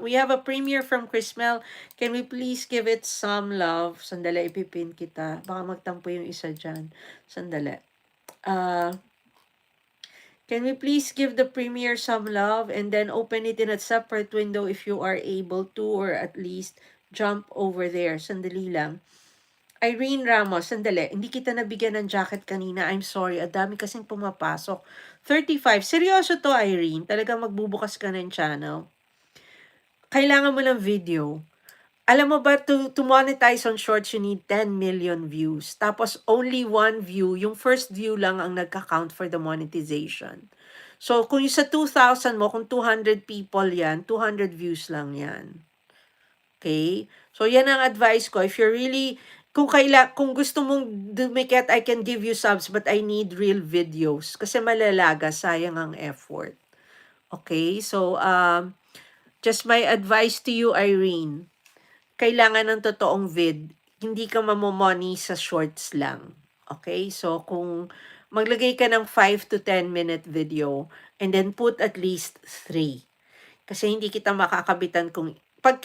we have a premiere from Chris Mel. Can we please give it some love? Sandali, ipipin kita. Baka magtampo yung isa dyan. Sandali. Can we please give the premiere some love and then open it in a separate window if you are able to, or at least jump over there. Sandali lang. Irene Ramos, sandali. Hindi kita nabigyan ng jacket kanina. I'm sorry. Ang dami kasing pumapasok. 35. Seryoso to, Irene. Talagang magbubukas ka ng channel. Kailangan mo ng video. Alam mo ba, to monetize on shorts, you need 10 million views. Tapos, only one view, yung first view lang ang nagka-count for the monetization. So, kung yung sa 2,000 mo, kung 200 people yan, 200 views lang yan. Okay? So, yan ang advice ko. If you're really, kung gusto mong dumikit, I can give you subs, but I need real videos. Kasi malalaga, sayang ang effort. Okay? So, just my advice to you, Irene. Kailangan ng totoong vid. Hindi ka mamomoni sa shorts lang. Okay? So, kung maglagay ka ng 5 to 10 minute video, and then put at least 3. Kasi hindi kita makakabitan kung pag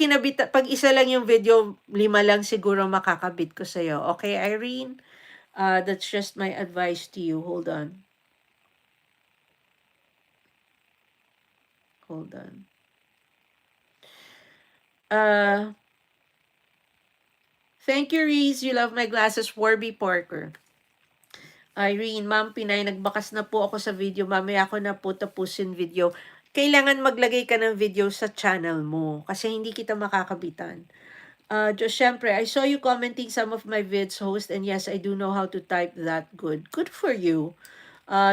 isa lang yung video, 5 lang siguro makakabit ko sa'yo. Okay, Irene? That's just my advice to you. Hold on. Hold on. Thank you, Reese. You love my glasses. Warby Parker. Irene, Ma'am Pinay, nagbakas na po ako sa video. Mamaya ako na po tapusin video. Kailangan maglagay ka ng video sa channel mo kasi hindi kita makakabitan. Just syempre, I saw you commenting some of my vids, host, and yes, I do know how to type that good. Good for you.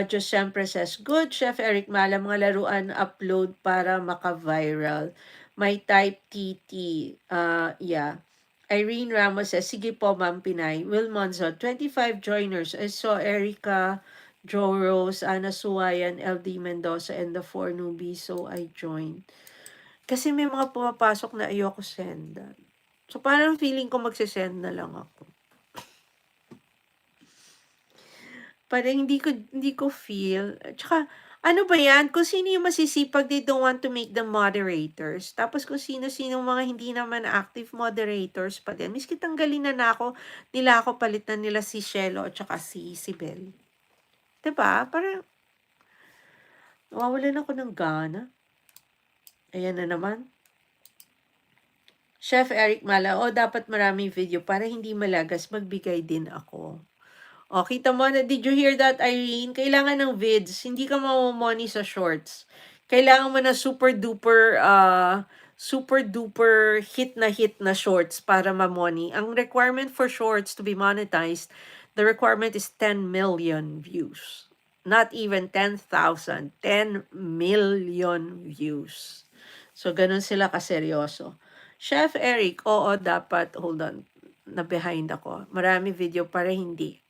Just syempre says, good, Chef Eric Mala, mga laruan upload para maka-viral. May type TT. Yeah. Irene Ramos says, sige po, Ma'am Pinay. Will Monzo, 25 joiners. I saw Erica, Joe Rose, Ana Suwayan, LD Mendoza, and the 4 newbies, so I joined. Kasi may mga pumapasok na ayoko sendan. So, parang feeling ko magsisend na lang ako. Parang hindi ko feel. Tsaka, ano ba yan? Kung sino yung masisipag, they don't want to make them moderators. Tapos kung sino-sino mga hindi naman active moderators pa din. Miski tanggalin na ako, nila ako palitan nila si Shelo at saka si Sibel. Diba? Parang, nawawalan ako ng gana. Ayan na naman. Chef Eric Mala, dapat maraming video para hindi malagas, magbigay din ako. Kita mo na, did you hear that, Irene? Kailangan ng vids, hindi ka mamomoni sa shorts. Kailangan mo na super duper hit na shorts para mamoni. Ang requirement for shorts to be monetized, the requirement is 10 million views. Not even 10,000, 10 million views. So, ganun sila kaseryoso. Chef Eric, oo, dapat, hold on, na behind ako. Marami video para hindi.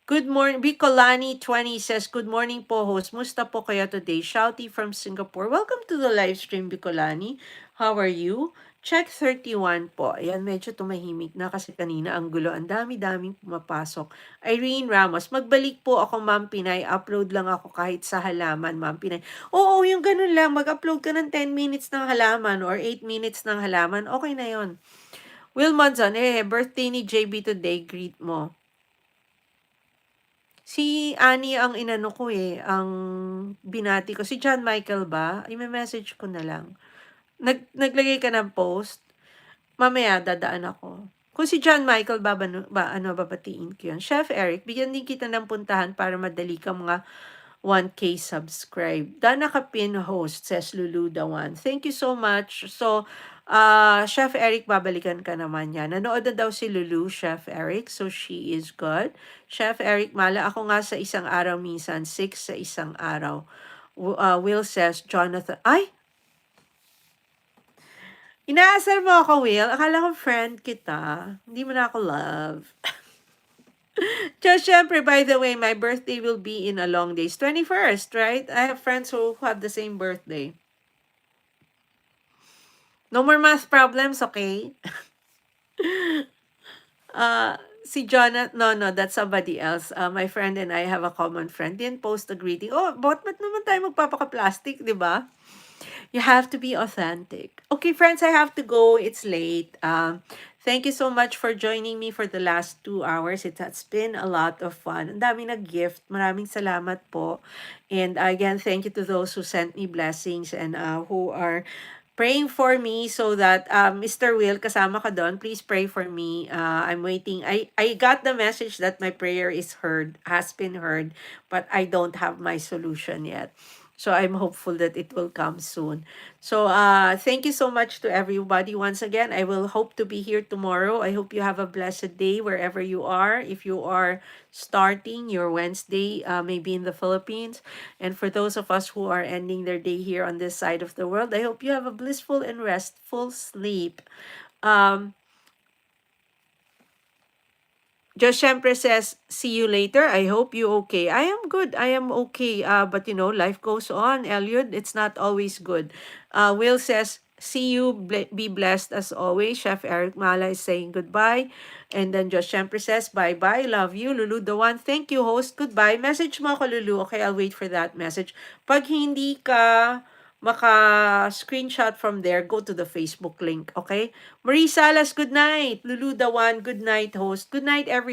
Good morning. Bicolani20 says, good morning po, host. Musta po kaya today? Shouty from Singapore. Welcome to the live stream, Bicolani. How are you? Check 31 po. Ayan, medyo tumahimik na kasi kanina ang gulo. Ang dami-daming pumapasok. Irene Ramos, magbalik po ako, Ma'am Pinay. Upload lang ako kahit sa halaman, Ma'am Pinay. Oo, yung ganun lang. Mag-upload ka ng 10 minutes ng halaman or 8 minutes ng halaman. Okay na yon. Will Monzon, birthday ni JB today. Greet mo. Si Annie ang inano ko ang binati ko. Si John Michael ba? I-message ko na lang. Naglagay ka ng post? Mamaya dadaan ako. Kung si John Michael babatiin ko yun. Chef Eric, bigyan din kita ng puntahan para madali ka mga 1K subscribe. Dana Kapin host, says Lulu the one. Thank you so much. So, Chef Eric, babalikan ka naman yan. Nanood na daw si Lulu, Chef Eric. So, she is good. Chef Eric, mala ako nga sa isang araw minsan, 6 sa isang araw. Will says, Jonathan, ay! Inaasar mo ako, Will. Akala ko friend kita. Hindi mo na ako love. Just syempre, by the way, my birthday will be in a long days. 21st, right? I have friends who have the same birthday. No more math problems, okay? Si Jonathan, no, that's somebody else. My friend and I have a common friend. Didn't post a greeting. Oh, ba't naman tayo magpapaka-plastic, di ba? You have to be authentic. Okay, friends, I have to go. It's late. Thank you so much for joining me for the last 2 hours. It has been a lot of fun. Ang dami nag-gift. Maraming salamat po. And again, thank you to those who sent me blessings and who are praying for me so that Mr. Will, kasama ka doon, please pray for me. I'm waiting. I got the message that my prayer is heard, has been heard, but I don't have my solution yet. So I'm hopeful that it will come soon. So thank you so much to everybody once again. I will hope to be here tomorrow. I hope you have a blessed day wherever you are. If you are starting your Wednesday, maybe in the Philippines. And for those of us who are ending their day here on this side of the world, I hope you have a blissful and restful sleep. Just syempre says, see you later. I hope you okay. I am good. I am okay. But you know, life goes on, Elliot. It's not always good. Will says, see you. Be blessed as always. Chef Eric Mala is saying goodbye. And then Just syempre says, bye-bye. Love you. Lulu the one. Thank you, host. Goodbye. Message mo ako, Lulu. Okay, I'll wait for that message. Pag hindi ka maka-screenshot from there, go to the Facebook link, okay? Marie Salas, good night. Lulu the one, good night, host. Good night, everyone.